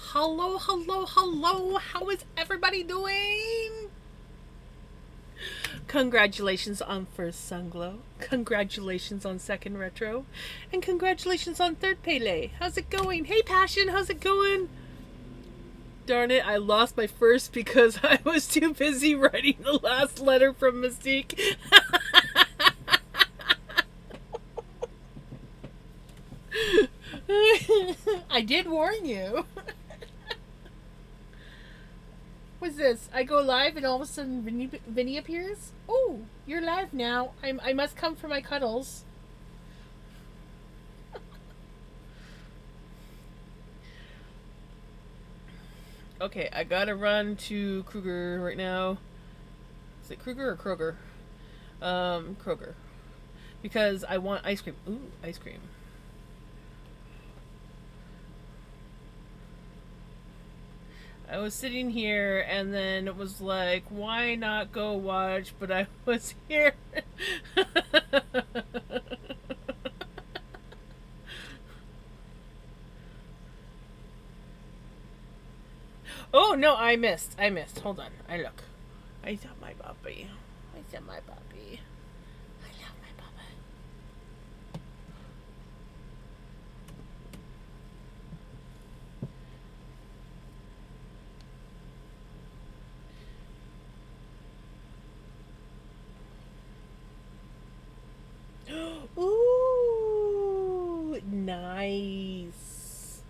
Hello, hello, hello. How is everybody doing? Congratulations on first Sunglow. Congratulations on second retro. And congratulations on third Pele. How's it going? Hey, Passion, how's it going? Darn it, I lost my first because I was too busy writing the last letter from Mystique. I did warn you. What's this? I go live and all of a sudden Vinny appears? Oh, you're live now. I must come for my cuddles. Okay, I gotta run to Kruger right now. Is it Kruger or Kroger? Kroger. Because I want ice cream. Ooh, ice cream. I was sitting here and then it was like, why not go watch? But I was here. Oh no, I missed. I missed. Hold on. I look. I saw my puppy. I saw my puppy. I love my puppy. Ooh, nice.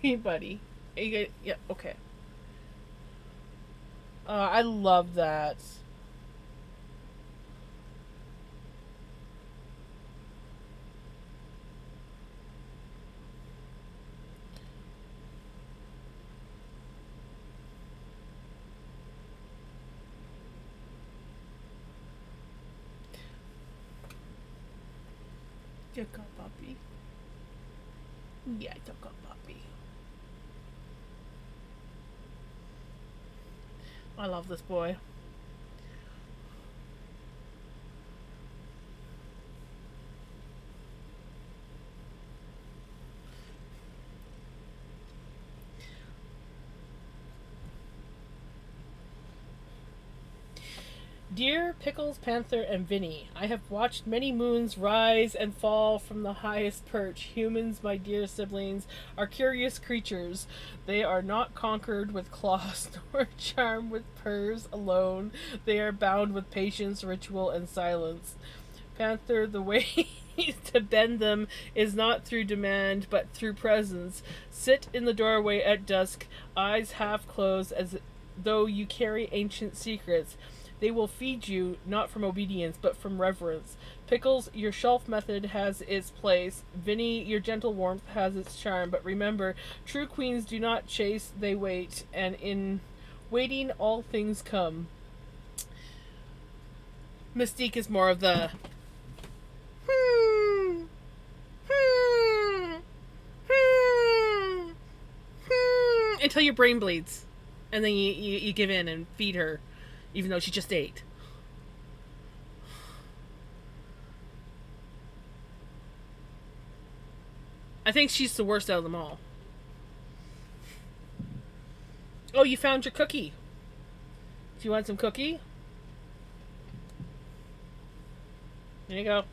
Hey, buddy. Yeah, okay. I love that. You got puppy. Yeah, you got puppy. I love this boy. Dear Pickles, Panther, and Vinny, I have watched many moons rise and fall from the highest perch. Humans, my dear siblings, are curious creatures. They are not conquered with claws nor charmed with purrs alone. They are bound with patience, ritual, and silence. Panther, the way to bend them is not through demand, but through presence. Sit in the doorway at dusk, eyes half closed, as though you carry ancient secrets. They will feed you, not from obedience, but from reverence. Pickles, your shelf method has its place. Vinny, your gentle warmth has its charm. But remember, true queens do not chase, they wait. And in waiting, all things come. Mystique is more of the hmm, hmm, hmm, until your brain bleeds. And then you give in and feed her, even though she just ate. I think she's the worst out of them all. Oh, you found your cookie. Do you want some cookie? There you go.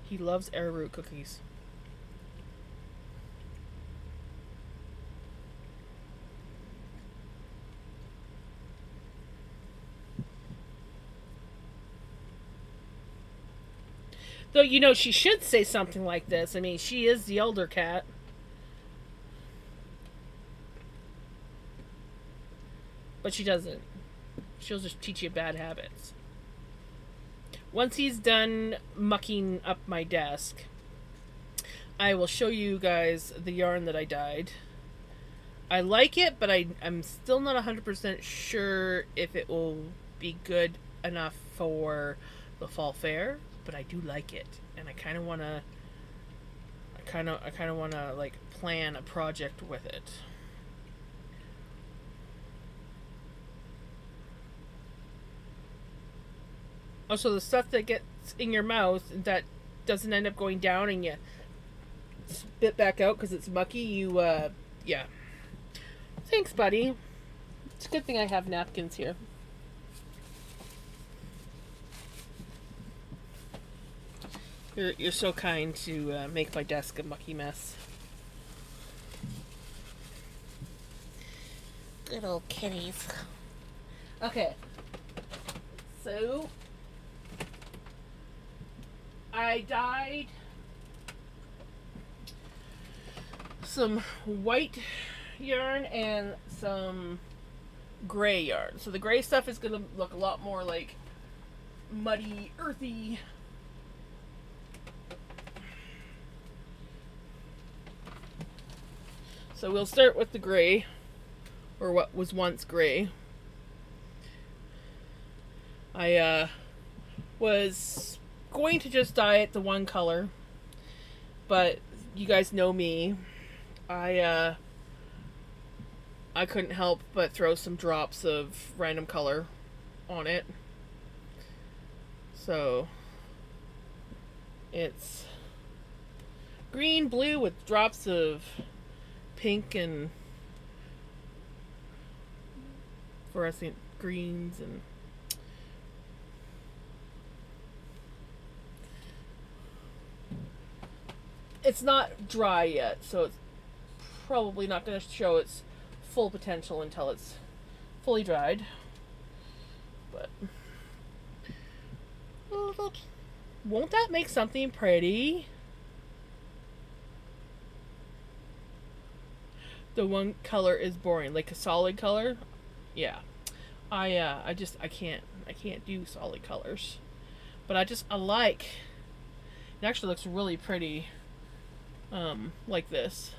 He loves arrowroot cookies. Though, you know, she should say something like this. I mean, she is the elder cat. But she doesn't. She'll just teach you bad habits. Once he's done mucking up my desk, I will show you guys the yarn that I dyed. I like it, but I'm still not 100% sure if it will be good enough for the fall fair, but I do like it, and I kind of want to I kind of want to like plan a project with it. Oh, so the stuff that gets in your mouth that doesn't end up going down and you spit back out because it's mucky, you, yeah. Thanks, buddy. It's a good thing I have napkins here. You're so kind to make my desk a mucky mess. Good old kitties. Okay. So, I dyed some white yarn and some gray yarn. So the gray stuff is going to look a lot more like muddy, earthy. So we'll start with the gray, or what was once gray. I was going to just dye it the one color, but you guys know me. I couldn't help but throw some drops of random color on it. So it's green, blue with drops of pink and fluorescent greens, and it's not dry yet, so it's probably not going to show its full potential until it's fully dried. But won't that make something pretty? The one color is boring, like a solid color. Yeah, I can't do solid colors, but I like. It actually looks really pretty, like this.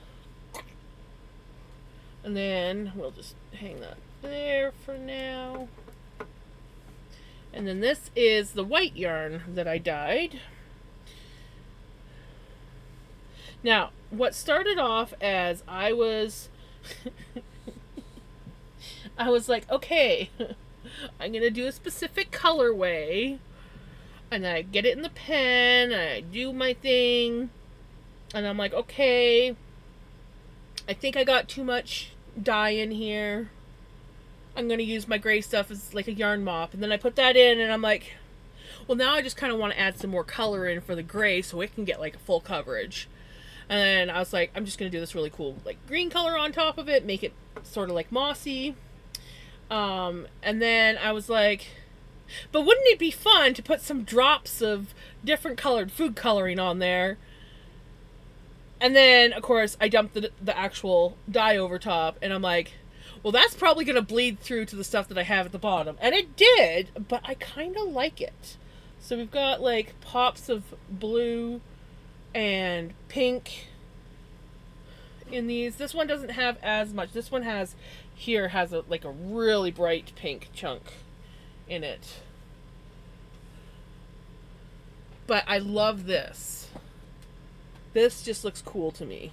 And then we'll just hang that there for now. And then this is the white yarn that I dyed. Now, what started off as I was like, okay, I'm going to do a specific colorway. And I get it in the pen, and I do my thing. And I'm like, okay, I think I got too much dye in here. I'm going to use my gray stuff as like a yarn mop. And then I put that in, and I'm like, well, now I just kind of want to add some more color in for the gray so it can get like a full coverage. And then I was like, I'm just going to do this really cool like green color on top of it, make it sort of like mossy. And then I was like, but wouldn't it be fun to put some drops of different colored food coloring on there? And then, of course, I dumped the actual dye over top, and I'm like, well, that's probably going to bleed through to the stuff that I have at the bottom. And it did, but I kind of like it. So we've got like pops of blue and pink in these. This one doesn't have as much. This one has a like a really bright pink chunk in it. But I love this. This just looks cool to me.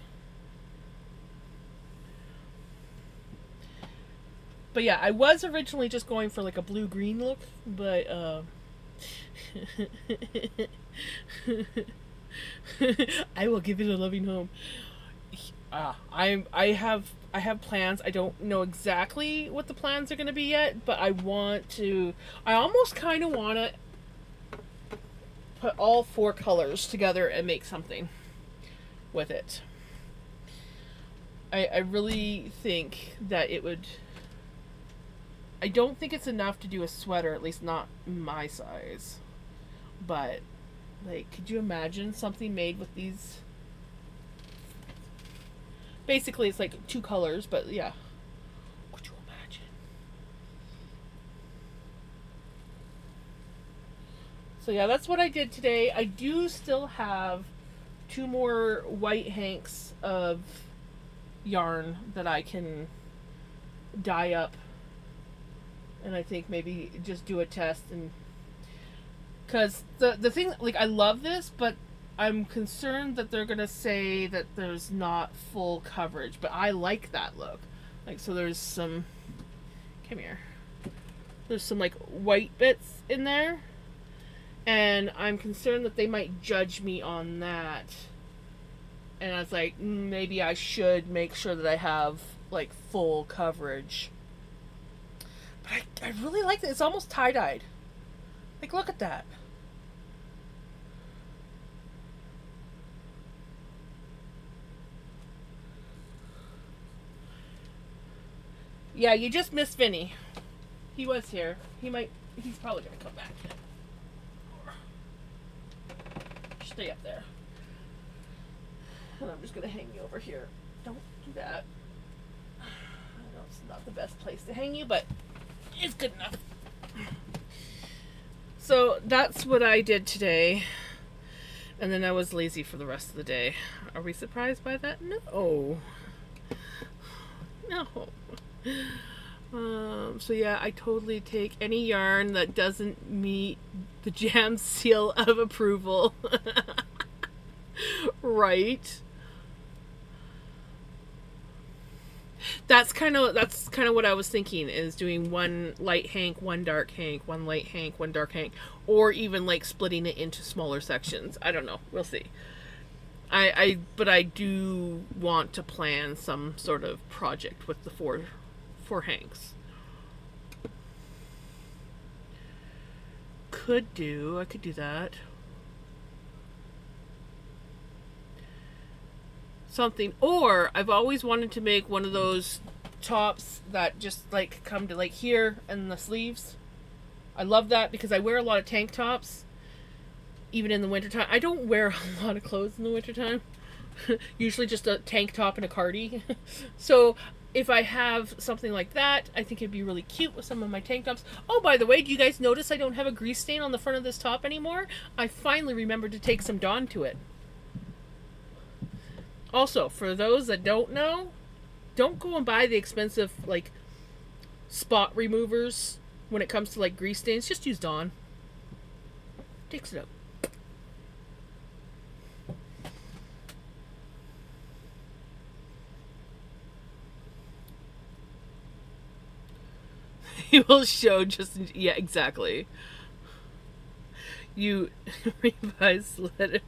But yeah, I was originally just going for like a blue-green look, but I will give it a loving home. I have plans. I don't know exactly what the plans are going to be yet, but I almost kind of want to put all 4 colors together and make something with it. I really think that it would. I don't think it's enough to do a sweater, at least not my size. But, like, could you imagine something made with these? Basically, it's like 2 colors, but yeah. Could you imagine? So yeah, that's what I did today. I do still have 2 more white hanks of yarn that I can dye up. And I think maybe just do a test, and because the thing, like, I love this, but I'm concerned that they're gonna say that there's not full coverage, but I like that look. Like, so there's some, come here, there's some like white bits in there, And I'm concerned that they might judge me on that. And I was like, maybe I should make sure that I have like full coverage. But I really like it. It's almost tie-dyed. Like, look at that. Yeah, you just missed Vinny. He was here. He's probably gonna come back. Stay up there. And I'm just gonna hang you over here. Don't do that. I know it's not the best place to hang you, but it's good enough. So that's what I did today. And then I was lazy for the rest of the day. Are we surprised by that? No. No. So yeah, I totally take any yarn that doesn't meet the jam seal of approval. Right. That's kind of what I was thinking, is doing one light hank, one dark hank, one light hank, one dark hank, or even like splitting it into smaller sections. I don't know. We'll see. But I do want to plan some sort of project with the four hanks. I could do that. Something. Or I've always wanted to make one of those tops that just like come to like here and the sleeves. I love that because I wear a lot of tank tops even in the wintertime. I don't wear a lot of clothes in the wintertime. Usually just a tank top and a cardi. So if I have something like that, I think it'd be really cute with some of my tank tops. Oh, by the way, do you guys notice I don't have a grease stain on the front of this top anymore? I finally remembered to take some Dawn to it. Also, for those that don't know, don't go and buy the expensive like spot removers when it comes to like grease stains. Just use Dawn. Takes it up. He will show just, yeah, exactly. You revise letter.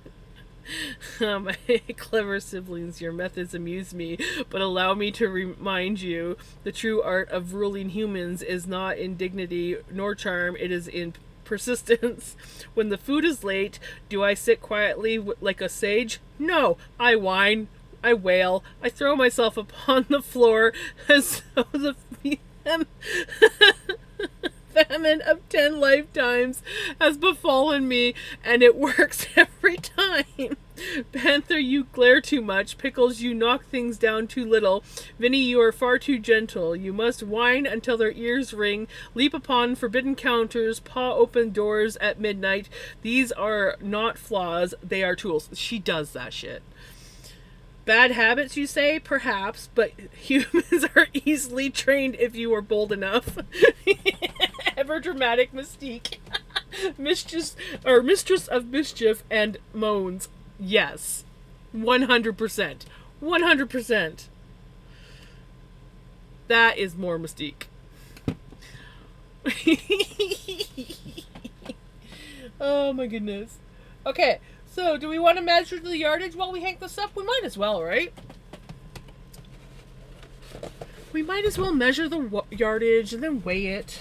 My clever siblings, your methods amuse me, but allow me to remind you the true art of ruling humans is not in dignity nor charm, it is in persistence. When the food is late, do I sit quietly like a sage? No, I whine, I wail, I throw myself upon the floor as though the famine of 10 lifetimes has befallen me, and it works every time. Panther, you glare too much. Pickles, you knock things down too little. Vinny, you are far too gentle. You must whine until their ears ring, leap upon forbidden counters, paw open doors at midnight. These are not flaws, they are tools. She does that shit. Bad habits, you say? Perhaps, but humans are easily trained if you are bold enough. Ever dramatic Mystique. Mistress of mischief and moans. Yes. 100%. 100%. That is more Mystique. Oh my goodness. Okay. So, do we want to measure the yardage while we hang this up? We might as well, right? We might as well measure the yardage and then weigh it.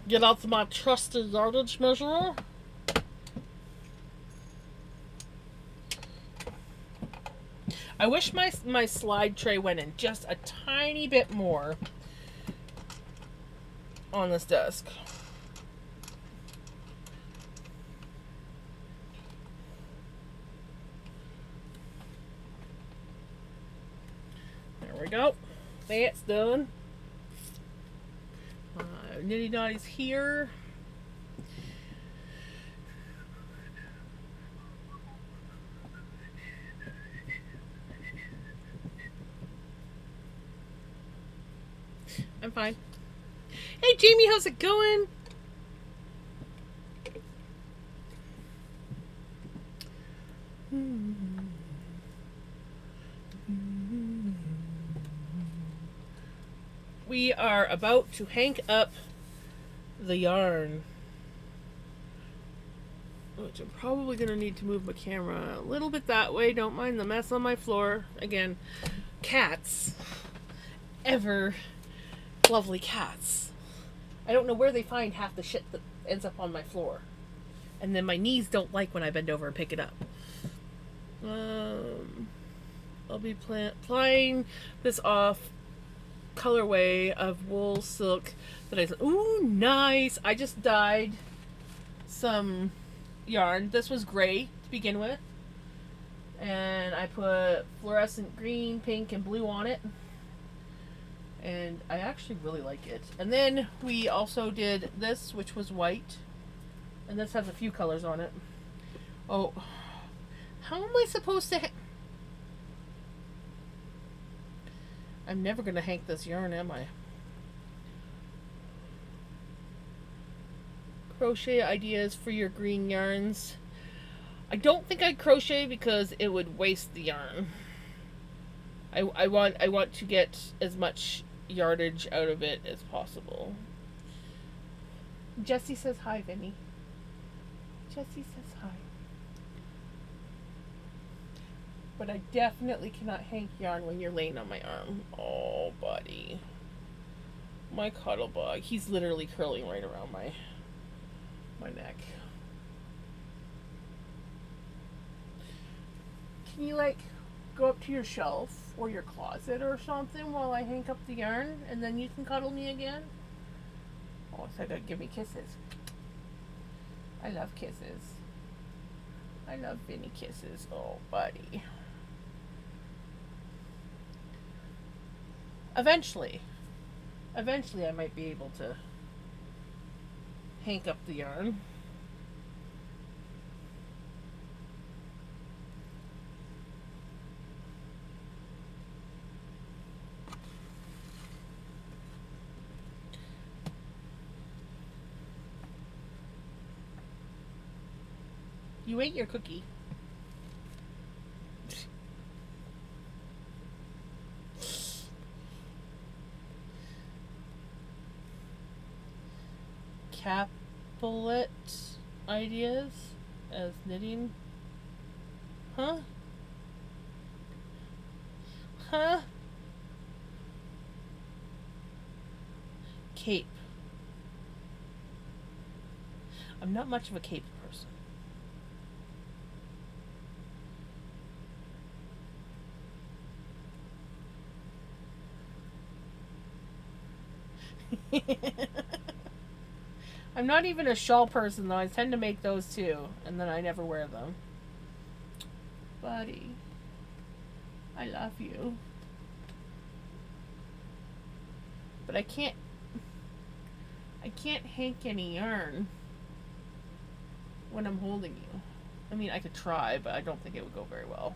Get out my trusty yardage measurer. I wish my slide tray went in just a tiny bit more on this desk. There we go. That's done. Nitty Noddy's here. I'm fine. Hey Jamie, how's it going? we are about to hang up the yarn, which I'm probably going to need to move my camera a little bit that way. Don't mind the mess on my floor. Again, cats. Ever lovely cats. I don't know where they find half the shit that ends up on my floor. And then my knees don't like when I bend over and pick it up. I'll be applying this off colorway of wool silk that I... Ooh, nice! I just dyed some yarn. This was gray to begin with. And I put fluorescent green, pink, and blue on it. And I actually really like it. And then we also did this, which was white. And this has a few colors on it. Oh, how am I supposed to... I'm never going to hank this yarn, am I? Crochet ideas for your green yarns. I don't think I'd crochet because it would waste the yarn. I want to get as much yardage out of it as possible. Jessie says hi, Vinny. Jessie says hi. But I definitely cannot hank yarn when you're laying on my arm. Oh, buddy. My cuddle bug. He's literally curling right around my neck. Can you, like, go up to your shelf or your closet or something while I hank up the yarn, and then you can cuddle me again? Oh, so gotta give me kisses. I love kisses. I love Vinny kisses. Oh, buddy. Eventually I might be able to hank up the yarn. You ate your cookie. Caplet ideas as knitting. Huh? Huh? Cape. I'm not much of a cape person. I'm not even a shawl person, though. I tend to make those too, and then I never wear them. Buddy, I love you. But I can't hank any yarn when I'm holding you. I mean, I could try, but I don't think it would go very well.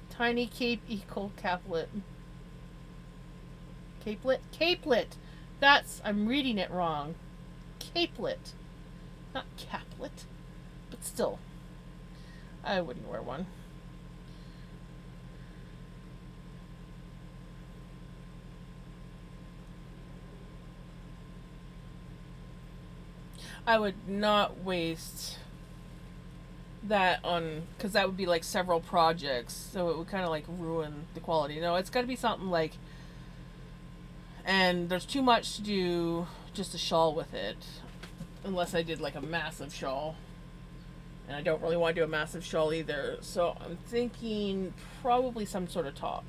Tiny cape equal caplet. Capelet? Capelet! That's, I'm reading it wrong. Capelet. Not caplet. But still. I wouldn't wear one. I would not waste that on, because that would be like several projects, so it would kind of like ruin the quality. No, it's got to be something like, and there's too much to do just a shawl with it, unless I did like a massive shawl, and I don't really want to do a massive shawl either, so I'm thinking probably some sort of top.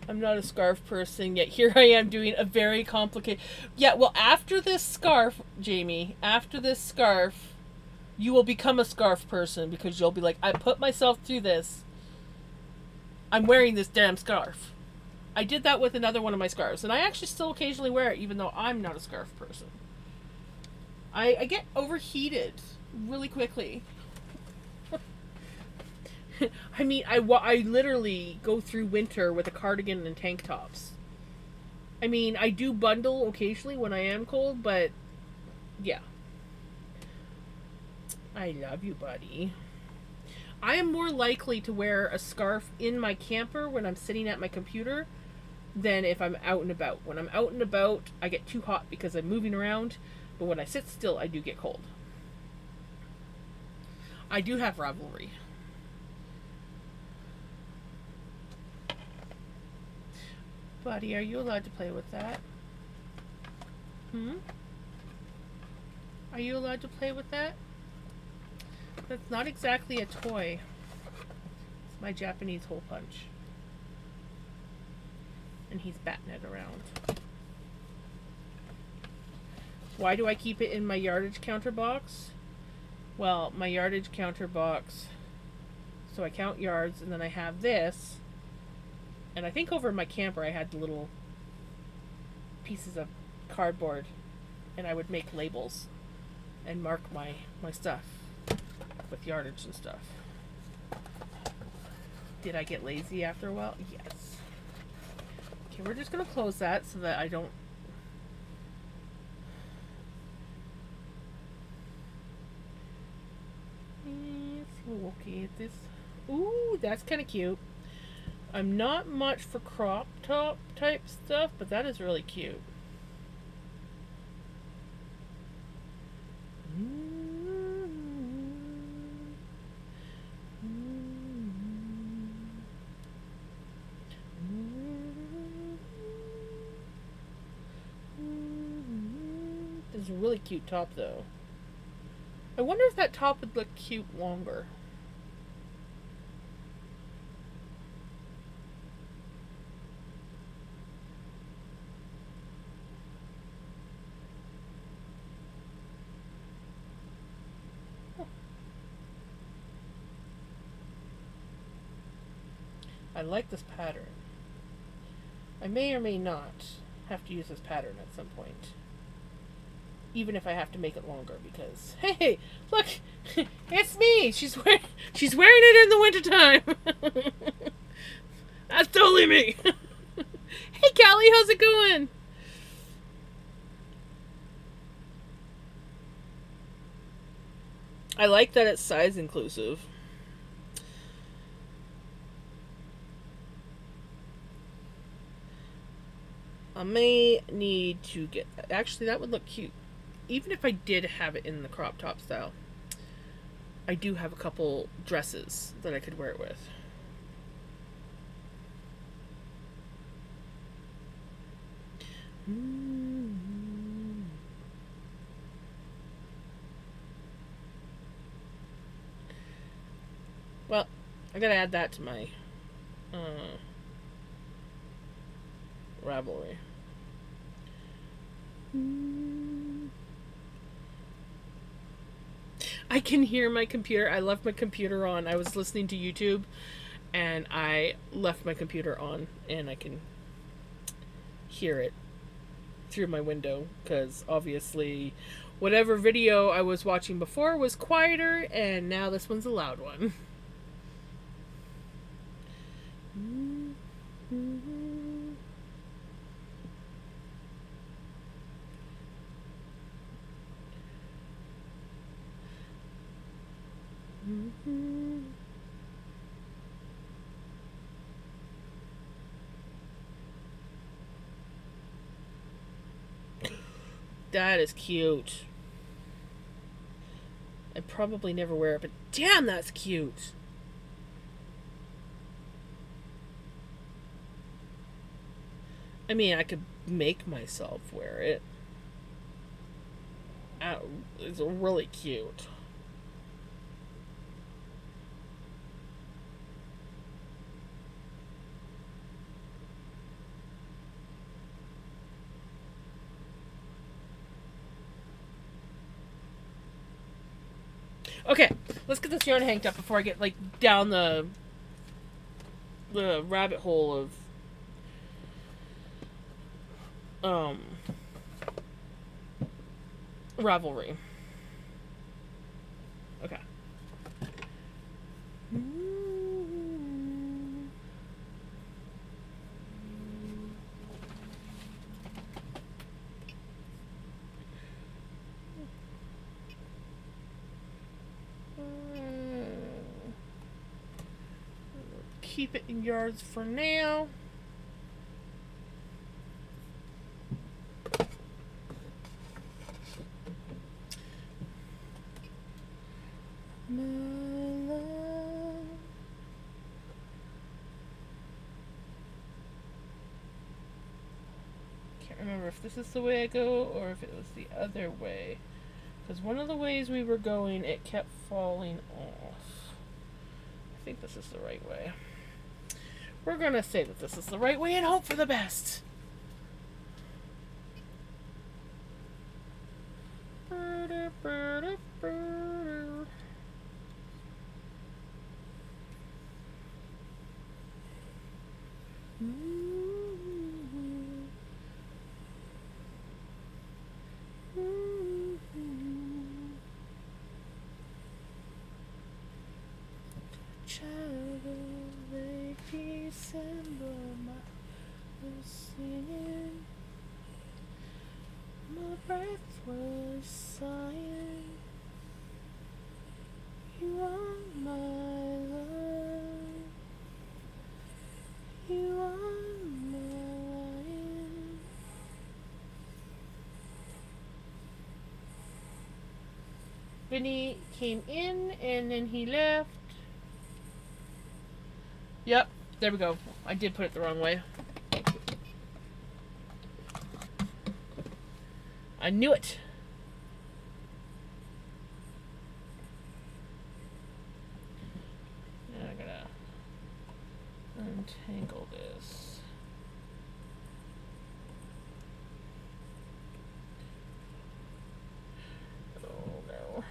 I'm not a scarf person, yet here I am doing a very complicated... Yeah, well, after this scarf, Jamie, after this scarf, you will become a scarf person, because you'll be like, I put myself through this. I'm wearing this damn scarf. I did that with another one of my scarves, and I actually still occasionally wear it, even though I'm not a scarf person. I get overheated really quickly. I mean, I literally go through winter with a cardigan and tank tops. I mean, I do bundle occasionally when I am cold, but yeah. I love you, buddy. I am more likely to wear a scarf in my camper when I'm sitting at my computer than if I'm out and about. When I'm out and about, I get too hot because I'm moving around, but when I sit still, I do get cold. I do have Ravelry. Buddy, are you allowed to play with that? Are you allowed to play with that? That's not exactly a toy. It's my Japanese hole punch. And he's batting it around. Why do I keep it in my yardage counter box? Well, my yardage counter box, so I count yards, and then I have this. And I think over in my camper I had the little pieces of cardboard, and I would make labels and mark my stuff with yardage and stuff. Did I get lazy after a while? Yes. Okay, we're just going to close that so that I don't... Okay, this... Ooh, that's kind of cute. I'm not much for crop top type stuff, but that is really cute. This is a really cute top, though. I wonder if that top would look cute longer. I like this pattern. I may or may not have to use this pattern at some point. Even if I have to make it longer, because hey, look, it's me. She's wearing it in the wintertime. That's totally me. Hey, Callie, how's it going? I like that it's size inclusive. I may need to get... Actually, that would look cute. Even if I did have it in the crop top style. I do have a couple dresses that I could wear it with. Well, I gotta add that to my Ravelry. I can hear my computer. I left my computer on. I was listening to YouTube and I left my computer on and I can hear it through my window because obviously whatever video I was watching before was quieter and now this one's a loud one. That is cute. I'd probably never wear it, but damn, that's cute. I mean, I could make myself wear it. It's really cute. Okay, let's get this yarn hanged up before I get like down the rabbit hole of Ravelry. Okay. keep it in yards for now. My love. Can't remember if this is the way I go or if it was the other way. Because one of the ways we were going, it kept falling off. I think this is the right way. We're going to say that this is the right way and hope for the best. December, was singing, my breath was sighing. You are my love, you are my lion. Vinny came in and then he left. Yep, there we go. I did put it the wrong way. I knew it. Now I gotta untangle this. Oh no.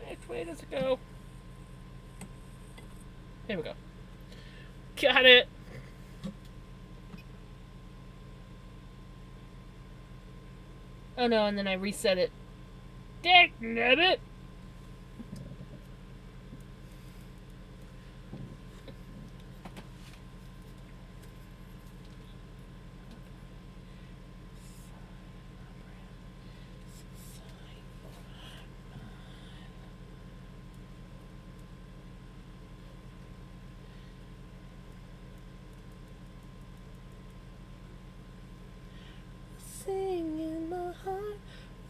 Which way does it go? Here we go. Got it. Oh no, and then I reset it. Dagnabbit! Sing in my heart,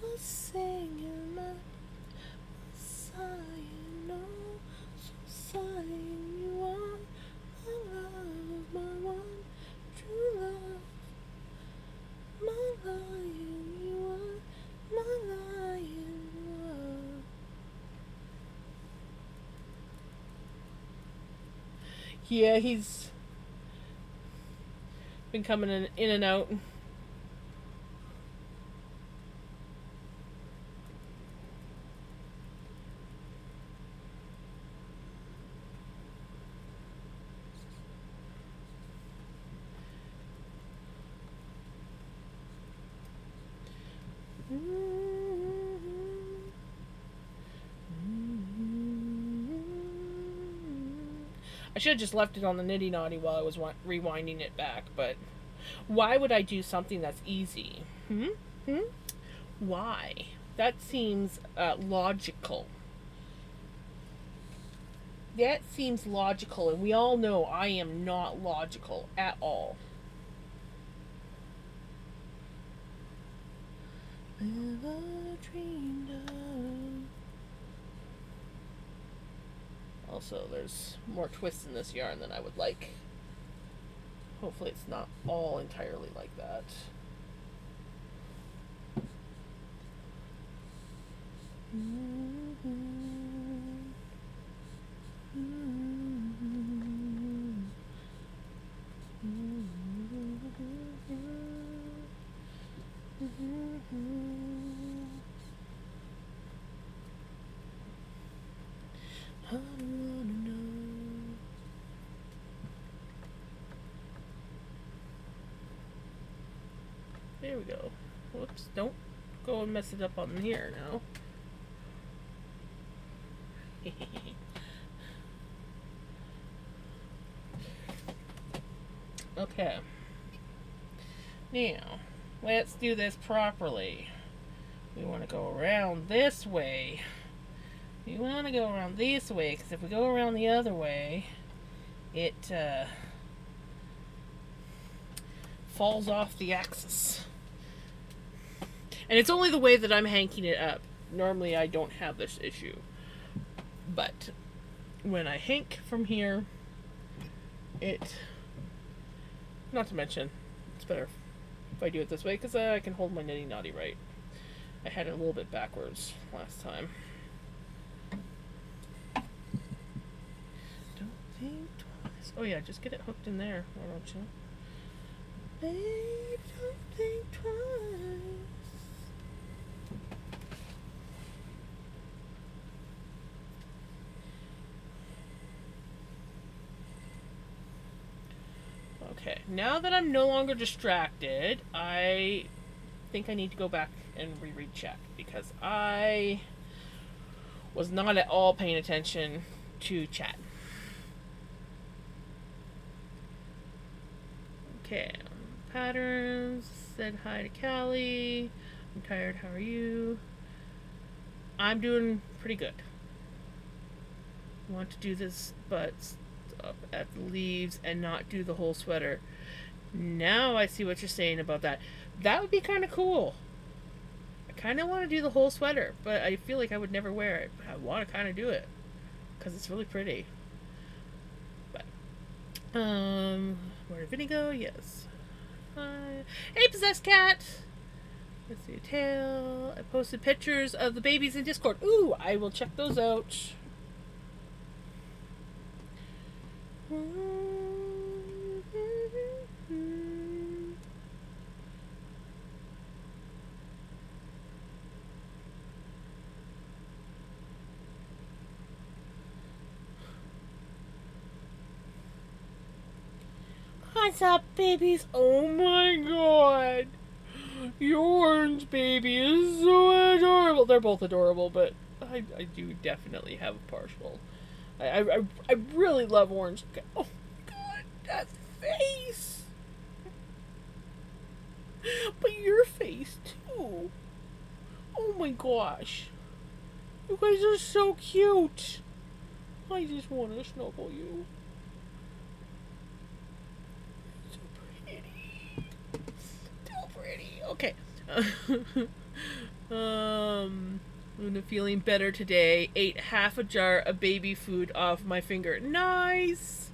I'll sing in my sighing, oh, so sighing. You are my love, my one true love, my lion. You are my lion. Love. Yeah, he's been coming in and out. I should have just left it on the nitty naughty while I was rewinding it back, but why would I do something that's easy? Why? That seems logical. That seems logical, and we all know I am not logical at all. Never dreamed of. Also, there's more twists in this yarn than I would like. Hopefully it's not all entirely like that. I wanna know. There we go. Whoops, don't go and mess it up on here now. Okay. Now, let's do this properly. We want to go around this way. We want to go around this way, because if we go around the other way, it falls off the axis. And it's only the way that I'm hanking it up. Normally I don't have this issue. But when I hank from here, not to mention, it's better if I do it this way, because I can hold my nitty knotty right. I had it a little bit backwards last time. Don't think twice. Oh yeah, just get it hooked in there, why don't you? Babe, don't think twice. Okay, now that I'm no longer distracted, I think I need to go back and reread chat, because I was not at all paying attention to chat. Okay, patterns, said hi to Callie. I'm tired, how are you? I'm doing pretty good. I want to do this, but up at the leaves and not do the whole sweater. Now I see what you're saying about that. That would be kind of cool. I kind of want to do the whole sweater, but I feel like I would never wear it. But I want to kind of do it because it's really pretty. But where did Vinny go? Yes. Hey, possessed cat. Let's see a tail. I posted pictures of the babies in Discord. Ooh, I will check those out. What's up, babies? Oh my god. Your orange baby is so adorable. They're both adorable, but I do definitely have a partial. I really love orange. Oh god, that face. But your face too. Oh my gosh. You guys are so cute. I just want to snuggle you. So pretty. So pretty. Okay. I'm feeling better today. Ate half a jar of baby food off my finger. Nice.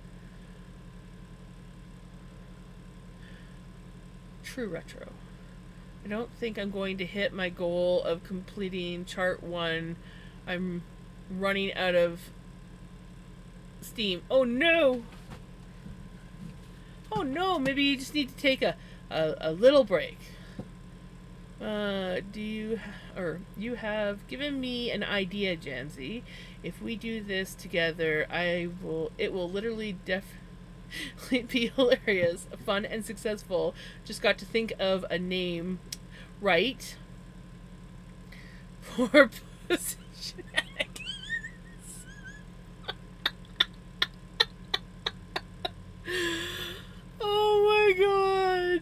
True retro. I don't think I'm going to hit my goal of completing chart 1. I'm running out of steam. Oh no! Oh no, maybe you just need to take a little break. You have given me an idea, Janzi. If we do this together, it will literally be hilarious, fun, and successful. Just got to think of a name, right? For pussy shenanigans. Oh my god.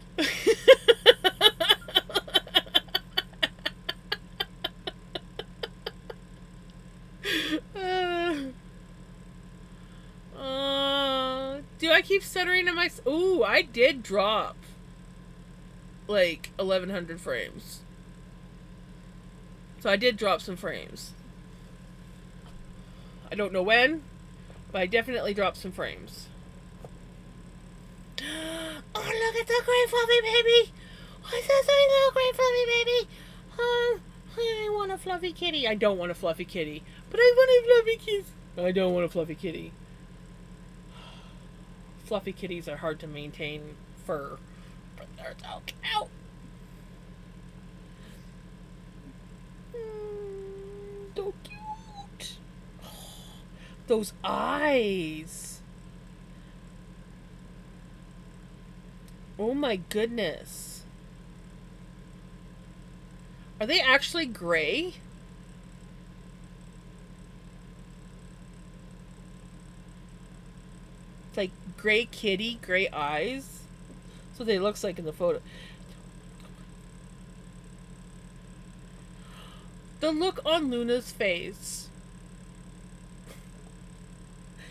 Do I keep stuttering in my... Ooh, I did drop like 1100 frames. So I did drop some frames. I don't know when, but I definitely dropped some frames. Oh, look at the great fluffy baby! What's this little great fluffy baby? I want a fluffy kitty. I don't want a fluffy kitty, but I want a fluffy kitty. I don't want a fluffy kitty. Fluffy kitties are hard to maintain fur, but they're so cute. So cute. Those eyes. Oh my goodness. Are they actually gray? It's like gray kitty, gray eyes. That's what they looks like in the photo. The look on Luna's face.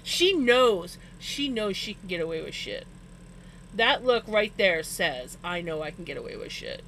She knows. She knows she can get away with shit. That look right there says, I know I can get away with shit.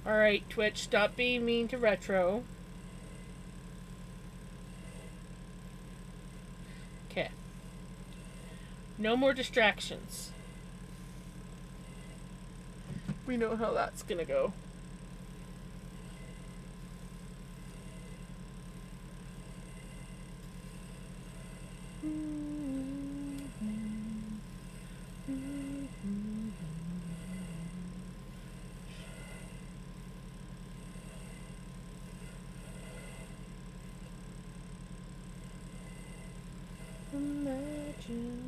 Alright, Twitch, stop being mean to Retro. Okay. No more distractions. We know how that's gonna go. Imagine.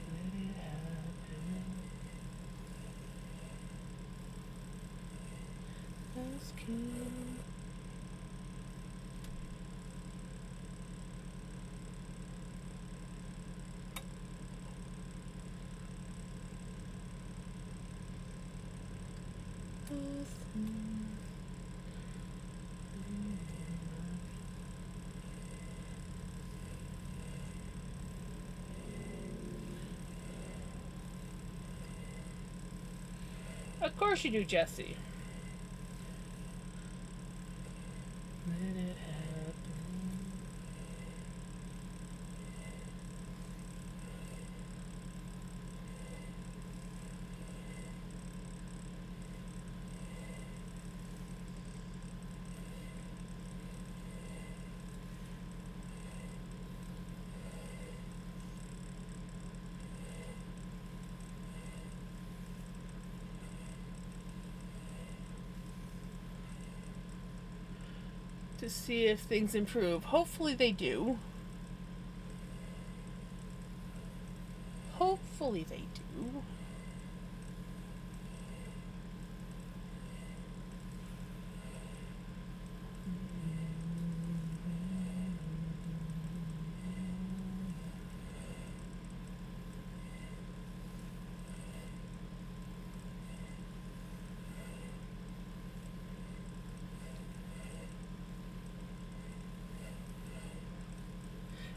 Let it happen. Ask him. Of course you do, Jesse. Let it happen. To see if things improve. Hopefully they do. Hopefully they do.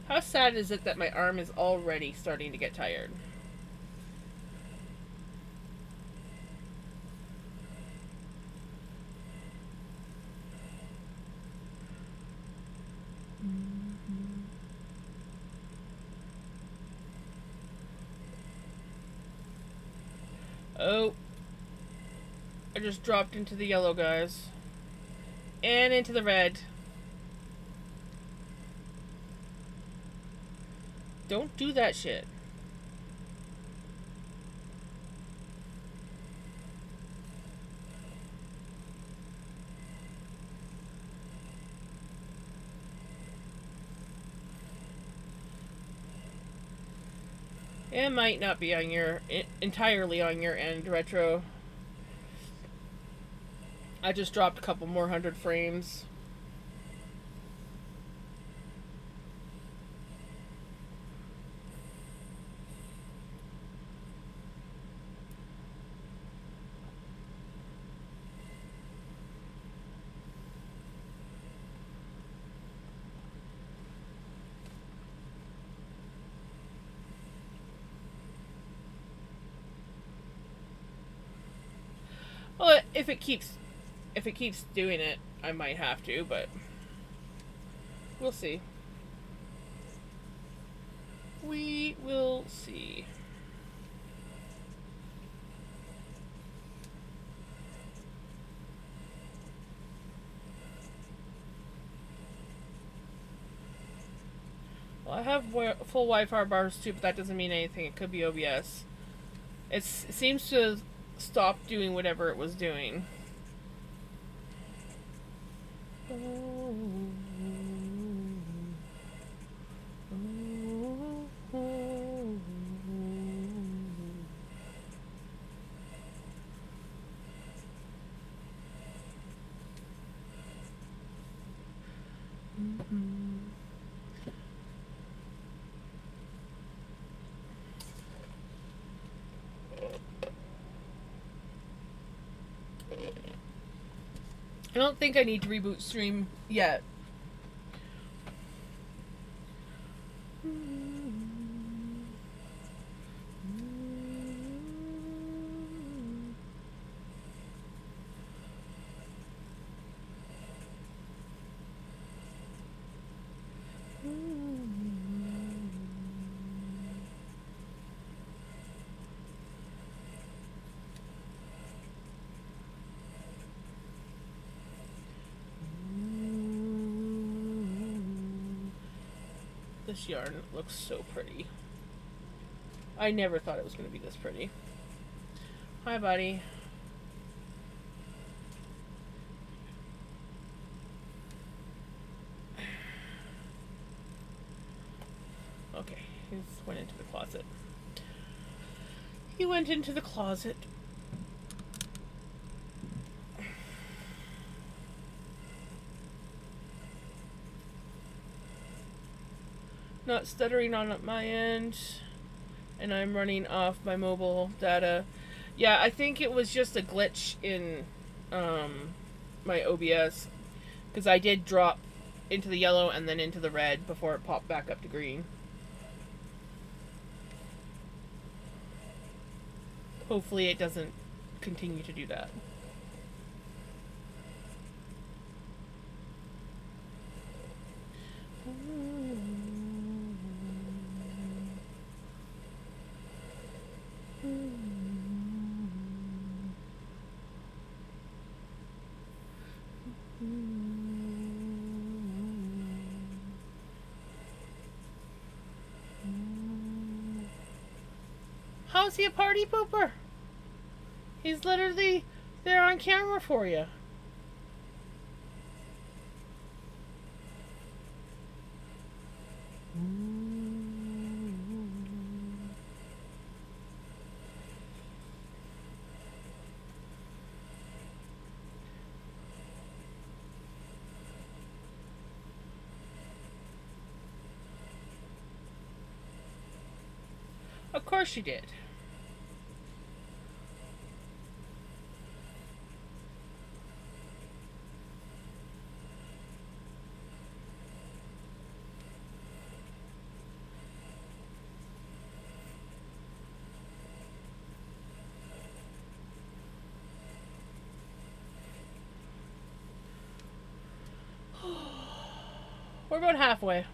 How sad is it that my arm is already starting to get tired? Oh. I just dropped into the yellow, guys. And into the red. Don't do that shit. It might not be on your entirely on your end, Retro. I just dropped a couple more 100 frames. Well, if it keeps doing it, I might have to, but we'll see. We will see. I have full Wi-Fi bars too, but that doesn't mean anything. It could be OBS. It seems to stop doing whatever it was doing. I don't think I need to reboot stream yet. This yarn looks so pretty. I never thought it was going to be this pretty. Hi, buddy. Okay, he went into the closet. He went into the closet. Not stuttering on my end, and I'm running off my mobile data. Yeah, I think it was just a glitch in my OBS, because I did drop into the yellow and then into the red before it popped back up to green. Hopefully it doesn't continue to do that. How's he a party pooper? He's literally there on camera for you. Of course you did. We're about halfway.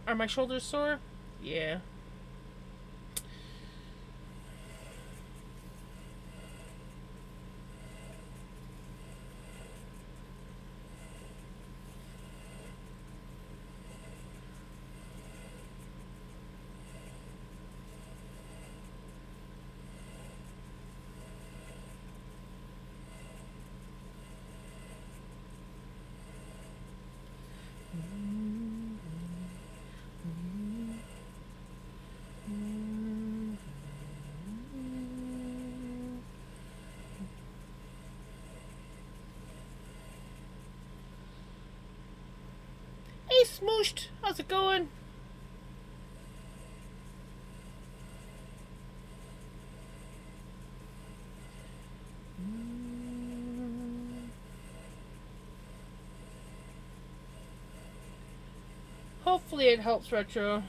Are my shoulders sore? Yeah. Hey, Smooshed, how's it going? Hopefully it helps, Retro.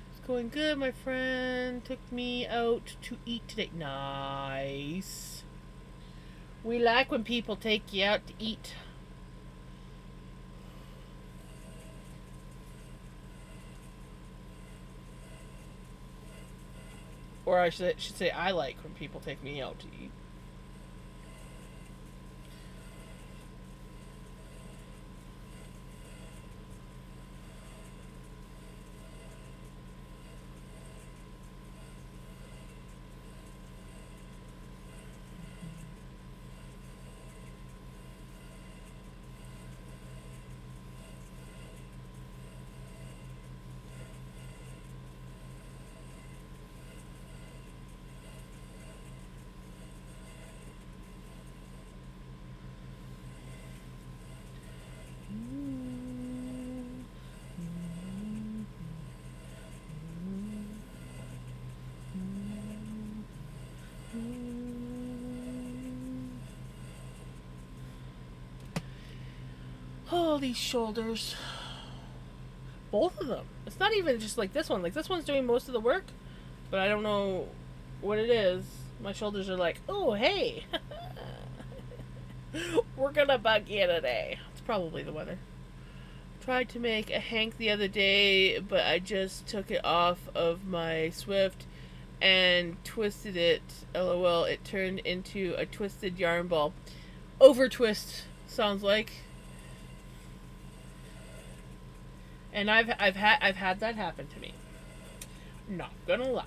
It's going good, my friend. Took me out to eat today. Nice. We like when people take you out to eat. Or I should say I like when people take me out to eat. Oh, these shoulders. Both of them. It's not even just like this one. Like, this one's doing most of the work, but I don't know what it is. My shoulders are like, oh, hey. We're gonna bug you today. It's probably the weather. Tried to make a hank the other day, but I just took it off of my Swift and twisted it. LOL, it turned into a twisted yarn ball. Over twist, sounds like. And I've had that happen to me. Not gonna lie.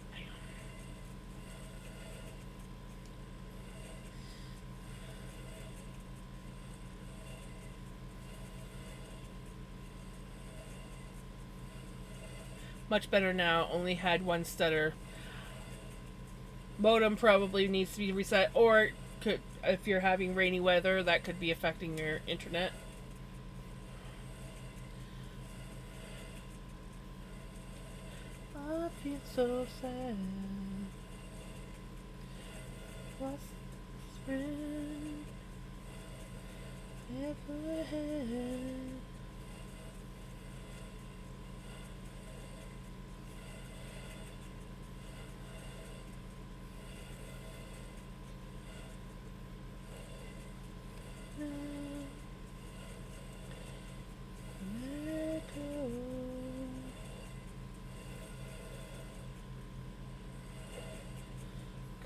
Much better now. Only had one stutter. Modem probably needs to be reset, or could, if you're having rainy weather, that could be affecting your internet. I feel so sad. What's this friend ever had?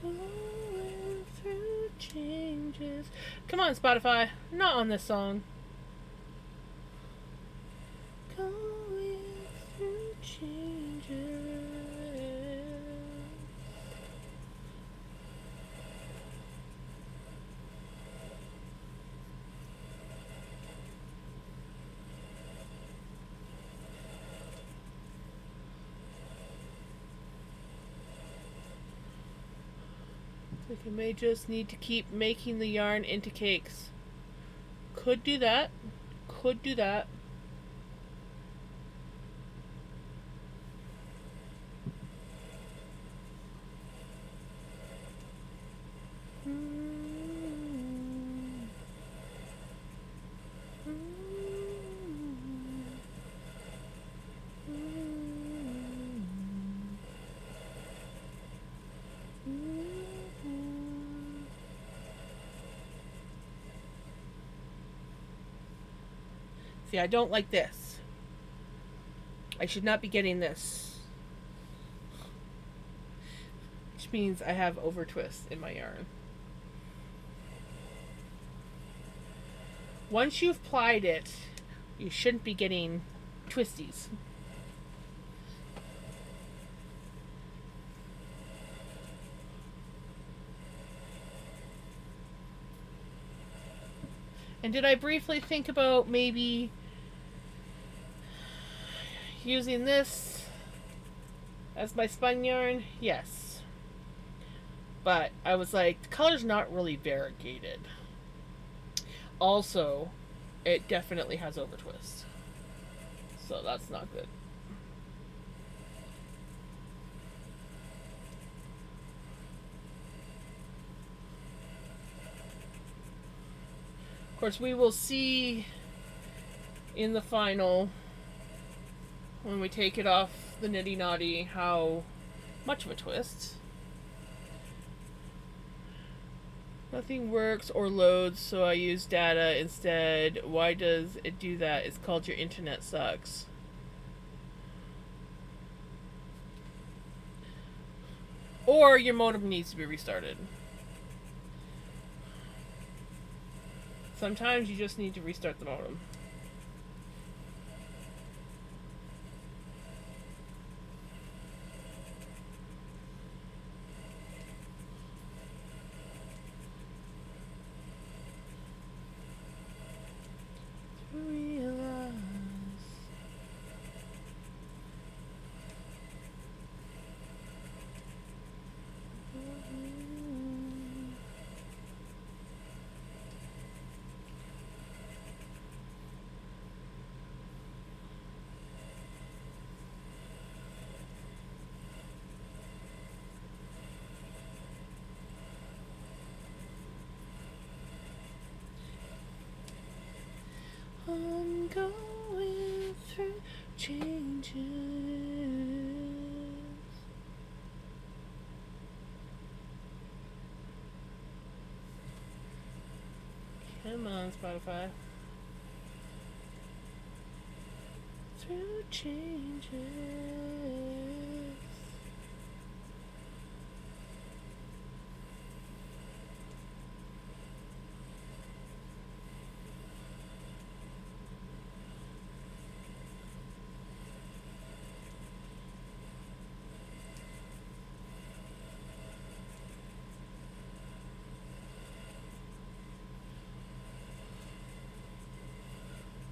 Going through changes. Come on, Spotify. Not on this song. Going through changes. Like, I may just need to keep making the yarn into cakes. Could do that. Could do that. See, I don't like this. I should not be getting this. Which means I have over twist in my yarn. Once you've plied it, you shouldn't be getting twisties. And did I briefly think about maybe using this as my spun yarn? Yes. But I was like, the color's not really variegated. Also, it definitely has over twist. So that's not good. Of course, we will see in the final, when we take it off the nitty naughty, how much of a twist. Nothing works or loads, so I use data instead. Why does it do that? It's called your internet sucks. Or your modem needs to be restarted. Sometimes you just need to restart the modem. I'm going through changes. Come on, Spotify. Through changes.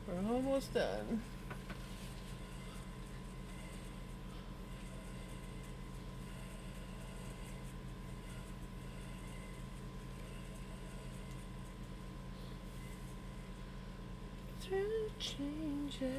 We're almost done. Through changes.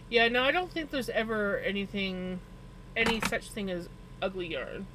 Yeah, no, I don't think there's ever any such thing as ugly yarn.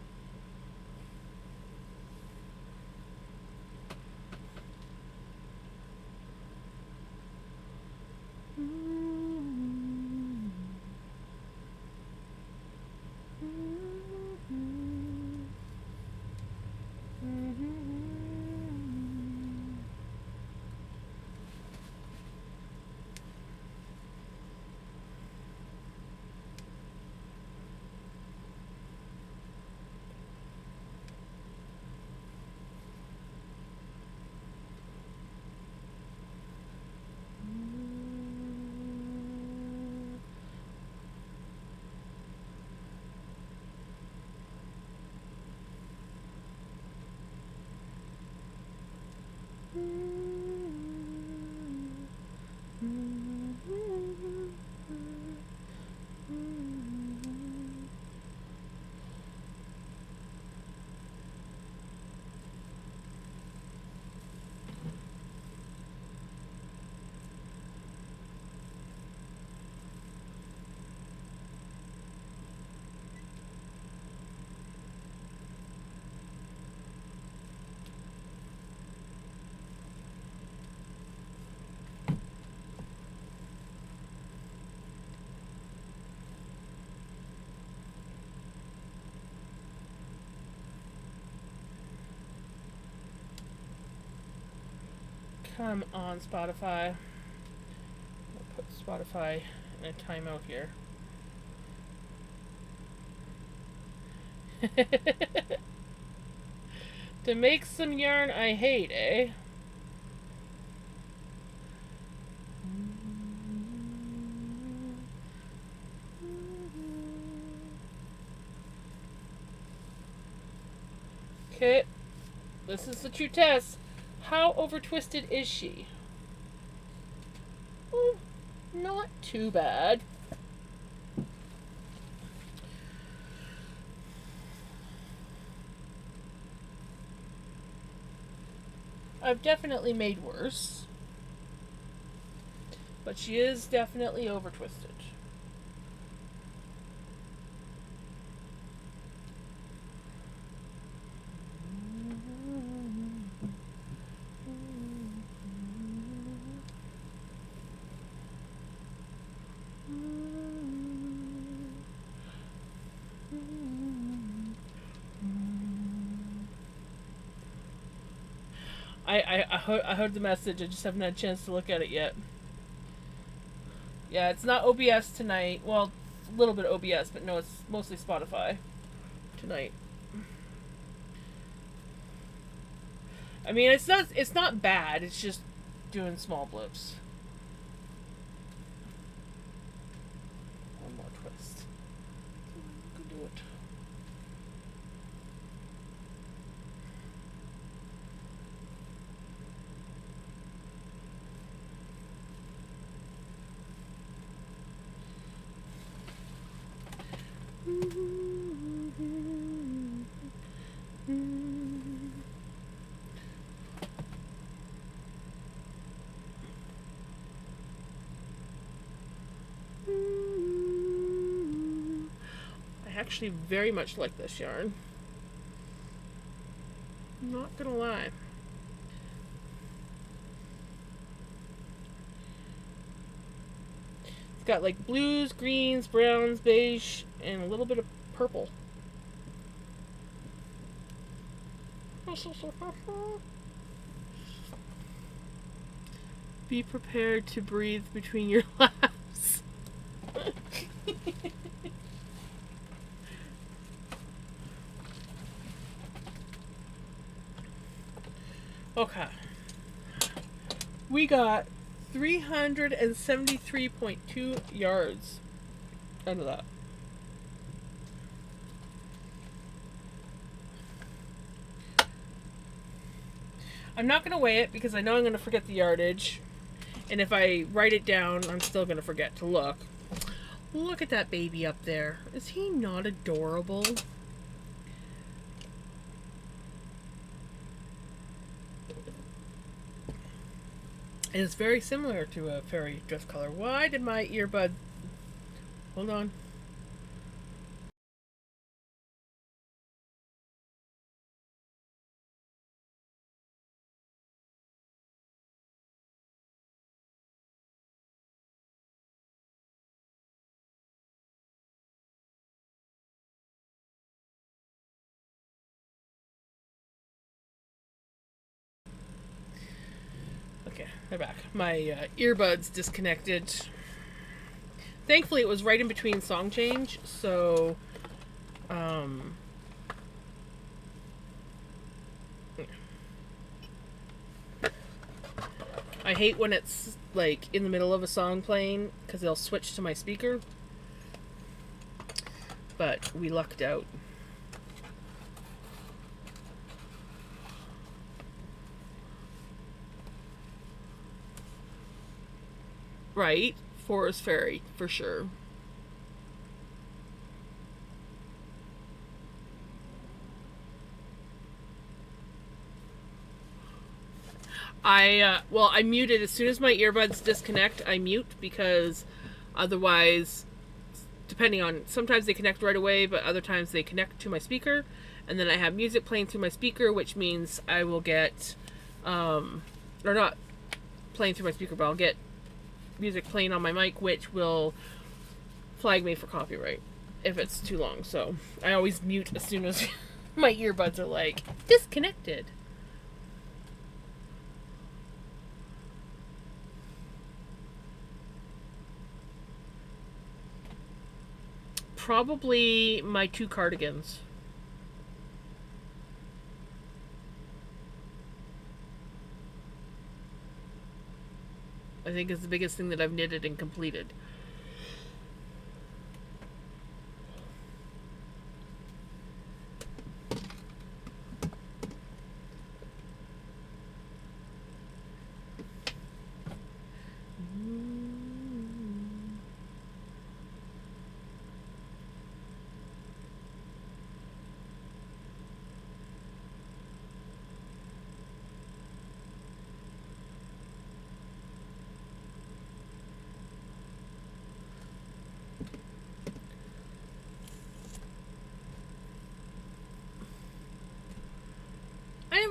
Come on, Spotify. I'll put Spotify in a timeout here. To make some yarn I hate, eh? Okay, this is the true test. How over twisted is she? Not too bad. I've definitely made worse. But she is definitely over twisted. I heard the message. I just haven't had a chance to look at it yet. Yeah, it's not OBS tonight. Well, a little bit OBS, but no, it's mostly Spotify tonight. I mean, it's not bad. It's just doing small blips. One more twist. Go do it. I actually very much like this yarn. I'm not gonna lie. It's got like blues, greens, browns, beige, and a little bit of purple. Be prepared to breathe between your laughs. Okay. We got 373.2 yards out of that. I'm not going to weigh it because I know I'm going to forget the yardage. And if I write it down, I'm still going to forget to look. Look at that baby up there. Is he not adorable? And it's very similar to a fairy dress color. Why did my earbud... Hold on. Okay, they're back. My earbuds disconnected. Thankfully, it was right in between song change, so... I hate when it's, like, in the middle of a song playing, because they'll switch to my speaker. But we lucked out. Right? Forest Fairy, for sure. I muted as soon as my earbuds disconnect. I mute because otherwise, depending on, sometimes they connect right away, but other times they connect to my speaker, and then I have music playing through my speaker, which means I will get, or not playing through my speaker, but I'll get music playing on my mic, which will flag me for copyright if it's too long. So I always mute as soon as my earbuds are like disconnected. Probably my 2 cardigans. I think is the biggest thing that I've knitted and completed.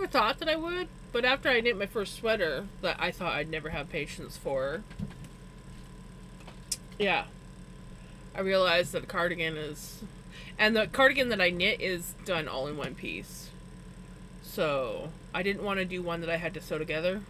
never thought that I would, but after I knit my first sweater that I thought I'd never have patience for, yeah, I realized that a cardigan is... And the cardigan that I knit is done all in one piece. So, I didn't want to do one that I had to sew together.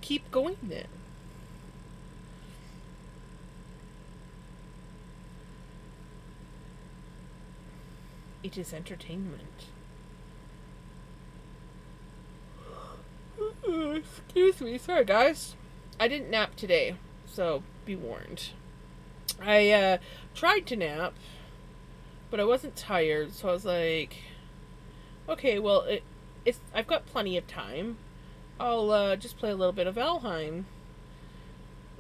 Keep going then. It is entertainment. Excuse me, sorry guys. I didn't nap today, so be warned. I tried to nap, but I wasn't tired, so I was like, okay, well, it's I've got plenty of time. I'll just play a little bit of Valheim,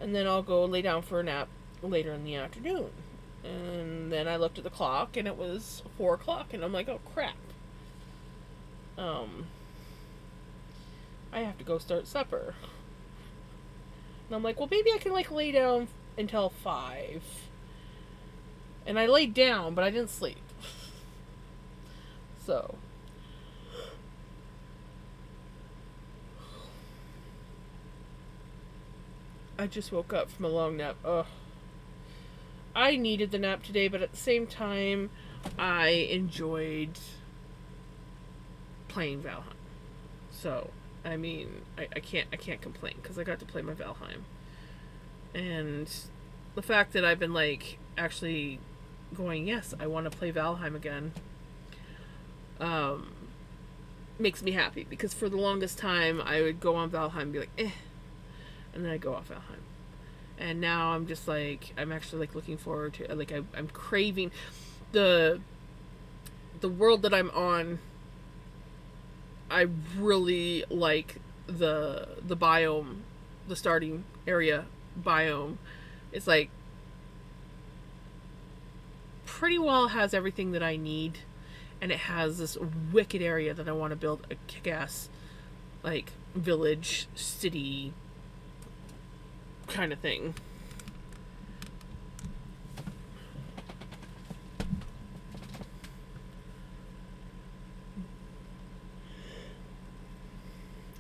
and then I'll go lay down for a nap later in the afternoon. And then I looked at the clock, and it was 4 o'clock, and I'm like, oh crap. I have to go start supper. And I'm like, well, maybe I can like lay down until 5. And I laid down, but I didn't sleep. So I just woke up from a long nap. Ugh. I needed the nap today, but at the same time, I enjoyed playing Valheim. So, I mean, I can't complain because I got to play my Valheim. And the fact that I've been like actually going, yes, I want to play Valheim again, makes me happy, because for the longest time I would go on Valheim and be like, eh, and then I go off Valheim. And now I'm just like, I'm actually like looking forward to, like, I'm craving the world that I'm on. I really like the biome, the starting area biome. It's like pretty well has everything that I need, and it has this wicked area that I want to build a kick-ass like village, city kind of thing.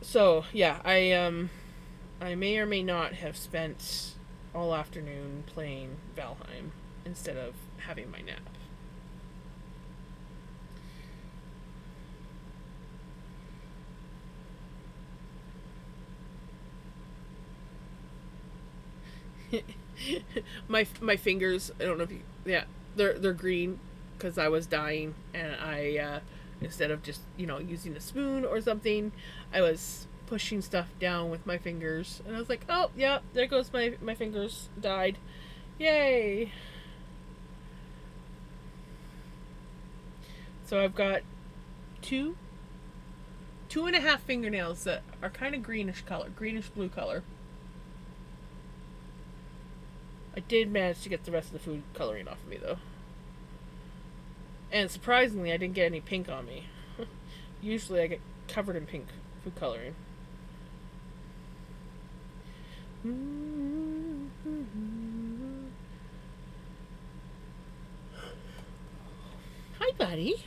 So yeah, I may or may not have spent all afternoon playing Valheim instead of having my nap. my fingers, I don't know if you, yeah, they're green because I was dying, and I instead of just, using a spoon or something, I was pushing stuff down with my fingers, and I was like, oh yeah, there goes my fingers died. Yay. So I've got two and a half fingernails that are kind of greenish blue color. I did manage to get the rest of the food coloring off of me, though. And surprisingly, I didn't get any pink on me. Usually I get covered in pink food coloring. Hi, buddy.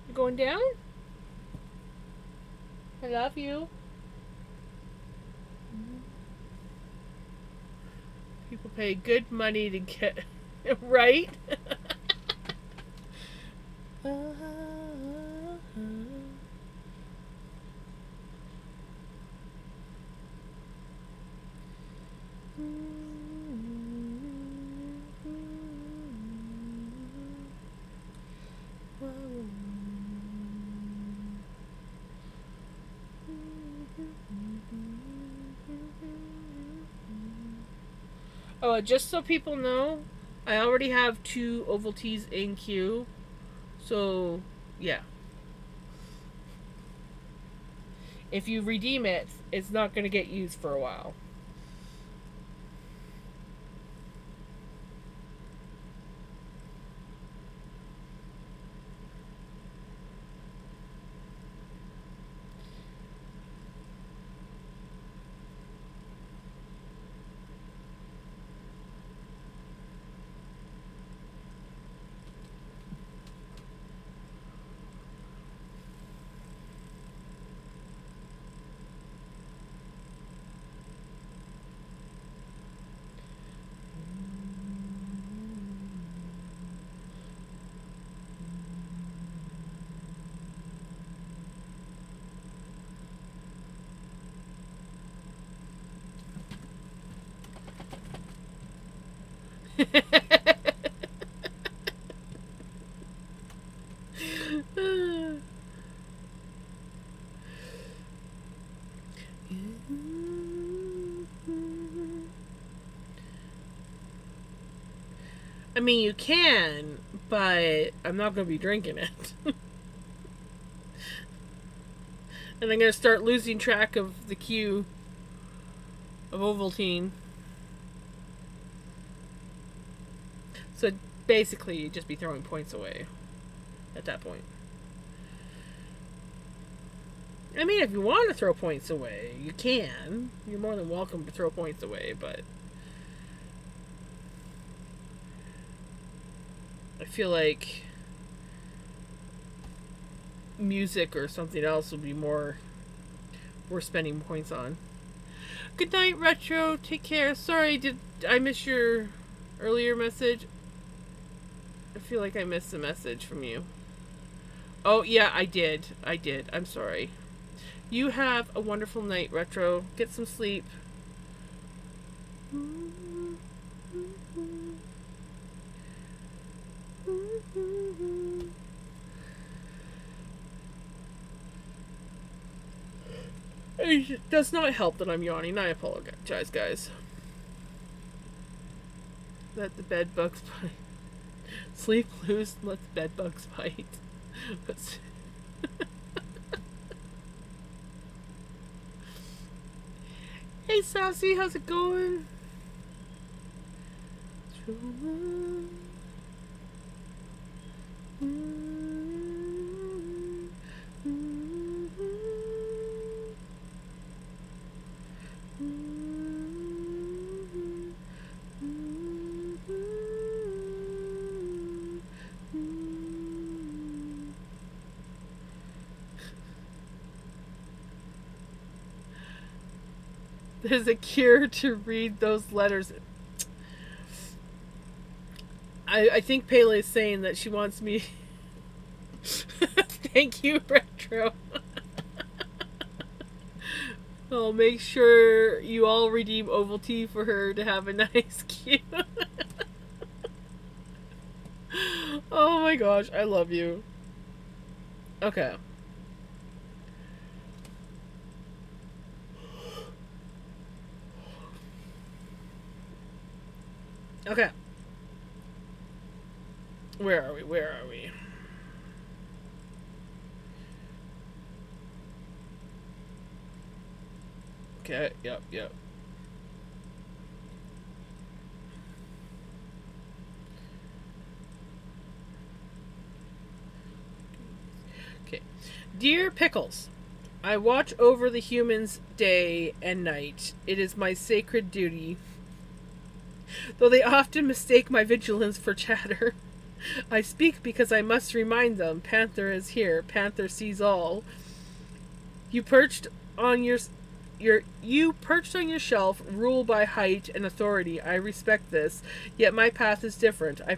You going down? I love you. People pay good money to get right. Oh, just so people know, I already have 2 oval tees in queue. So, yeah. If you redeem it, it's not going to get used for a while. I mean, you can, but I'm not going to be drinking it. And I'm going to start losing track of the queue of Ovaltine. So basically, you'd just be throwing points away at that point. I mean, if you want to throw points away, you can. You're more than welcome to throw points away, but I feel like music or something else would be more worth spending points on. Good night, Retro. Take care. Sorry, did I miss your earlier message? I feel like I missed a message from you. Oh, yeah, I did. I'm sorry. You have a wonderful night, Retro. Get some sleep. It does not help that I'm yawning. I apologize, guys. Let the bed bugs bite. Sleep loose, let the bed bugs bite. Hey, Sassy, how's it going? There's a cure to read those letters. I think Pele is saying that she wants me. Thank you, Retro. I'll make sure you all redeem Ovaltine for her to have a nice cue. Oh my gosh, I love you. Okay. Okay. Where are we? Okay, yep. Okay. Dear Pickles, I watch over the humans day and night. It is my sacred duty. Though they often mistake my vigilance for chatter, I speak because I must remind them Panther is here. Panther sees all. You perched on your shelf, rule by height and authority. I respect this, yet my path is different. I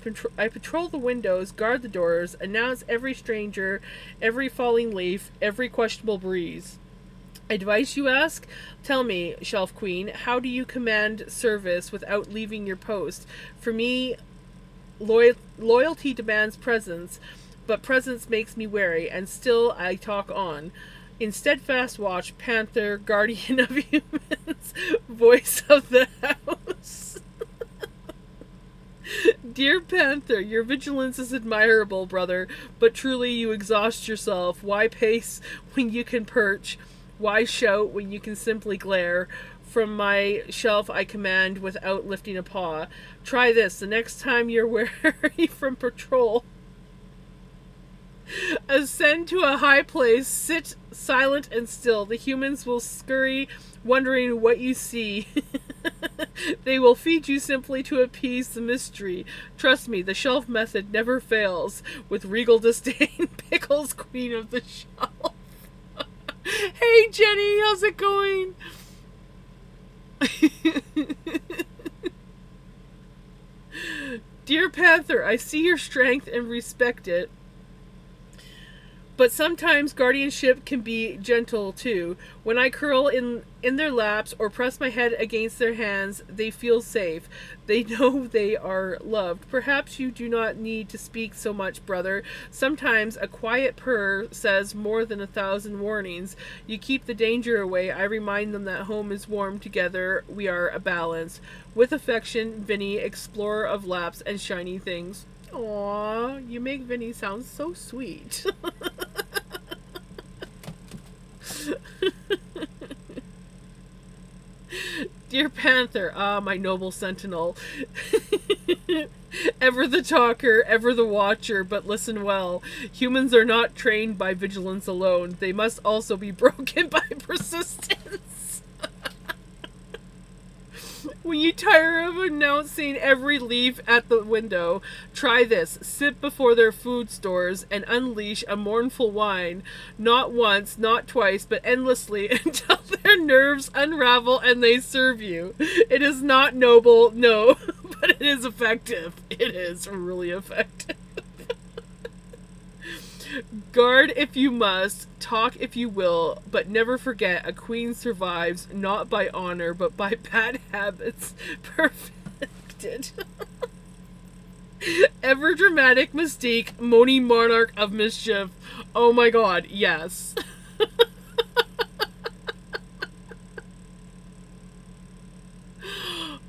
patrol the windows, guard the doors, announce every stranger, every falling leaf, every questionable breeze. Advice, you ask? Tell me, Shelf Queen, how do you command service without leaving your post? For me, loyalty demands presence, but presence makes me wary, and still I talk on. In steadfast watch, Panther, guardian of humans, voice of the house. Dear Panther, your vigilance is admirable, brother, but truly you exhaust yourself. Why pace when you can perch? Why shout when you can simply glare? From my shelf I command without lifting a paw. Try this the next time you're weary from patrol. Ascend to a high place, sit silent and still. The humans will scurry, wondering what you see. They will feed you simply to appease the mystery. Trust me, the shelf method never fails. With regal disdain, Pickles, queen of the shelf. Hey Jenny, how's it going? Dear Panther, I see your strength and respect it. But sometimes guardianship can be gentle too. When I curl in their laps or press my head against their hands, they feel safe. They know they are loved. Perhaps you do not need to speak so much, brother. Sometimes a quiet purr says more than 1,000 warnings. You keep the danger away. I remind them that home is warm. Together we are a balance. With affection, Vinny, explorer of laps and shiny things. Aw, you make Vinny sound so sweet. Dear Panther, my noble sentinel. Ever the talker, ever the watcher, but listen well. Humans are not trained by vigilance alone. They must also be broken by persistence. When you tire of announcing every leaf at the window, try this. Sit before their food stores and unleash a mournful whine. Not once, not twice, but endlessly until their nerves unravel and they serve you. It is not noble, no, but it is effective. It is really effective. Guard if you must, talk if you will, but never forget a queen survives not by honor, but by bad habits perfected. Ever dramatic mystique, moaning monarch of mischief. Oh my god, yes.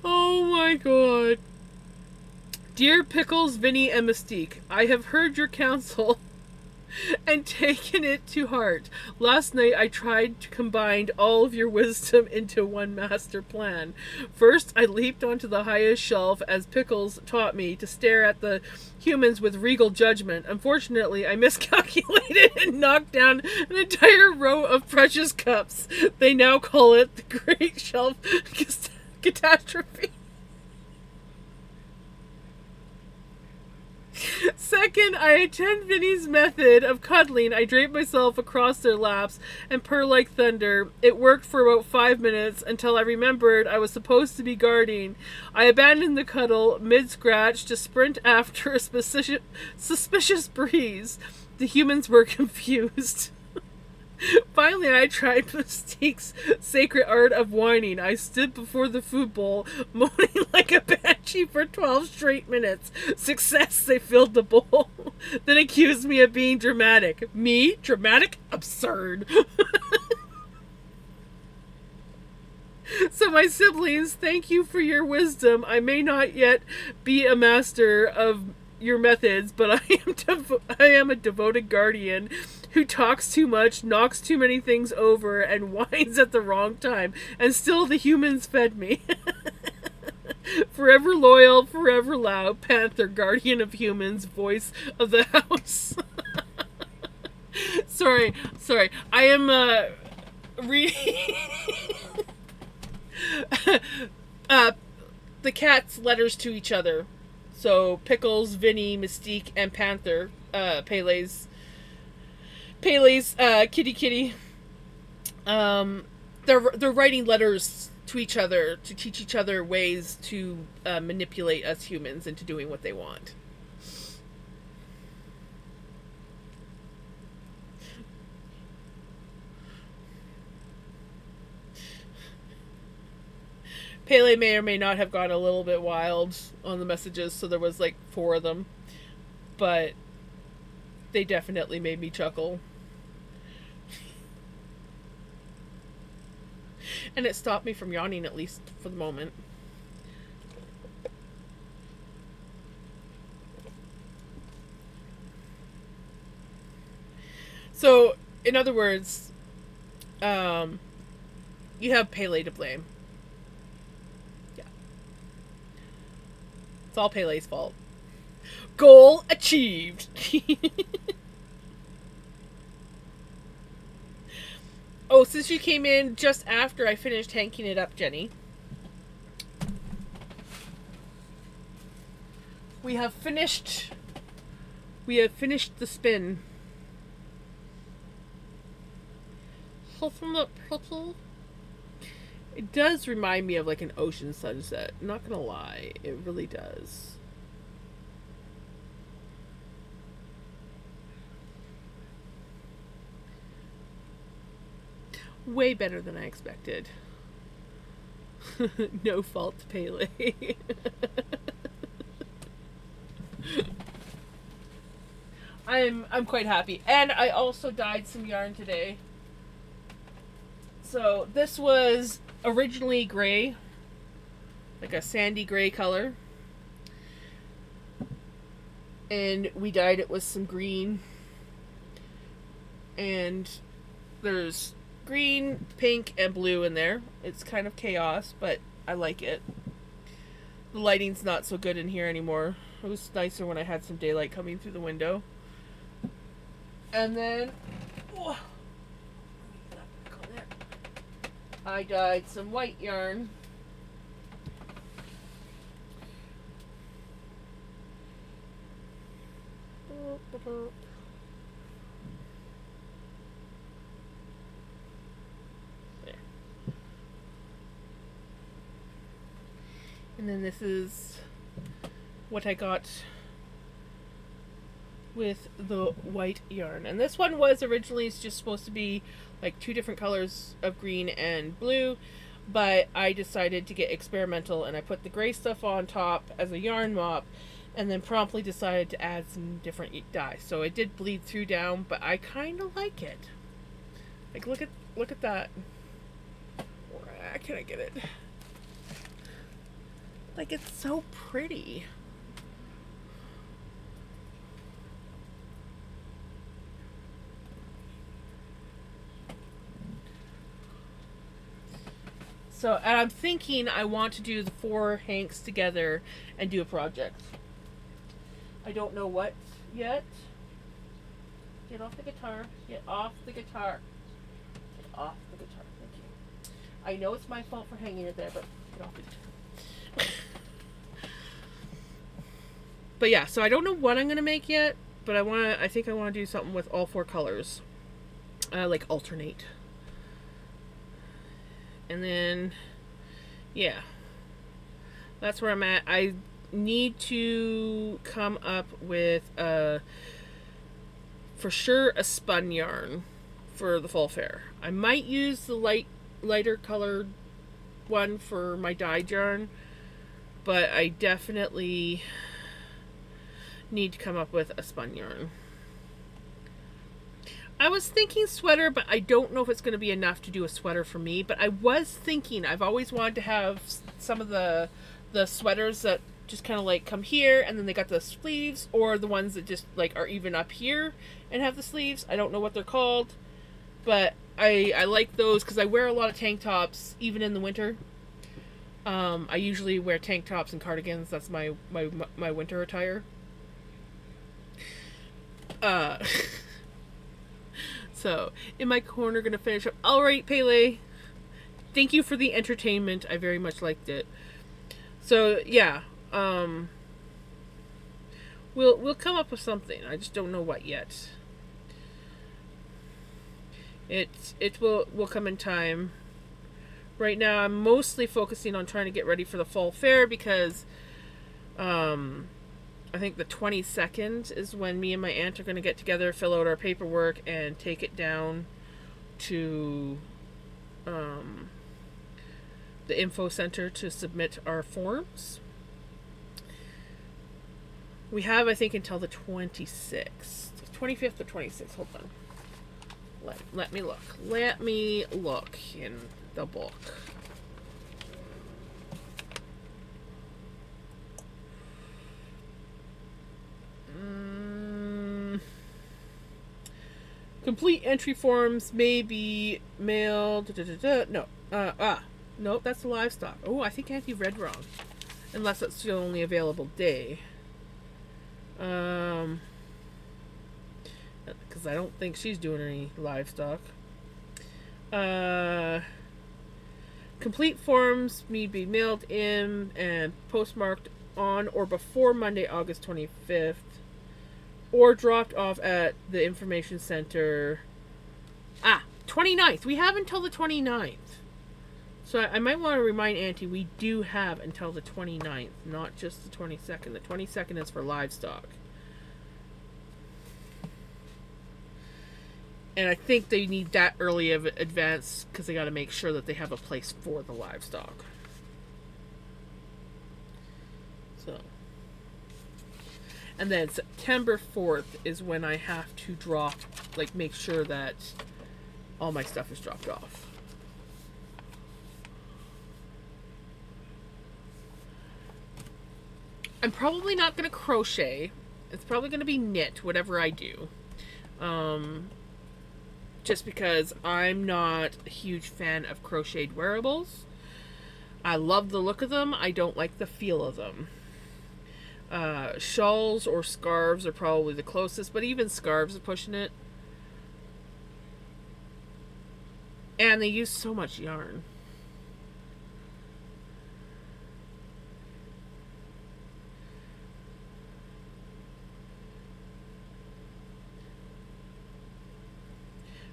Oh my god. Dear Pickles, Vinny, and Mystique, I have heard your counsel and taken it to heart. Last night I tried to combine all of your wisdom into one master plan. First, I leaped onto the highest shelf as Pickles taught me to stare at the humans with regal judgment. Unfortunately, I miscalculated and knocked down an entire row of precious cups. They now call it the Great Shelf Catastrophe. Second, I attend Vinny's method of cuddling. I drape myself across their laps and purr like thunder. It worked for about 5 minutes until I remembered I was supposed to be guarding. I abandoned the cuddle mid-scratch to sprint after a suspicious breeze. The humans were confused. Finally, I tried Mystique's sacred art of whining. I stood before the food bowl, moaning like a banshee for 12 straight minutes. Success, they filled the bowl. Then accused me of being dramatic. Me? Dramatic? Absurd. So my siblings, thank you for your wisdom. I may not yet be a master of your methods, but I am a devoted guardian who talks too much, knocks too many things over, and whines at the wrong time. And still the humans fed me. Forever loyal, forever loud, Panther, guardian of humans, voice of the house. sorry. I am reading the cats' letters to each other. So Pickles, Vinny, Mystique, and Panther, Pele's kitty. They're writing letters to each other to teach each other ways to manipulate us humans into doing what they want. Pele may or may not have gone a little bit wild on the messages, so there was like 4 of them. But they definitely made me chuckle. And it stopped me from yawning, at least for the moment. So, in other words, um, you have Pele to blame. Yeah. It's all Pele's fault. Goal achieved. Oh, since you came in just after I finished hanking it up, Jenny, we have finished the spin. From the purple, it does remind me of like an ocean sunset. Not gonna lie, it really does. Way better than I expected. No fault to Pele. I'm quite happy. And I also dyed some yarn today. So this was originally gray, like a sandy gray color. And we dyed it with some green. And there's green, pink, and blue in there. It's kind of chaos, but I like it. The lighting's not so good in here anymore. It was nicer when I had some daylight coming through the window. And then I dyed some white yarn. There. And then this is what I got with the white yarn. And this one was originally just supposed to be like 2 different colors of green and blue, but I decided to get experimental and I put the gray stuff on top as a yarn mop and then promptly decided to add some different dye. So it did bleed through down, but I kind of like it. Like look at that. Where can I get it? Like it's so pretty. So, and I'm thinking I want to do the 4 hanks together and do a project. I don't know what yet. Get off the guitar. Get off the guitar. Get off the guitar. Thank you. I know it's my fault for hanging it there, but get off the guitar. But yeah, so I don't know what I'm going to make yet, but I think I want to do something with all 4 colors. Like alternate. And then, yeah, that's where I'm at. I need to come up with, for sure, a spun yarn for the fall fair. I might use the lighter colored one for my dyed yarn, but I definitely need to come up with a spun yarn. I was thinking sweater, but I don't know if it's going to be enough to do a sweater for me. But I was thinking, I've always wanted to have some of the sweaters that just kind of like come here and then they got the sleeves, or the ones that just like are even up here and have the sleeves. I don't know what they're called, but I like those because I wear a lot of tank tops even in the winter. I usually wear tank tops and cardigans. That's my winter attire. So, in my corner, gonna finish up. Alright, Pele. Thank you for the entertainment. I very much liked it. So, yeah. We'll come up with something. I just don't know what yet. It will come in time. Right now, I'm mostly focusing on trying to get ready for the fall fair because, I think the 22nd is when me and my aunt are going to get together, fill out our paperwork, and take it down to the info center to submit our forms. We have, I think, until the 26th. 25th or 26th. Hold on. Let me look. Let me look in the book. Complete entry forms may be mailed. No. Nope, that's the livestock. Oh, I think Auntie read wrong. Unless that's the only available day. Because I don't think she's doing any livestock. Complete forms may be mailed in and postmarked on or before Monday, August 25th. Or dropped off at the information center. 29th. We have until the 29th. So I might want to remind Auntie we do have until the 29th, not just the 22nd. The 22nd is for livestock. And I think they need that early of advance because they got to make sure that they have a place for the livestock. So. And then September 4th is when I have to drop, like, make sure that all my stuff is dropped off. I'm probably not going to crochet. It's probably going to be knit, whatever I do. Just because I'm not a huge fan of crocheted wearables. I love the look of them. I don't like the feel of them. Shawls or scarves are probably the closest, but even scarves are pushing it. And they use so much yarn.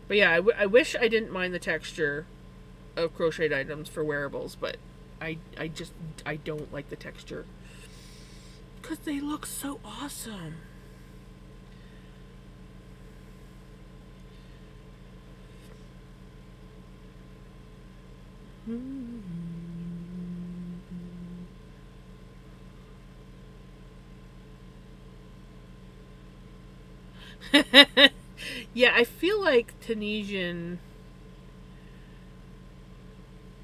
But yeah, I wish I didn't mind the texture of crocheted items for wearables, but I don't like the texture. Because they look so awesome. Yeah, I feel like Tunisian...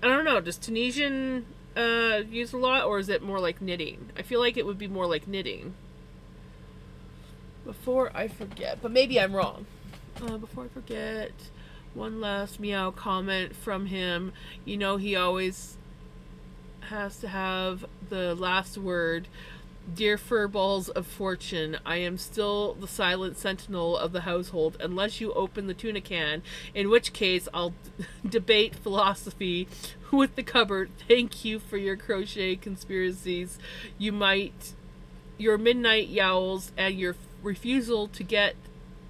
I don't know, does Tunisian use a lot, or is it more like knitting? I feel like it would be more like knitting. Before I forget, but maybe I'm wrong. Before I forget, one last meow comment from him. You know, he always has to have the last word. Dear furballs of fortune, I am still the silent sentinel of the household unless you open the tuna can, in which case I'll debate philosophy with the cupboard. Thank you for your crochet conspiracies. Your midnight yowls and your refusal to get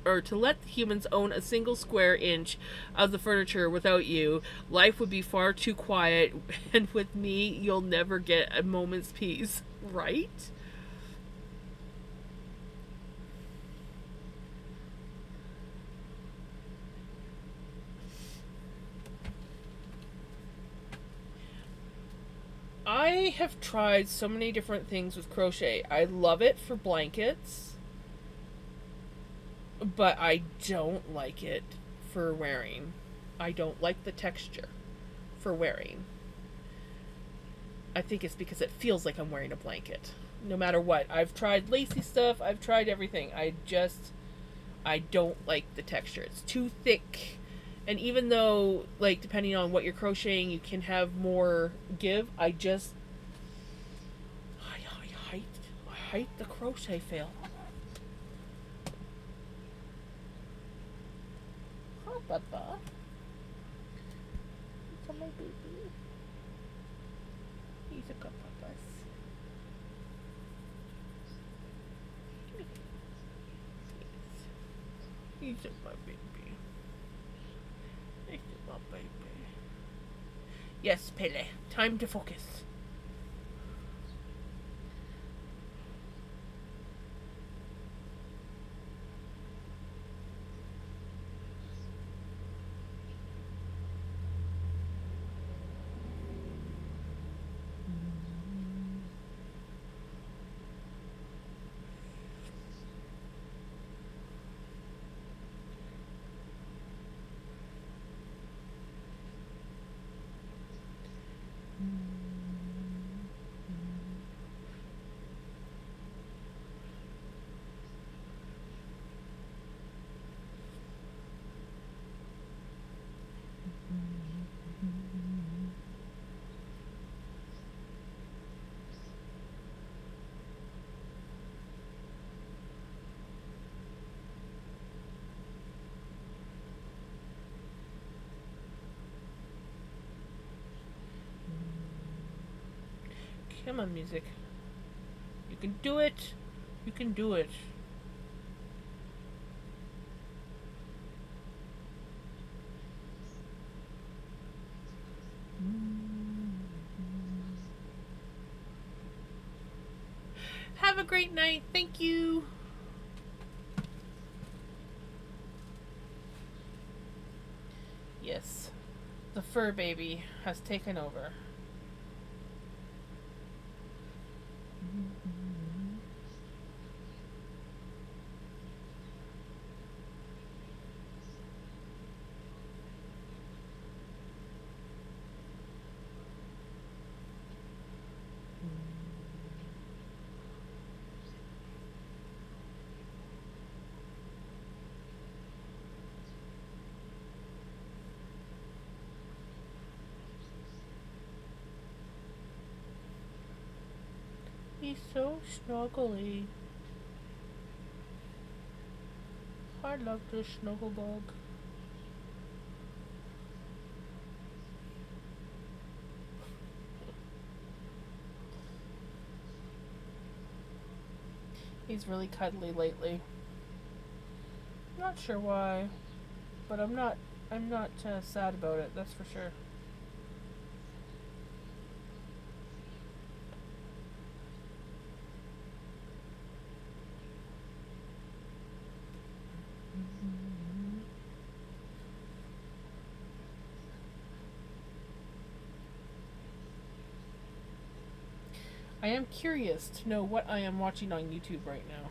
or to let humans own a single square inch of the furniture without you. Life would be far too quiet, and with me you'll never get a moment's peace. Right? I have tried so many different things with crochet. I love it for blankets, but I don't like it for wearing. I don't like the texture for wearing. I think it's because it feels like I'm wearing a blanket. No matter what. I've tried lacy stuff. I've tried everything. I don't like the texture. It's too thick. And even though, like, depending on what you're crocheting, you can have more give, I hate the crochet fail. Hi, Bubba. It's my baby. He's a good puppus. He's a my baby. He's a my baby. Yes, Pele. Time to focus. Come on, music. You can do it. You can do it. Have a great night. Thank you. Yes, the fur baby has taken over. He's so snuggly. I love this snuggle bug. He's really cuddly lately. Not sure why, but I'm not sad about it. That's for sure. I am curious to know what I am watching on YouTube right now.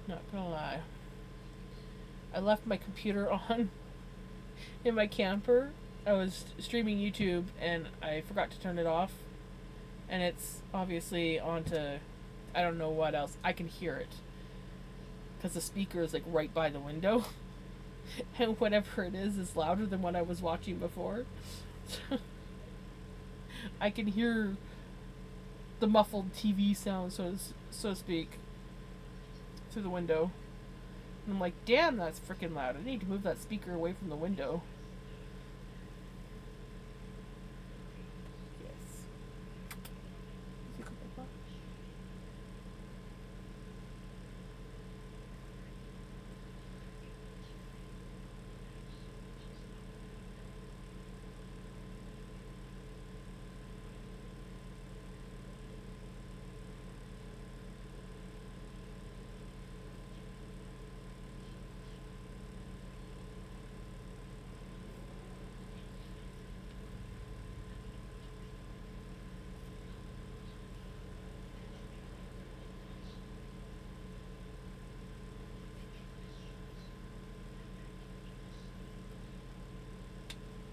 Not gonna lie. I left my computer on in my camper. I was streaming YouTube and I forgot to turn it off. And it's obviously onto, I don't know what else. I can hear it. Because the speaker is like right by the window. And whatever it is louder than what I was watching before. I can hear the muffled TV sound, so to speak, through the window. And I'm like, damn, that's freaking loud. I need to move that speaker away from the window. Yes.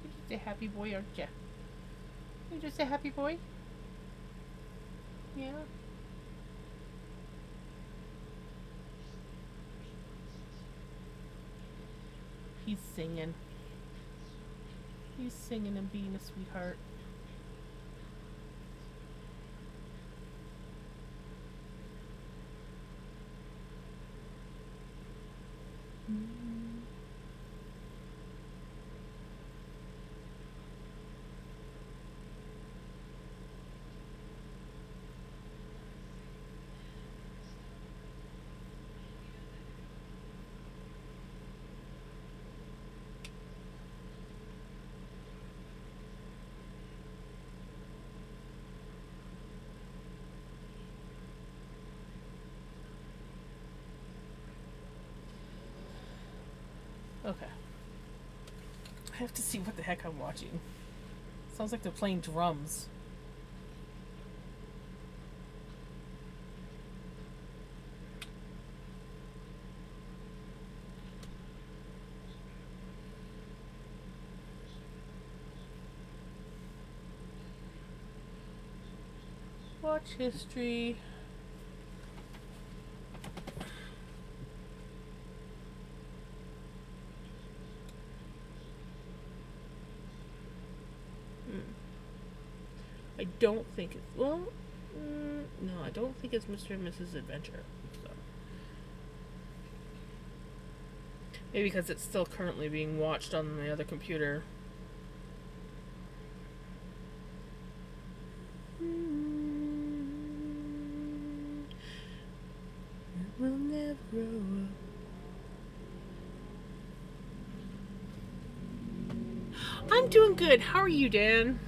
You're just a happy boy, aren't you? You're just a happy boy? Yeah. He's singing. He's singing and being a sweetheart. Okay. I have to see what the heck I'm watching. Sounds like they're playing drums. Watch history. I don't think it's, well, no, I don't think it's Mr. and Mrs. Adventure. So. Maybe because it's still currently being watched on the other computer. I'm doing good. How are you, Dan?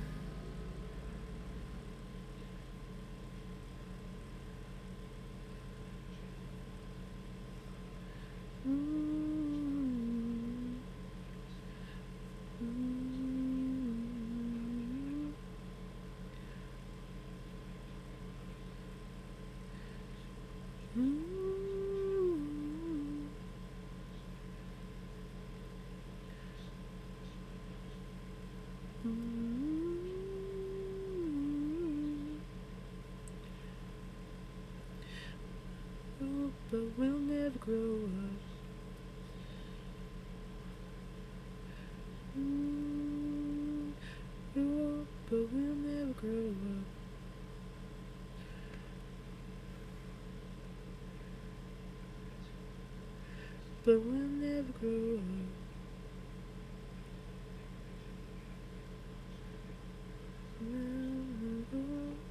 But we'll never grow up. But we'll never grow up. But we'll never grow up.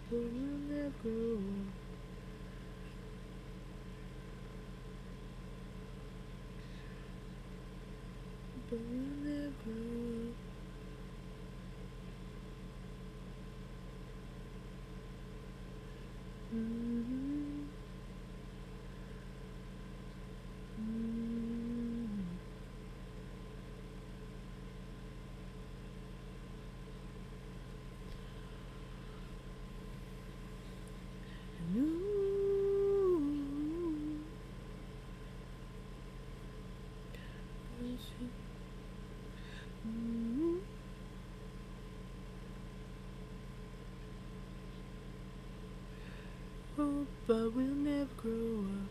But we'll never grow up. But we'll never grow up. Oh, but we'll never grow up.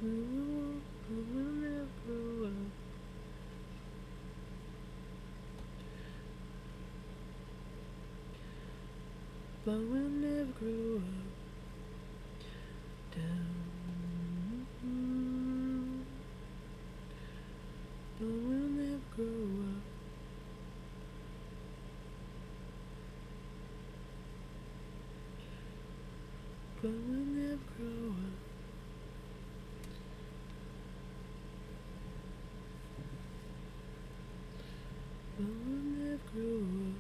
But we'll never grow up. But we'll never grow up. Down. But we'll never grow up. But we'll never grow up. But we'll never grow up.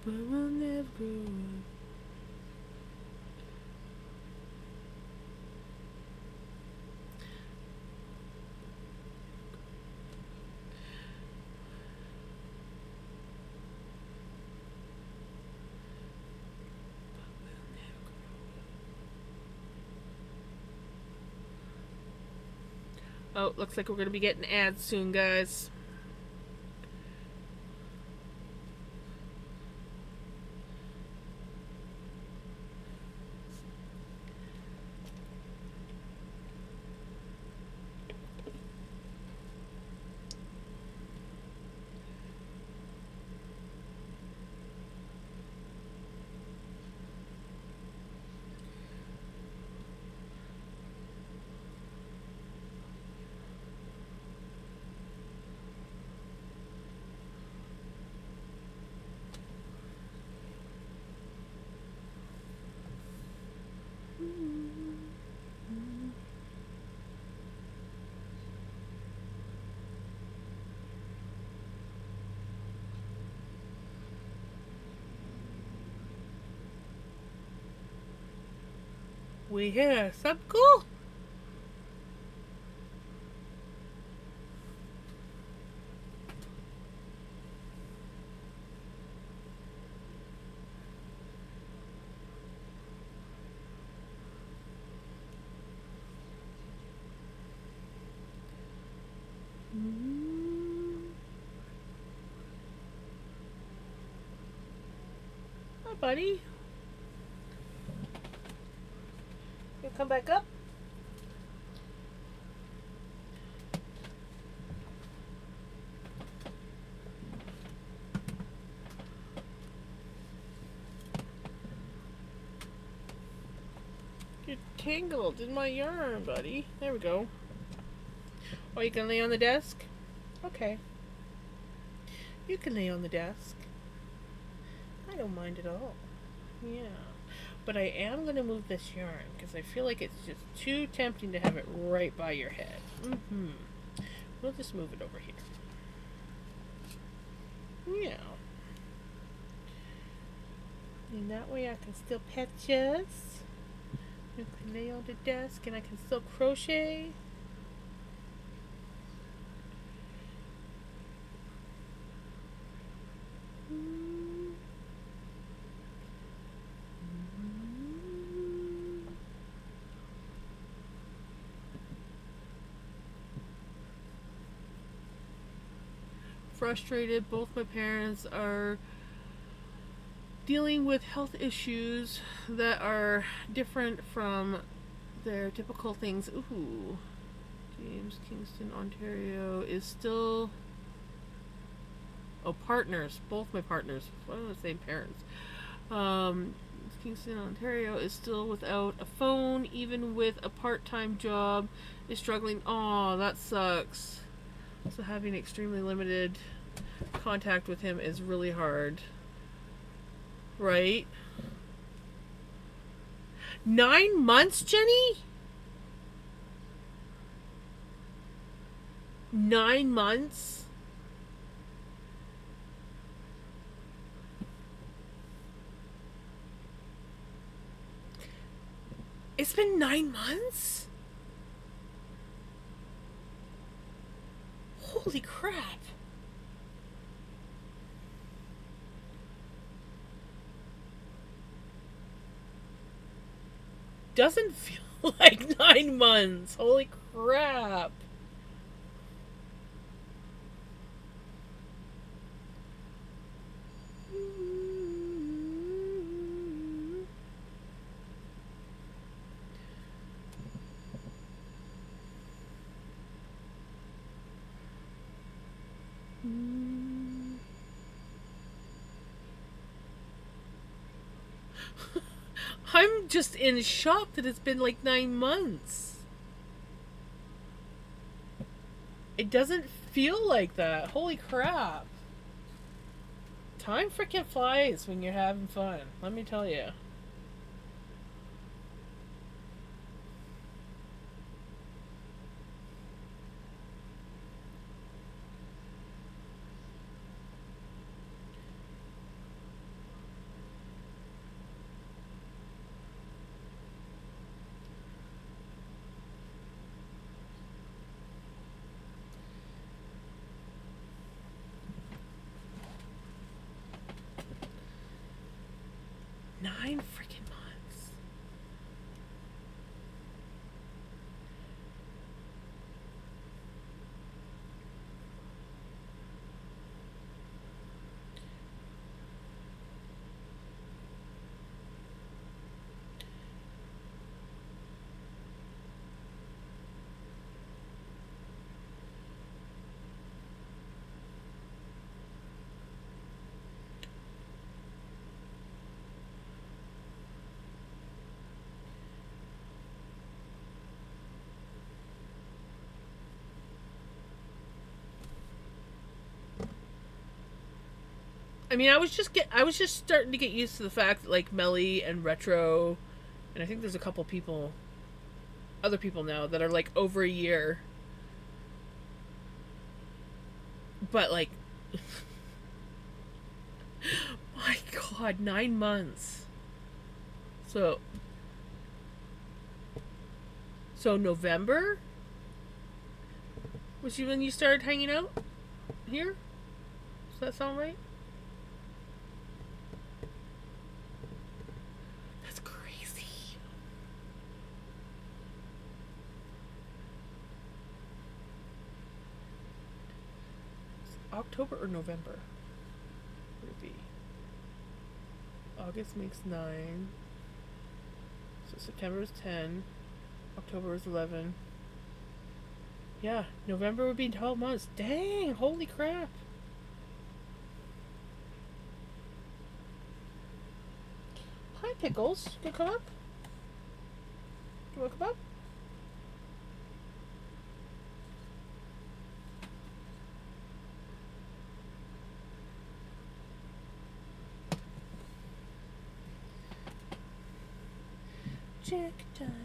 But we'll never grow up. Oh, looks like we're going to be getting ads soon, guys. We have some cool. Hi, buddy. You come back up? You're tangled in my yarn, buddy. There we go. Oh, you can lay on the desk? Okay. You can lay on the desk. I don't mind at all. Yeah. But I am going to move this yarn because I feel like it's just too tempting to have it right by your head. Mm-hmm. We'll just move it over here. Yeah. And that way I can still pet you. You can lay on the desk and I can still crochet. Frustrated. Both my parents are dealing with health issues that are different from their typical things. Ooh. James, Kingston, Ontario is still... Oh, partners. Both my partners. What am I saying? Parents. Kingston, Ontario is still without a phone, even with a part-time job. Is struggling. Oh, that sucks. So having extremely limited contact with him is really hard. Right? 9 months, Jenny? 9 months? It's been 9 months? Holy crap. Doesn't feel like 9 months. Holy crap. I'm just in shock that it's been like 9 months. It doesn't feel like that. Holy crap. Time freaking flies when you're having fun. Let me tell you. Nine freaking months. I mean, I was just starting to get used to the fact that like Melly and Retro, and I think there's a couple people, other people now that are like over a year. But like, my God, 9 months. So November was you when you started hanging out here? Does that sound right? That's crazy. October or November? Would it be? August makes 9. So September is 10. October is 11. Yeah, November would be 12 months. Dang, holy crap. Hi, Pickles. You come up? You want to come up? Magic diamonds.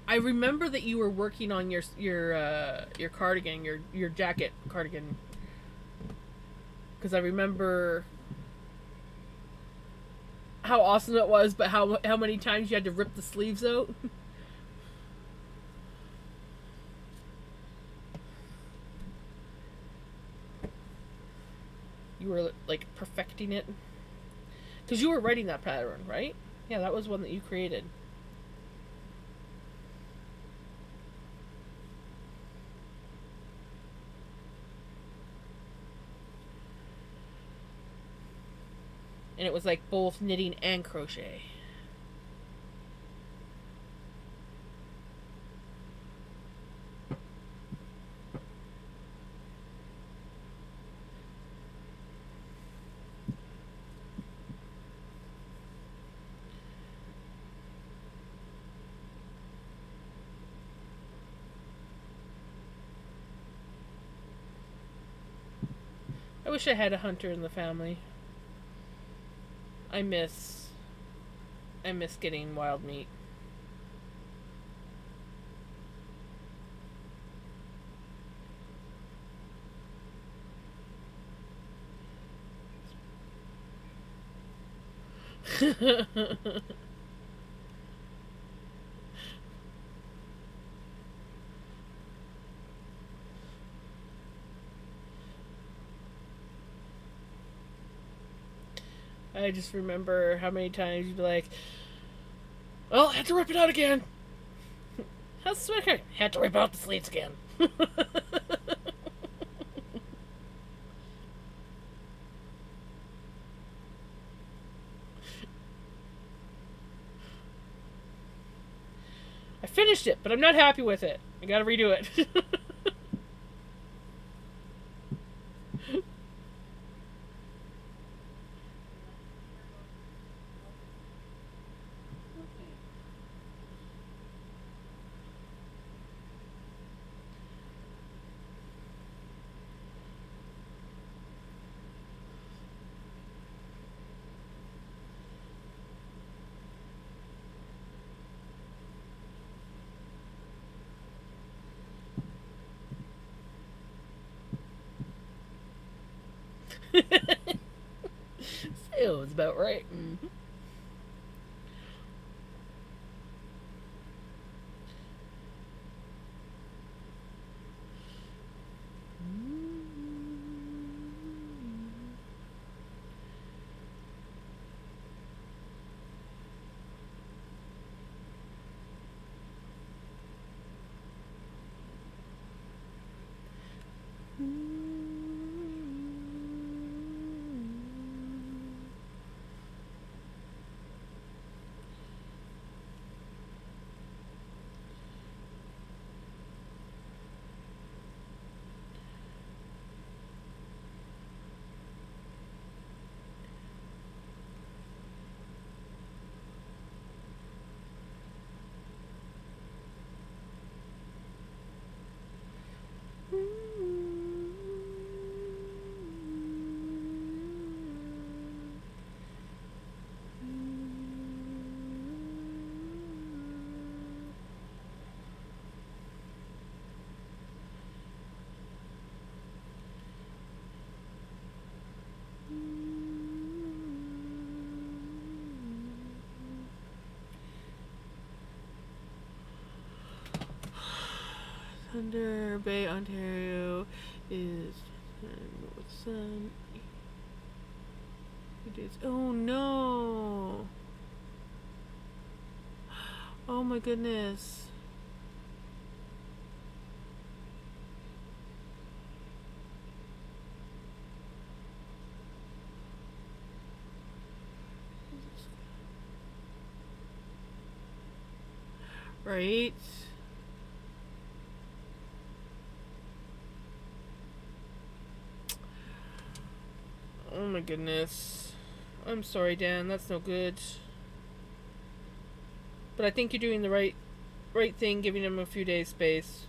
I remember that you were working on your cardigan, your jacket cardigan, because I remember how awesome it was, but how many times you had to rip the sleeves out. You were like perfecting it, because you were writing that pattern, right? Yeah, that was one that you created. And it was like both knitting and crochet. I wish I had a hunter in the family. I miss getting wild meat. I just remember how many times you'd be like, "Well, I had to rip it out again." How's the sweater? Had to rip out the sleeves again. I finished it, but I'm not happy with it. I gotta redo it. It was about right. Mm-hmm. Thunder Bay, Ontario is with sun. It is. Oh no! Oh my goodness. Right? Oh my goodness. I'm sorry, Dan. That's no good. But I think you're doing the right thing, giving him a few days space.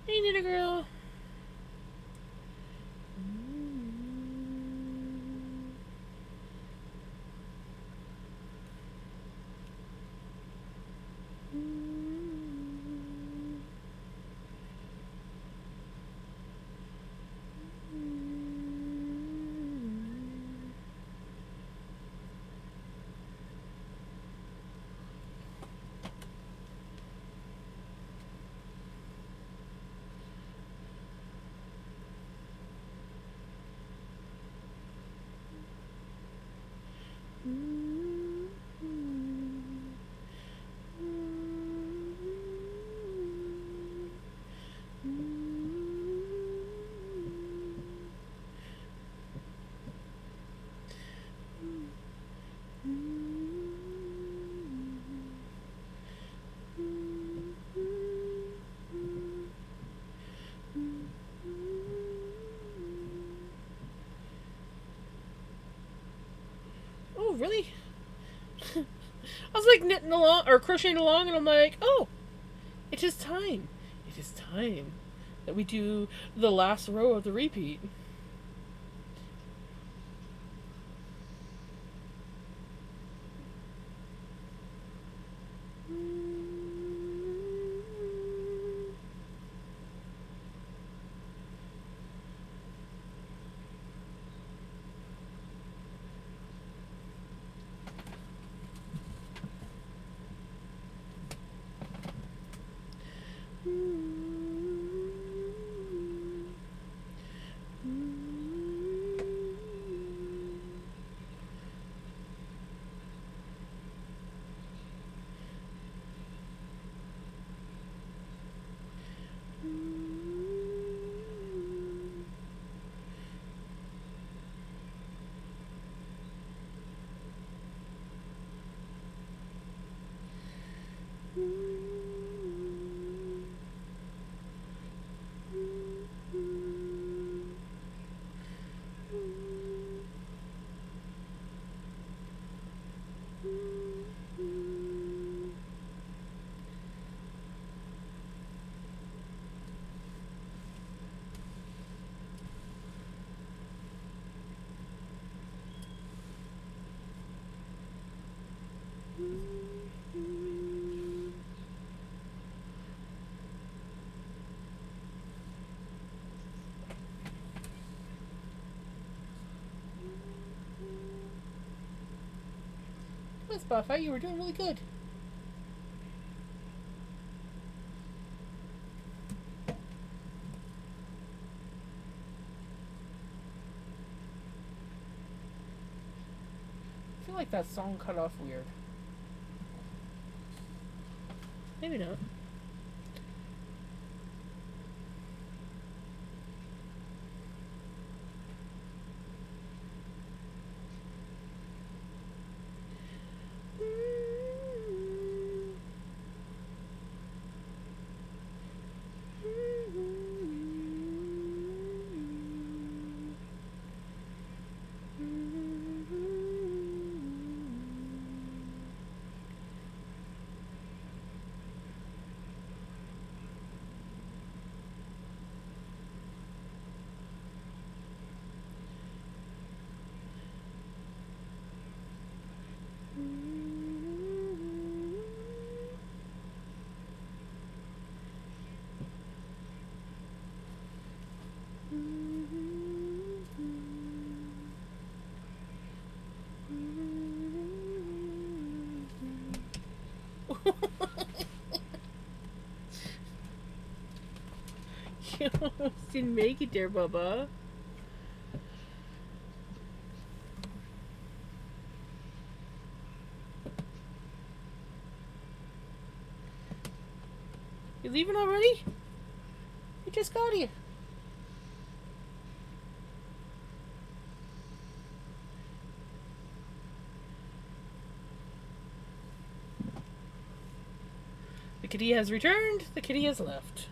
Hey, Nina girl. Oh, really? I was like knitting along or crocheting along, and I'm like, oh, it is time. It is time that we do the last row of the repeat. That's Buffy. You were doing really good. I feel like that song cut off weird. Maybe not. You almost didn't make it there, Bubba. You leaving already? We just got here. The kitty has returned. The kitty has left.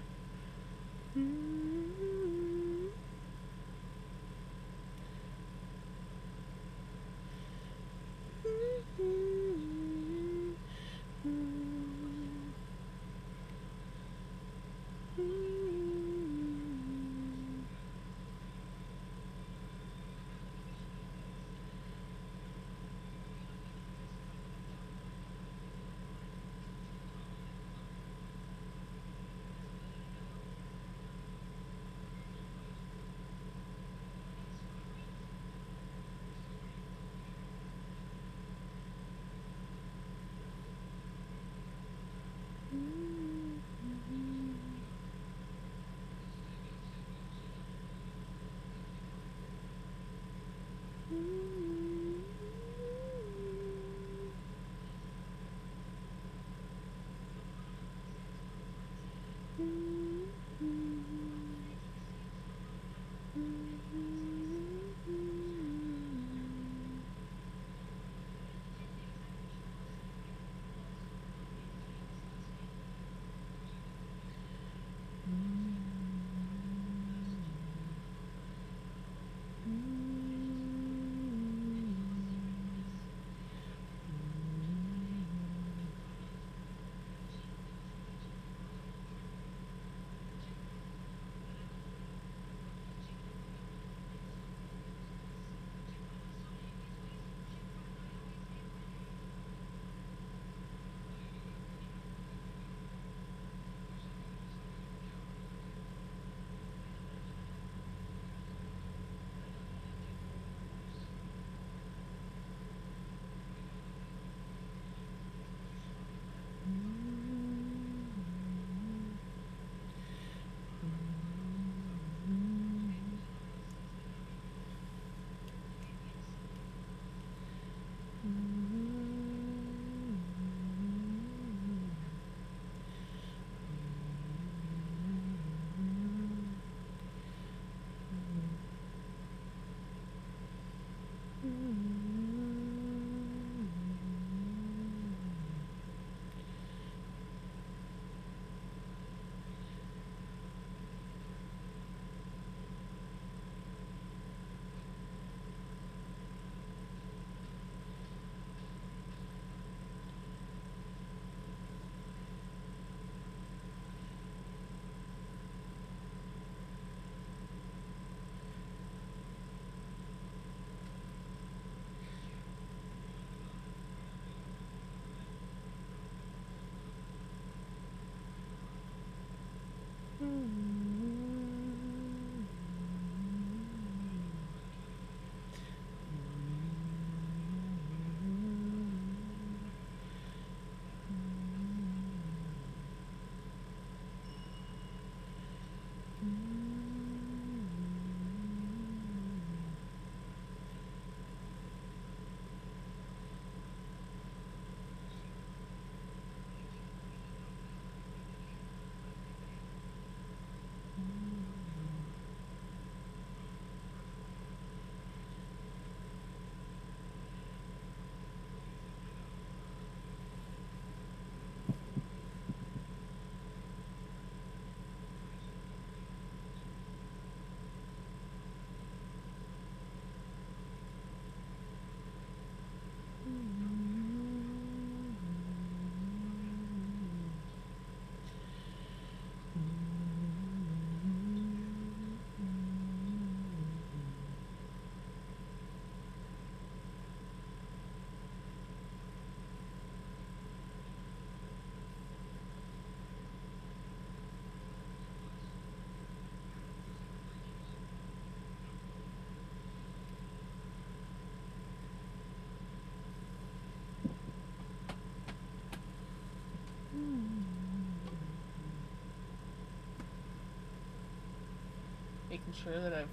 Making sure that I've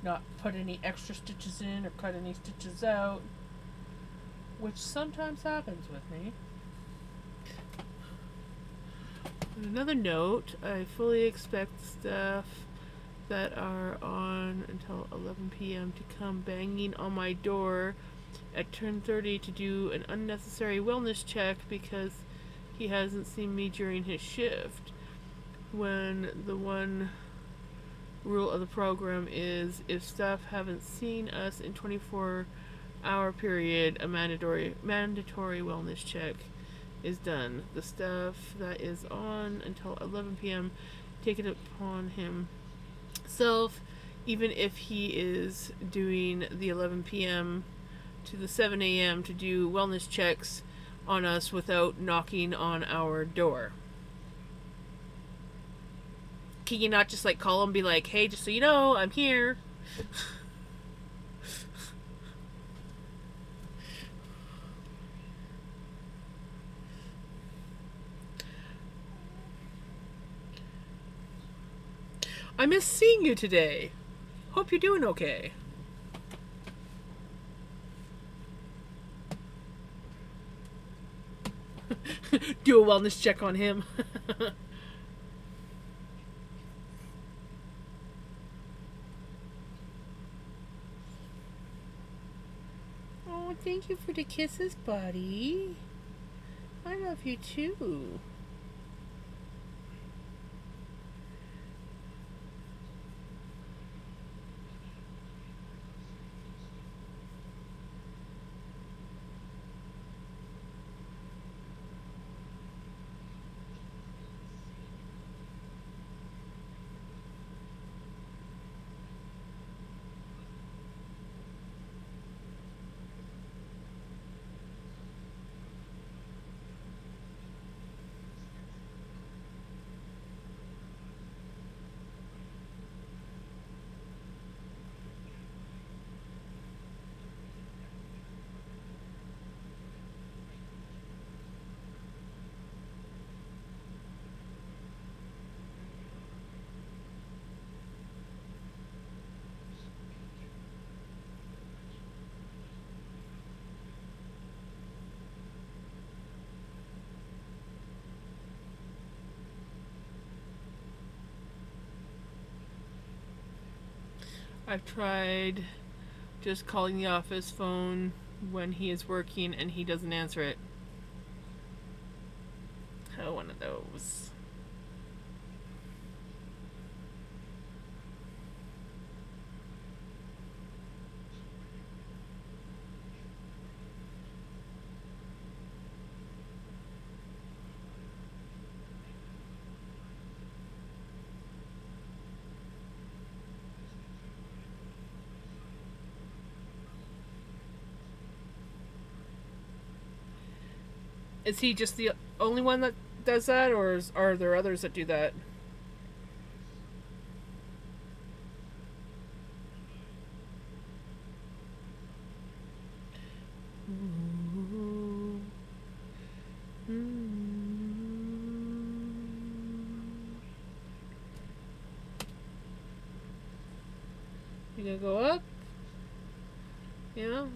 not put any extra stitches in or cut any stitches out, which sometimes happens with me. Another note, I fully expect staff that are on until 11 p.m. to come banging on my door at 10:30 to do an unnecessary wellness check because he hasn't seen me during his shift. When the one rule of the program is if staff haven't seen us in 24-hour period, a mandatory wellness check is done. The staff that is on until 11 p.m. take it upon himself, even if he is doing the 11 p.m. to the 7 a.m. to do wellness checks on us without knocking on our door. Can you not just like call him and be like, hey, just so you know, I'm here? I miss seeing you today. Hope you're doing okay. Do a wellness check on him. Oh, thank you for the kisses, buddy. I love you too. I've tried just calling the office phone when he is working and he doesn't answer it. Oh, one of those. Is he just the only one that does that, or are there others that do that? You gonna go up? Yeah.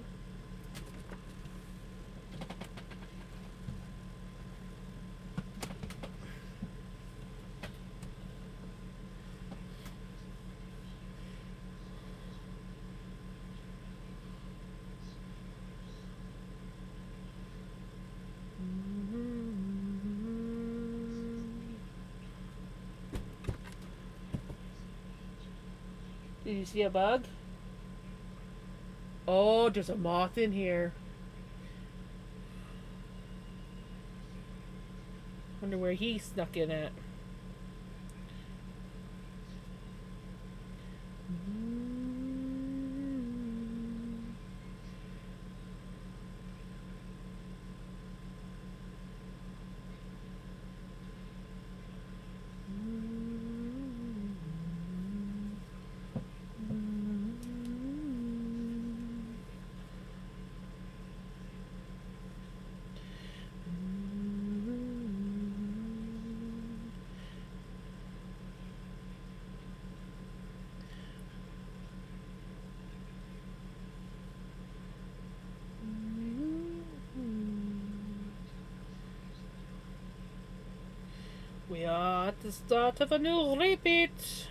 Did you see a bug? Oh, there's a moth in here. Wonder where he snuck in at. We are at the start of a new repeat.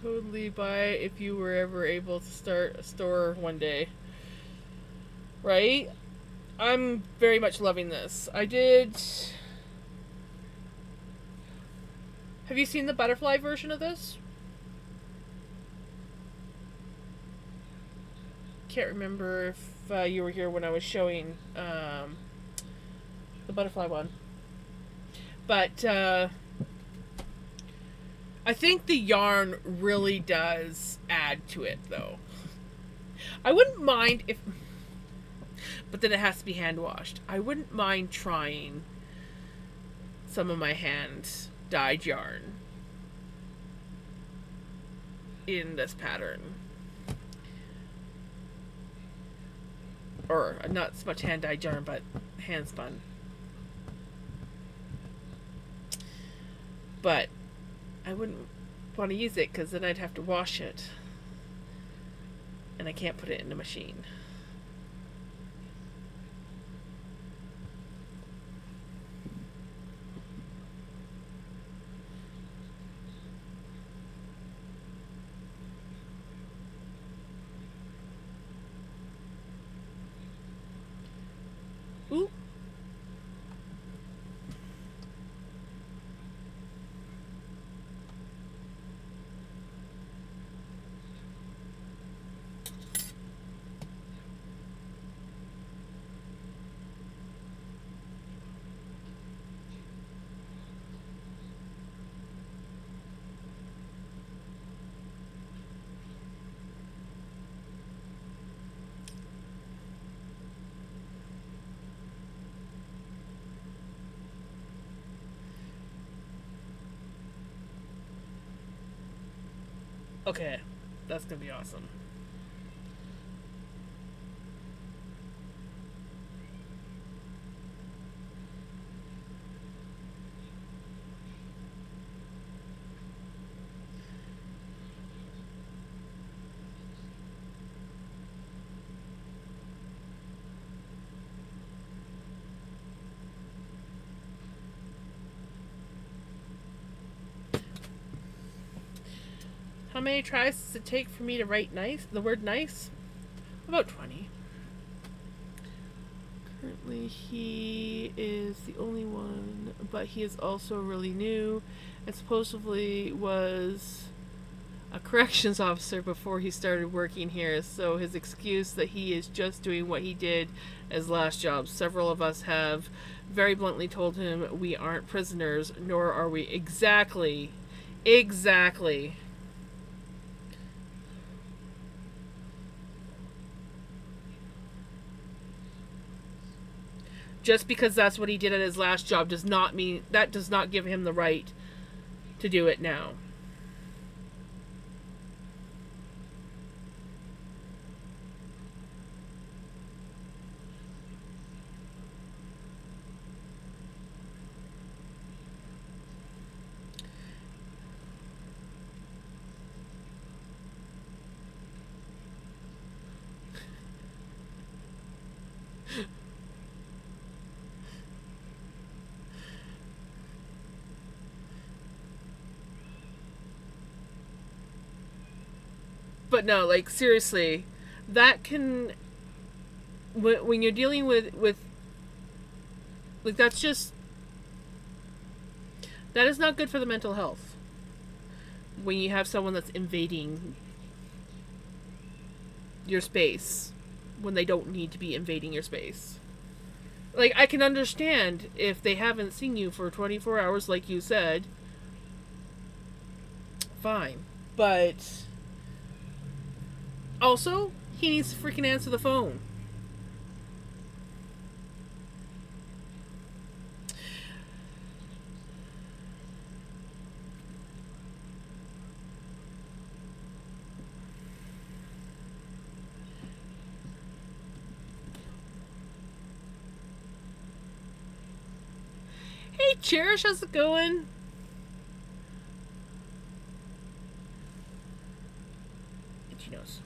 Totally buy it if you were ever able to start a store one day. Right? I'm very much loving this. I did. Have you seen the butterfly version of this? Can't remember if you were here when I was showing the butterfly one. But I think the yarn really does add to it, though. I wouldn't mind if... But then it has to be hand washed. I wouldn't mind trying some of my hand dyed yarn in this pattern. Or not so much hand dyed yarn, but hand spun. But I wouldn't want to use it because then I'd have to wash it. And I can't put it in the machine. Ooh. Okay. That's gonna be awesome. How many tries does it take for me to write nice? The word nice? About 20. Currently, he is the only one, but he is also really new and supposedly was a corrections officer before he started working here, so his excuse that he is just doing what he did as last job. Several of us have very bluntly told him we aren't prisoners, nor are we. Exactly. Exactly. Just because that's what he did at his last job does not mean, that does not give him the right to do it now. But no, like seriously, that can, when you're dealing with like, that's just, that is not good for the mental health. When you have someone that's invading your space when they don't need to be invading your space. Like, I can understand if they haven't seen you for 24 hours, like you said. Fine. But also, he needs to freaking answer the phone. Hey, Cherish, how's it going? Itchy nose.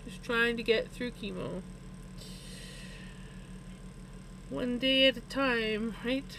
Just trying to get through chemo. One day at a time, right?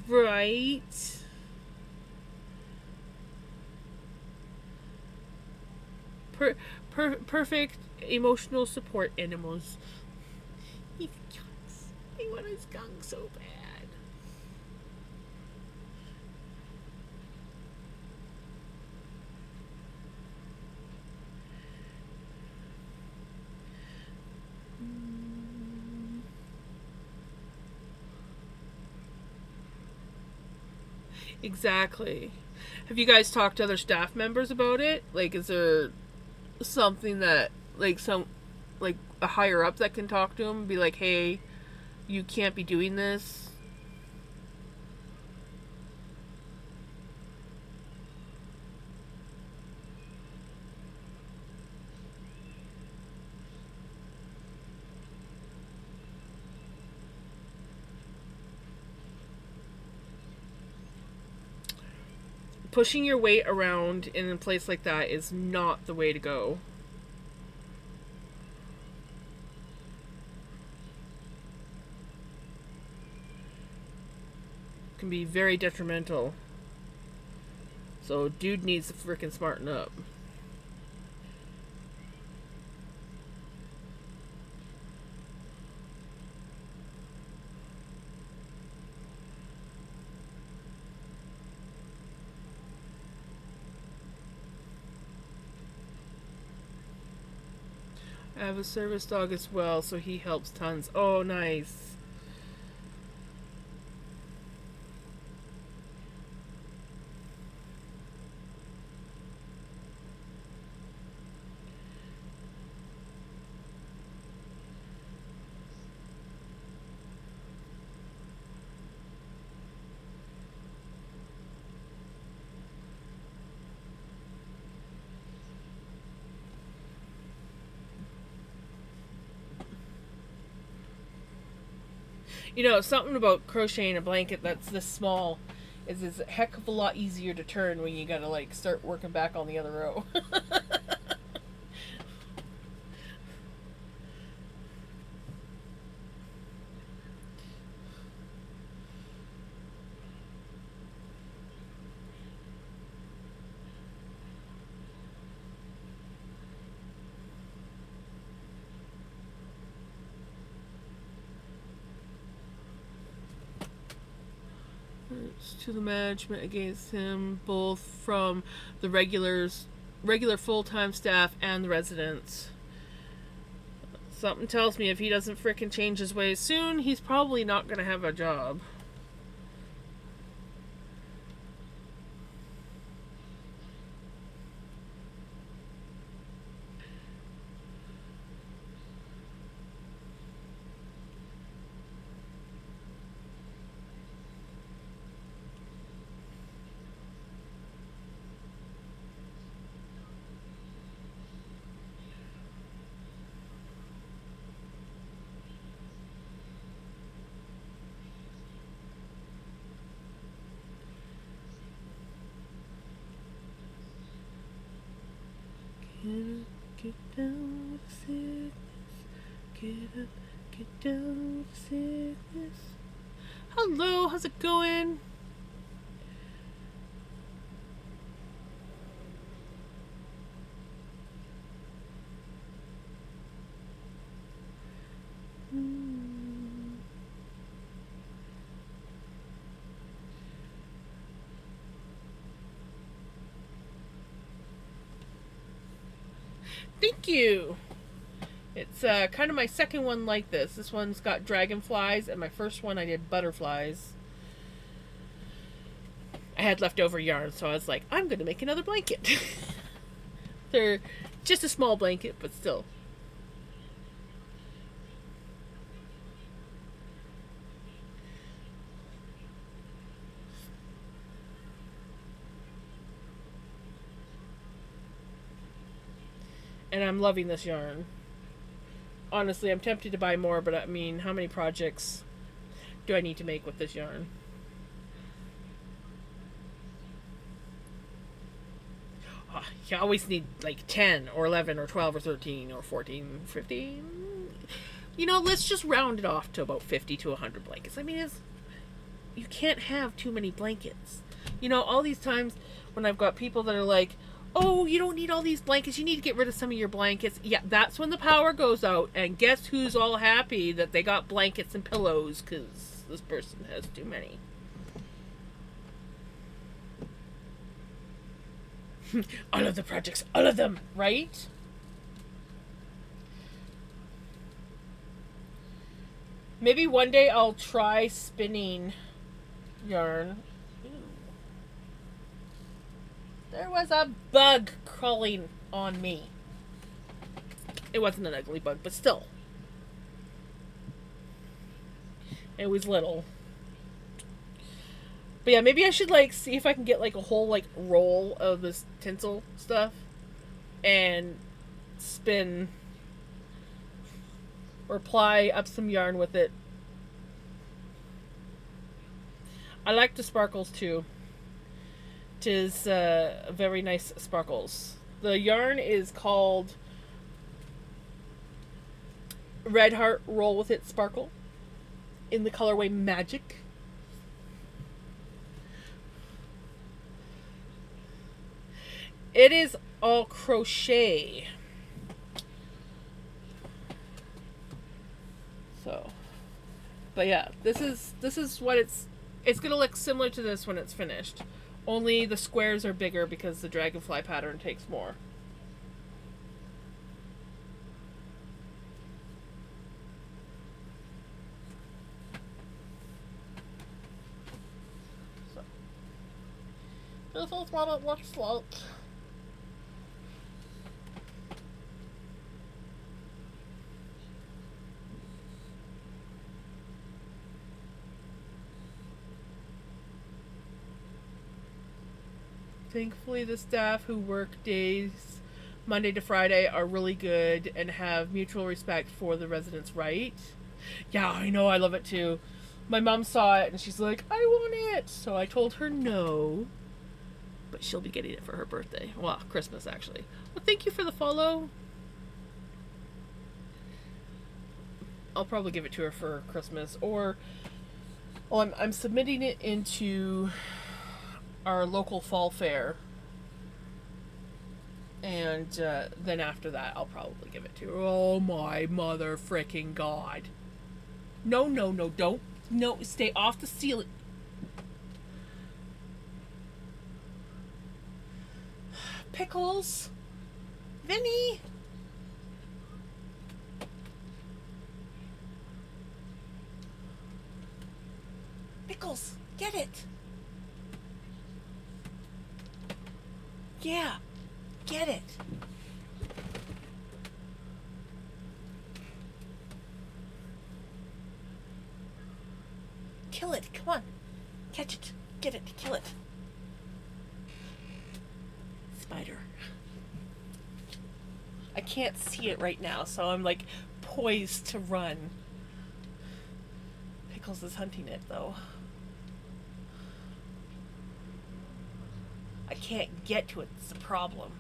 Right. Perfect emotional support animals. He's skunks. I want a skunk so bad. Exactly. Have you guys talked to other staff members about it? Like, is there something that, like, some, like, a higher up that can talk to him and be like, hey, you can't be doing this. Pushing your weight around in a place like that is not the way to go. It can be very detrimental. So dude needs to frickin' smarten up. I have a service dog as well, so he helps tons. Oh, nice. You know, something about crocheting a blanket that's this small is it's a heck of a lot easier to turn when you gotta like start working back on the other row. To the management against him, both from the regular full-time staff and the residents. Something tells me if he doesn't frickin' change his ways soon, he's probably not gonna have a job. Get down with sickness. Get up, get down with sickness. Hello, how's it going? Thank you. It's kind of my second one like this. This one's got dragonflies, and my first one I did butterflies. I had leftover yarn, so I was like, I'm going to make another blanket. They're just a small blanket, but still. And I'm loving this yarn. Honestly, I'm tempted to buy more, but I mean, how many projects do I need to make with this yarn? You always need like 10 or 11 or 12 or 13 or 14, 15. You know, let's just round it off to about 50 to 100 blankets. I mean, you can't have too many blankets. You know, all these times when I've got people that are like, oh, you don't need all these blankets, you need to get rid of some of your blankets. Yeah, that's when the power goes out, and guess who's all happy that they got blankets and pillows because this person has too many. All of the projects, all of them, right? Maybe one day I'll try spinning yarn. There was a bug crawling on me. It wasn't an ugly bug, but still. It was little. But yeah, maybe I should like see if I can get like a whole like roll of this tinsel stuff and spin or ply up some yarn with it. I like the sparkles too. Tis very nice sparkles. The yarn is called Red Heart Roll With It Sparkle in the colorway Magic. It is all crochet. So, but yeah, this is what it's gonna look similar to this when it's finished. Only the squares are bigger because the dragonfly pattern takes more. So, this is what it looks like. Thankfully, the staff who work days Monday to Friday are really good and have mutual respect for the residents' right. Yeah, I know, I love it too. My mom saw it and she's like, I want it. So I told her no, but she'll be getting it for her birthday. Well, Christmas actually. Well, thank you for the follow. I'll probably give it to her for Christmas, or I'm submitting it into our local fall fair, and then after that I'll probably give it to her. Oh my mother freaking god. No, no, no, don't. No, stay off the ceiling. Pickles. Vinny. Pickles, get it. Yeah, get it. Kill it, come on. Catch it, get it, kill it. Spider. I can't see it right now, so I'm like poised to run. Pickles is hunting it though. I can't get to it, it's a problem.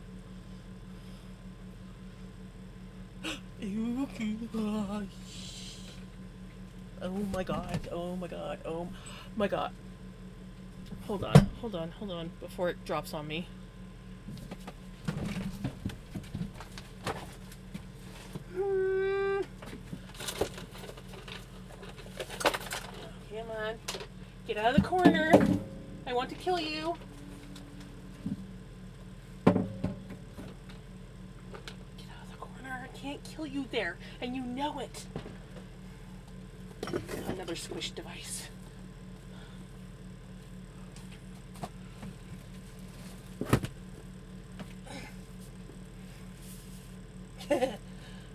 Oh my god, oh my god, oh my god. Hold on, before it drops on me. Come on, get out of the corner. I want to kill you. Can't kill you there, and you know it. Another squish device.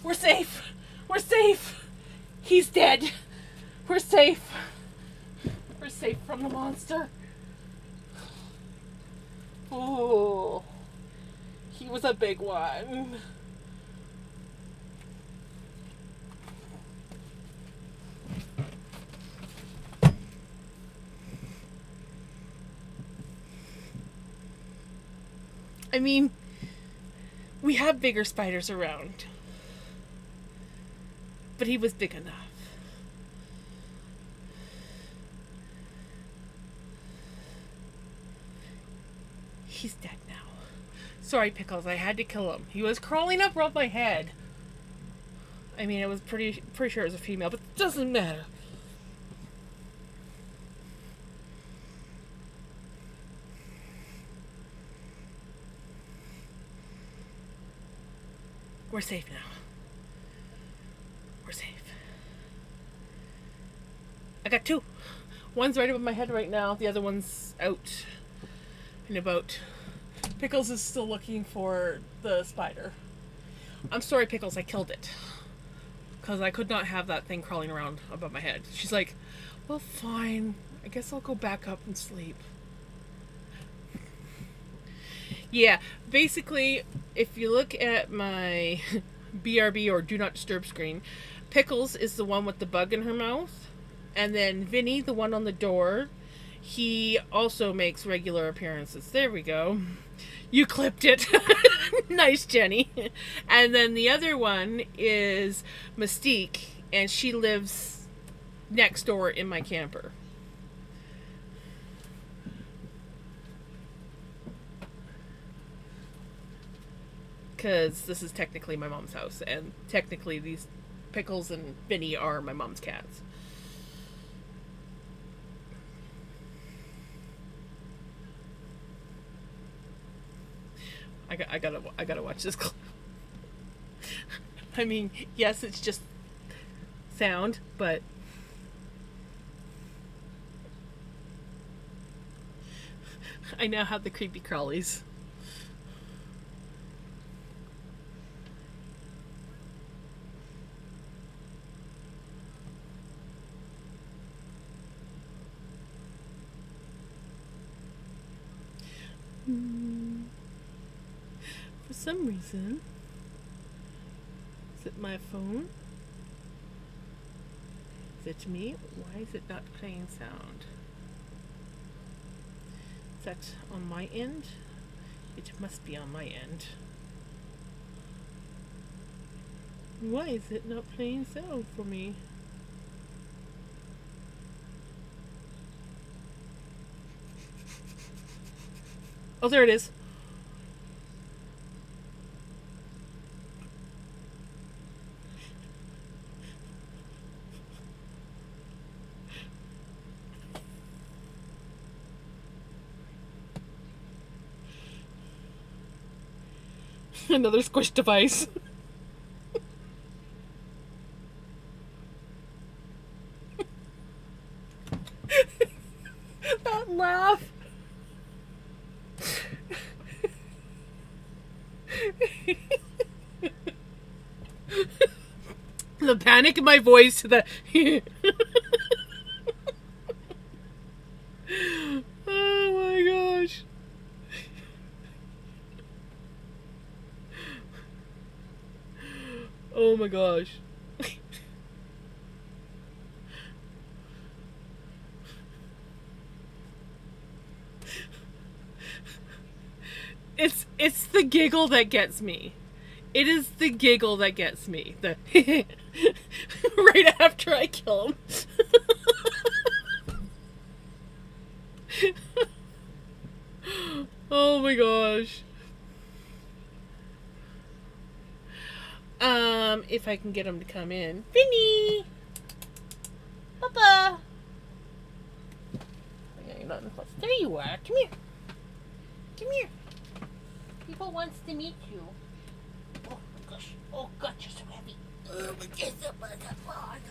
We're safe. We're safe. He's dead. We're safe. We're safe from the monster. Oh, he was a big one. I mean, we have bigger spiders around, but he was big enough. He's dead now. Sorry, Pickles, I had to kill him. He was crawling up around my head. I mean, it was pretty sure it was a female, but it doesn't matter. We're safe now. We're safe. I got two. One's right above my head right now. The other one's out and about. Pickles is still looking for the spider. I'm sorry, Pickles. I killed it. because I could not have that thing crawling around above my head. She's like, well, fine. I guess I'll go back up and sleep. Yeah, basically, if you look at my BRB or Do Not Disturb screen, Pickles is the one with the bug in her mouth. And then Vinny, the one on the door, he also makes regular appearances. There we go. You clipped it. Nice, Jenny. And then the other one is Mystique, and she lives next door in my camper. Because this is technically my mom's house, and technically these Pickles and Vinny are my mom's cats. I gotta watch this clip. I mean, yes, it's just sound, but I now have the creepy crawlies. For some reason, is it my phone? Is it me? Why is it not playing sound? Is that on my end? It must be on my end. Why is it not playing sound for me? Oh, there it is. Another squish device. That laugh. The panic in my voice. The oh my gosh. Oh my gosh. It's the giggle that gets me. It is the giggle that gets me. The right after I kill him. Oh my gosh. If I can get him to come in. Vinny! Papa! Yeah, you're not in close. There you are. Come here. Come here. People wants to meet you. Oh my gosh. Oh god, you're so heavy. Oh my god.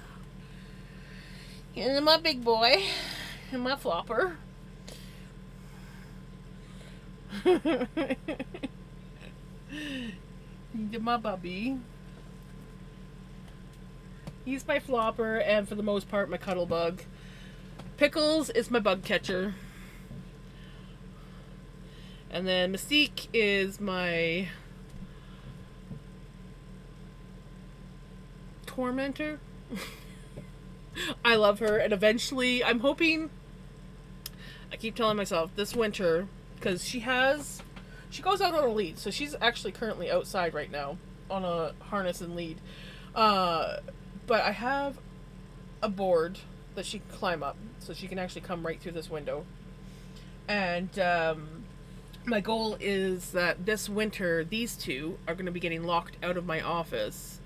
Here's my big boy. And my flopper. My bubby. He's my flopper, and for the most part, my cuddle bug. Pickles is my bug catcher. And then Mystique is my tormentor. I love her, and eventually, I'm hoping, I keep telling myself, this winter, because she goes out on a lead, so she's actually currently outside right now on a harness and lead. But I have a board that she can climb up, so she can actually come right through this window. And my goal is that this winter, these two are going to be getting locked out of my office,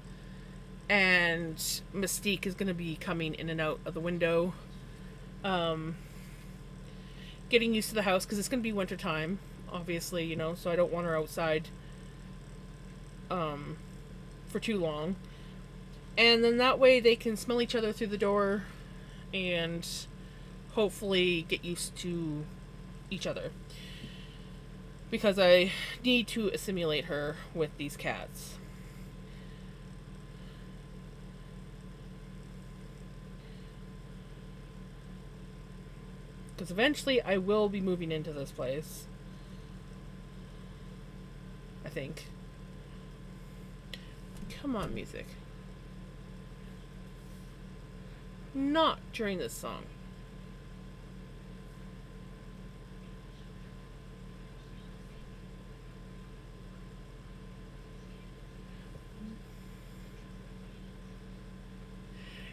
and Mystique is going to be coming in and out of the window, getting used to the house, because it's going to be winter time, obviously, you know, so I don't want her outside for too long. And then that way they can smell each other through the door and hopefully get used to each other. Because I need to assimilate her with these cats. Because eventually I will be moving into this place. I think. Come on, music. Not during this song.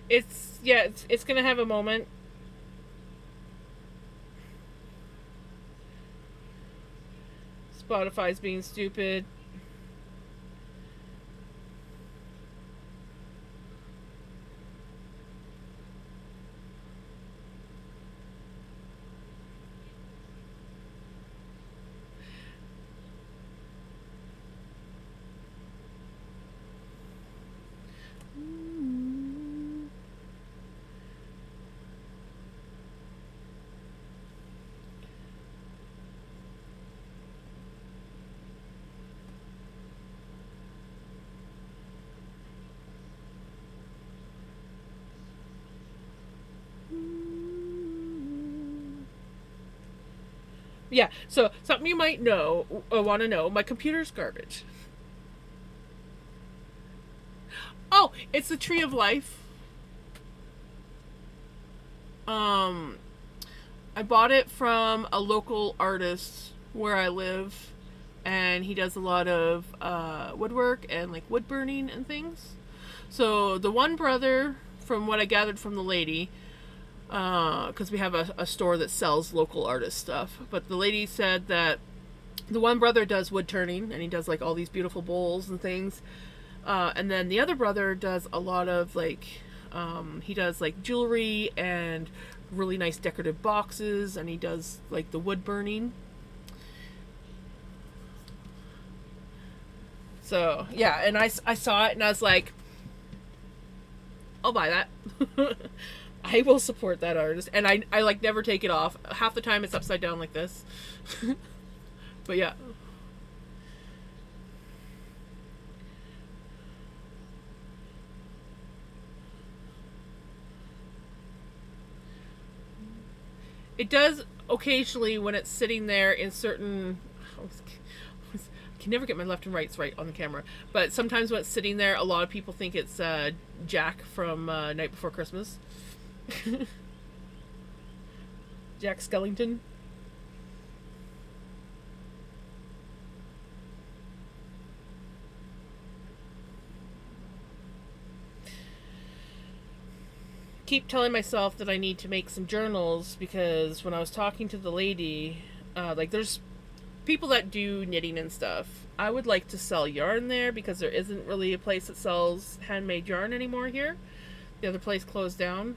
It's gonna have a moment. Spotify's being stupid. Yeah, so something you might know, or want to know, my computer's garbage. Oh, it's the Tree of Life. Um, I bought it from a local artist where I live, and he does a lot of woodwork and like wood burning and things. So the one brother, from what I gathered from the lady, because we have a store that sells local artist stuff, but the lady said that the one brother does wood turning, and he does like all these beautiful bowls and things, and then the other brother does a lot of like he does like jewelry and really nice decorative boxes, and he does like the wood burning. So yeah, and I saw it and I was like, I'll buy that. I will support that artist, and I like never take it off. Half the time it's upside down like this. But yeah. It does occasionally when it's sitting there in certain. I can never get my left and rights right on the camera, but sometimes when it's sitting there, a lot of people think it's Jack from Night Before Christmas. Jack Skellington. Keep telling myself that I need to make some journals, because when I was talking to the lady, like there's people that do knitting and stuff. I would like to sell yarn there because there isn't really a place that sells handmade yarn anymore here. The other place closed down.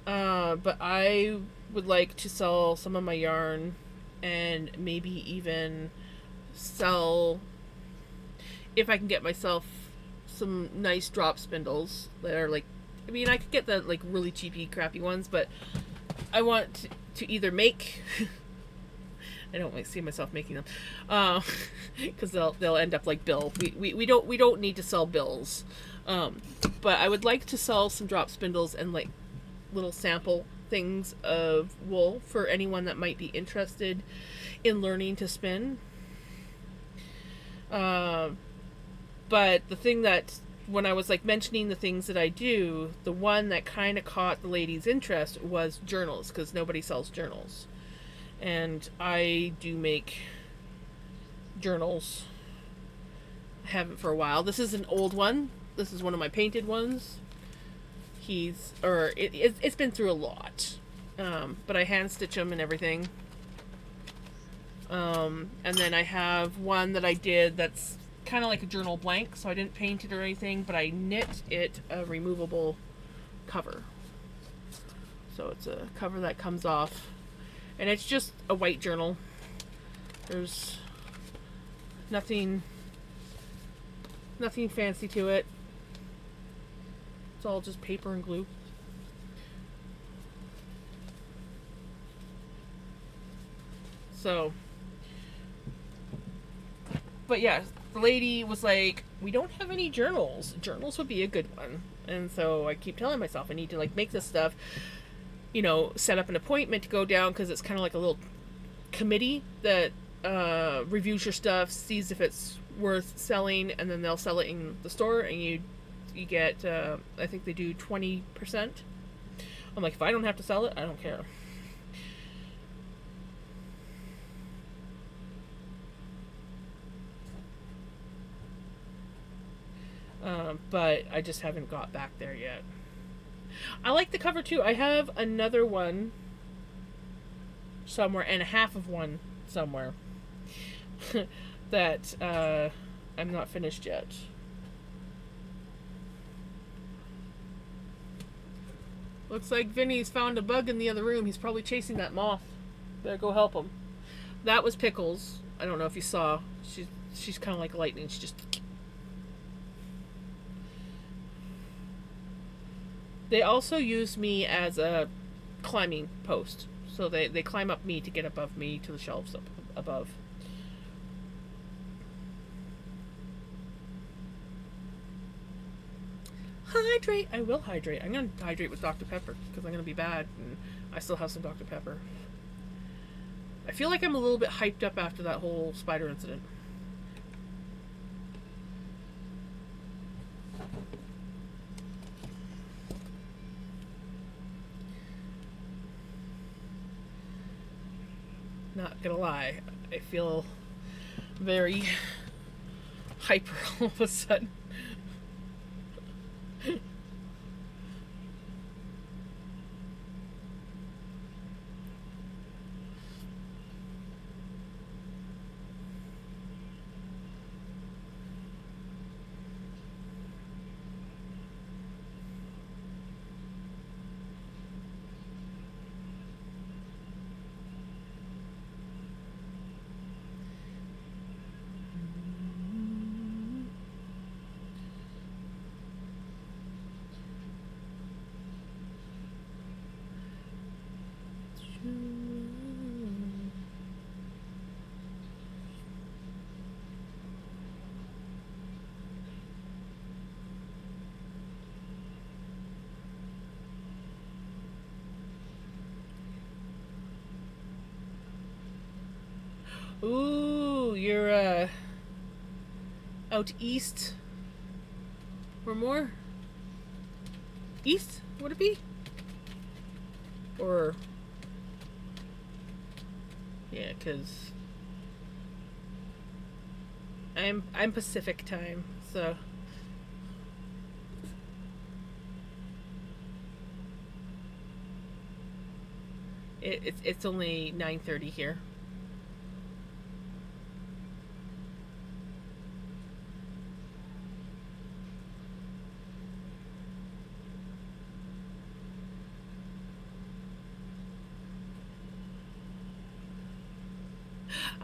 But I would like to sell some of my yarn, and maybe even sell, if I can get myself some nice drop spindles that are like, I mean, I could get the like really cheapy, crappy ones, but I want to either make. I don't like see myself making them, because they'll end up like Bill. We don't need to sell bills, but I would like to sell some drop spindles and like little sample things of wool for anyone that might be interested in learning to spin. But the thing that, when I was like mentioning the things that I do, the one that kind of caught the lady's interest was journals, because nobody sells journals. And I do make journals. I haven't for a while. This is an old one. This is one of my painted ones. It's been through a lot. But I hand stitch them and everything. And then I have one that I did that's kind of like a journal blank, so I didn't paint it or anything, but I knit it a removable cover. So it's a cover that comes off, and it's just a white journal. There's nothing fancy to it. It's all just paper and glue. So, but yeah, the lady was like, we don't have any journals. Journals would be a good one. And so I keep telling myself I need to like make this stuff. you know, set up an appointment to go down, because it's kind of like a little committee that reviews your stuff, sees if it's worth selling, and then they'll sell it in the store, and you get I think they do 20%. I'm like, if I don't have to sell it, I don't care. But I just haven't got back there yet. I like the cover too. I have another one somewhere and a half of one somewhere that I'm not finished yet. Looks like Vinny's found a bug in the other room. He's probably chasing that moth. Better go help him. That was Pickles. I don't know if you saw. She's kind of like lightning. She just... They also use me as a climbing post. So they climb up me to get above me to the shelves up above. Hydrate! I will hydrate. I'm going to hydrate with Dr. Pepper because I'm going to be bad and I still have some Dr. Pepper. I feel like I'm a little bit hyped up after that whole spider incident. Not gonna lie, I feel very hyper all of a sudden. Ooh, you're out east or more? East, would it be? Or yeah, cause I'm Pacific time, so it's only 9:30 here.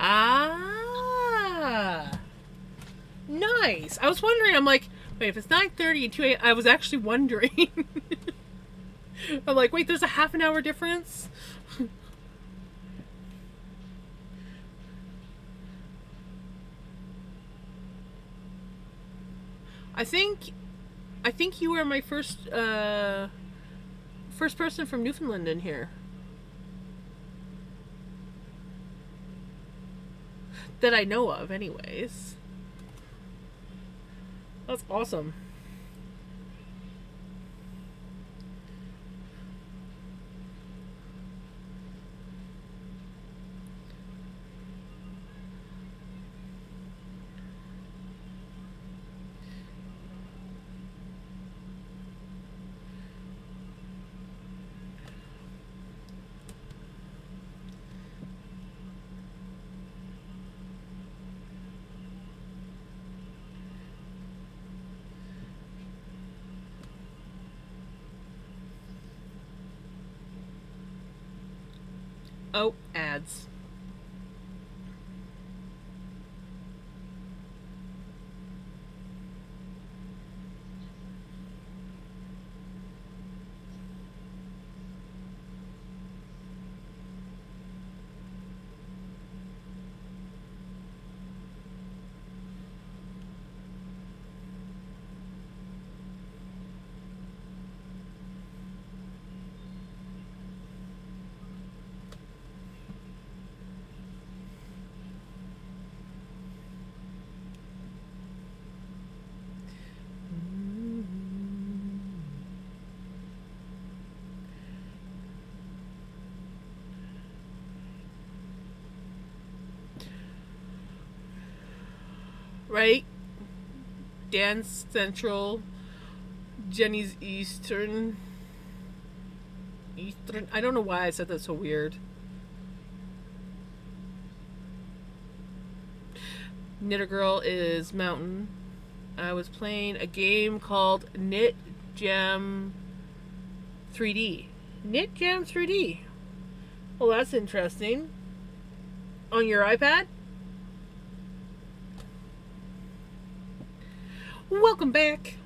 Ah, nice. I was wondering. I'm like, wait, if it's 9:30 and 2 a.m. I was actually wondering. I'm like, wait, there's a half an hour difference. I think, I think you were my first person from Newfoundland in here that I know of, anyways. That's awesome. Oh, ads. right? Dan's Central, Jenny's Eastern. I don't know why I said that so weird. Knitter Girl is Mountain. I was playing a game called Knit Jam 3D. Knit Jam 3D. Well, that's interesting. On your iPad? Welcome back.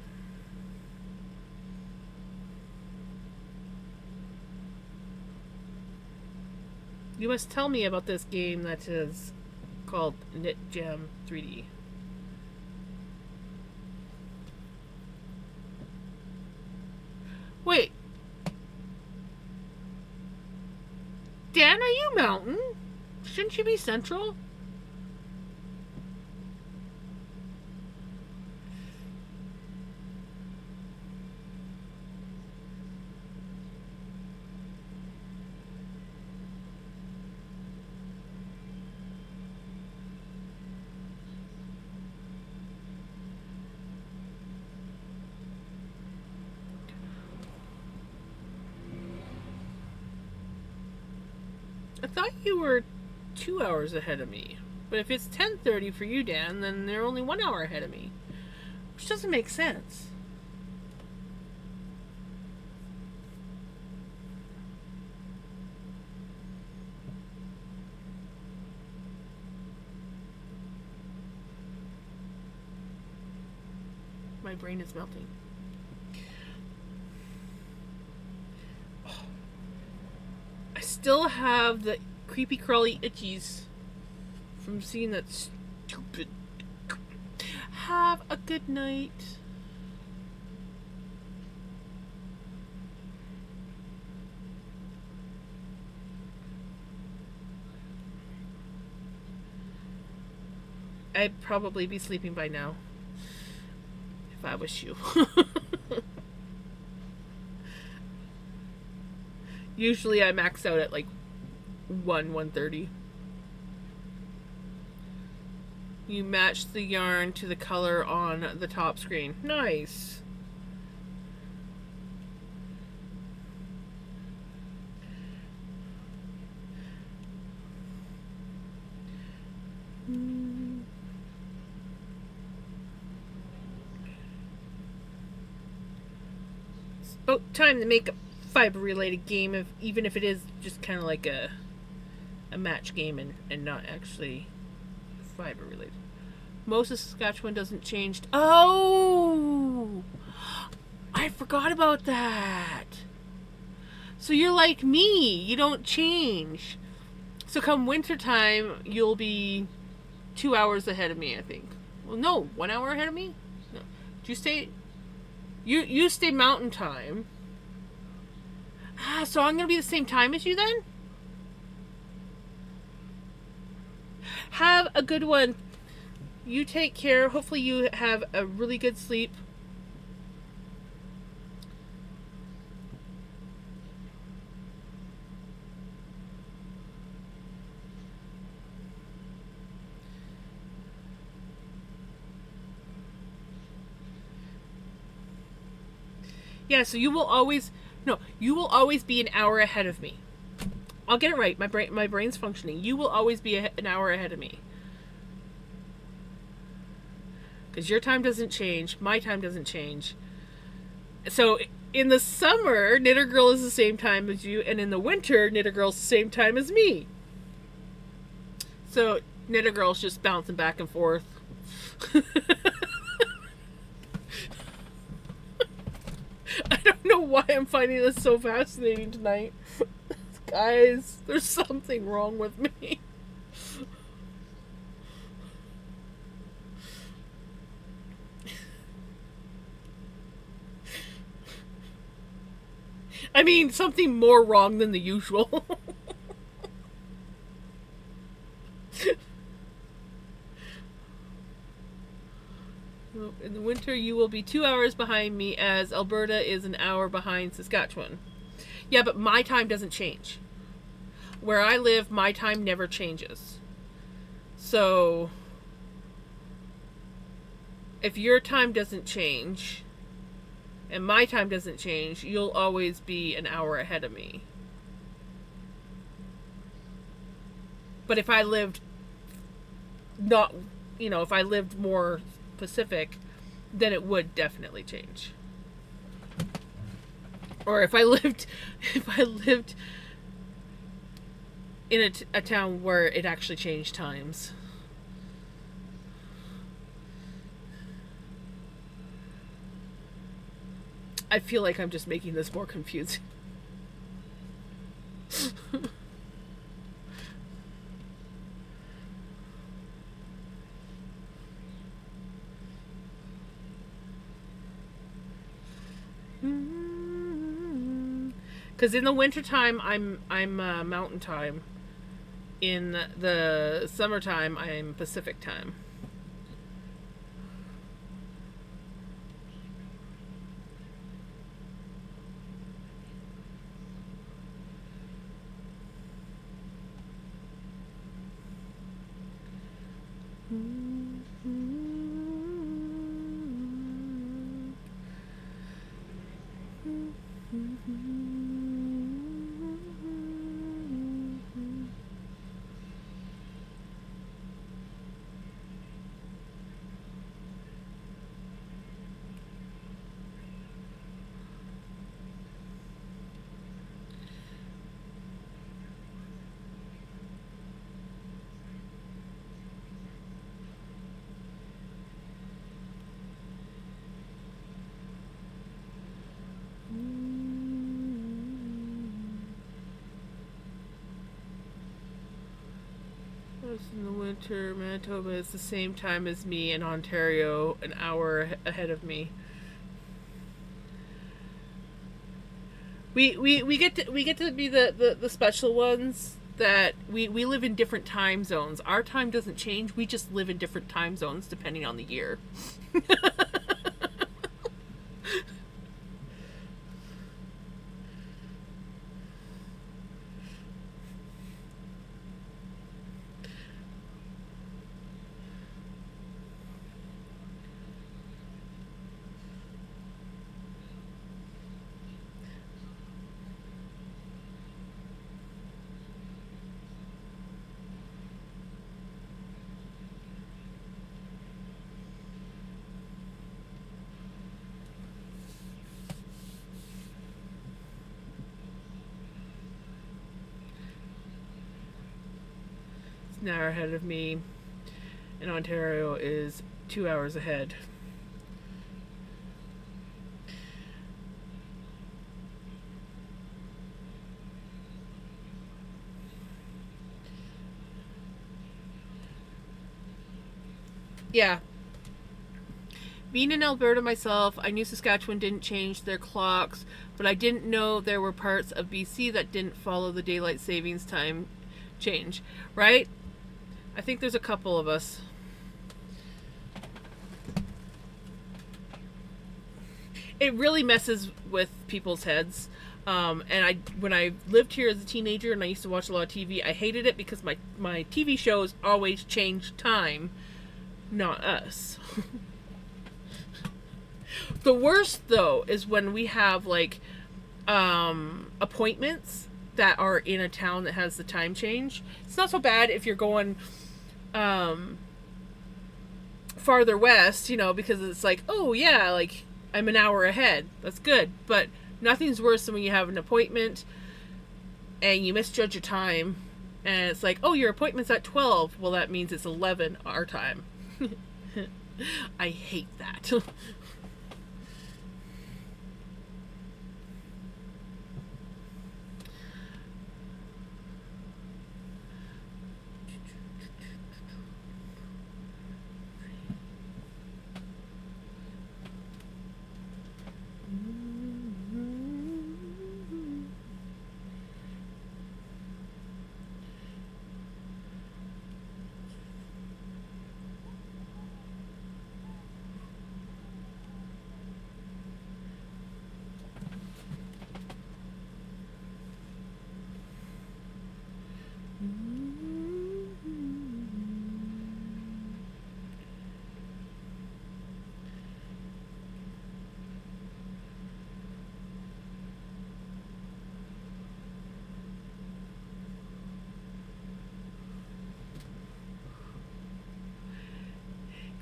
You must tell me about this game that is called Knit Jam 3D. Wait. Dan, are you Mountain? Shouldn't you be Central? I thought you were 2 hours ahead of me. But if it's 10:30 for you, Dan, then they're only 1 hour ahead of me. Which doesn't make sense. My brain is melting. I still have the creepy crawly itchies from seeing that stupid. Have a good night. I'd probably be sleeping by now if I was you. Usually I max out at like 1:30. You match the yarn to the color on the top screen. Nice. It's about time to make a fiber related game, even if it is just kind of like a match game and not actually fiber related. Most of Saskatchewan doesn't change. Oh, I forgot about that. So you're like me, you don't change. So come wintertime you'll be 2 hours ahead of me, I think. Well, no, 1 hour ahead of me. No, do you stay? You stay Mountain Time. So I'm gonna be the same time as you then? Have a good one. You take care. Hopefully you have a really good sleep. Yeah, so you will always be an hour ahead of me. I'll get it right. My brain's functioning. You will always be an hour ahead of me. Because your time doesn't change. My time doesn't change. So in the summer, Knitter Girl is the same time as you. And in the winter, Knitter Girl's the same time as me. So Knitter Girl's just bouncing back and forth. I don't know why I'm finding this so fascinating tonight. Guys, there's something wrong with me. I mean, something more wrong than the usual. In the winter, you will be 2 hours behind me, as Alberta is an hour behind Saskatchewan. Yeah, but my time doesn't change. Where I live, my time never changes. So if your time doesn't change and my time doesn't change, you'll always be an hour ahead of me. But if I lived not, if I lived more Pacific, then it would definitely change. Or if I lived in a town where it actually changed times. I feel like I'm just making this more confusing. Because in the wintertime, I'm mountain time. In the summertime, I'm Pacific time. In the winter, Manitoba is the same time as me, and Ontario an hour ahead of me. We get to be the special ones that we live in different time zones. Our time doesn't change. We just live in different time zones depending on the year. An hour ahead of me, and Ontario is 2 hours ahead. Yeah. Being in Alberta myself, I knew Saskatchewan didn't change their clocks, but I didn't know there were parts of BC that didn't follow the daylight savings time change, right? I think there's a couple of us. It really messes with people's heads. And when I lived here as a teenager and I used to watch a lot of TV, I hated it because my TV shows always changed time, not us. The worst, though, is when we have, like, appointments that are in a town that has the time change. It's not so bad if you're going farther west, because it's like, oh, yeah, like, I'm an hour ahead. That's good. But nothing's worse than when you have an appointment and you misjudge your time. And it's like, oh, your appointment's at 12. Well, that means it's 11 our time. I hate that.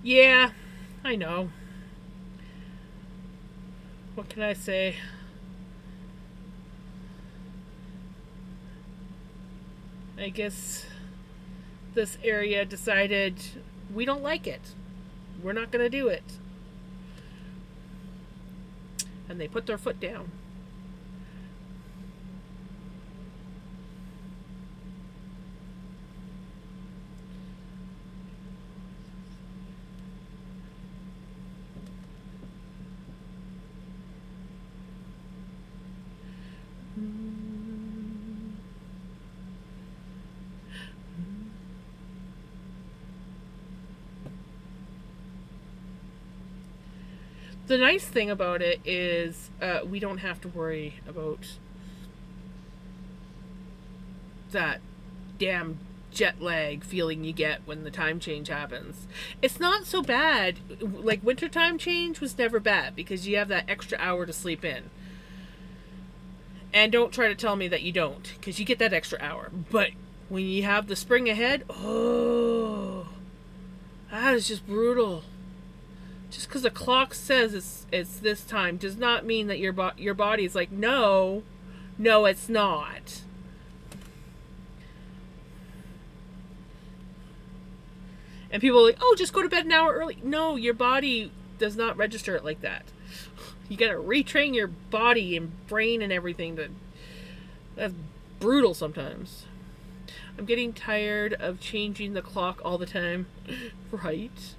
Yeah, I know. What can I say? I guess this area decided we don't like it. We're not going to do it. And they put their foot down. The nice thing about it is we don't have to worry about that damn jet lag feeling you get when the time change happens. It's not so bad. Like winter time change was never bad because you have that extra hour to sleep in. And don't try to tell me that you don't, because you get that extra hour. But when you have the spring ahead, oh, that is just brutal. Just because the clock says it's this time does not mean that your body is like, no, it's not. And people are like, oh, just go to bed an hour early. No, your body does not register it like that. You gotta retrain your body and brain and everything. That's brutal sometimes. I'm getting tired of changing the clock all the time. Right?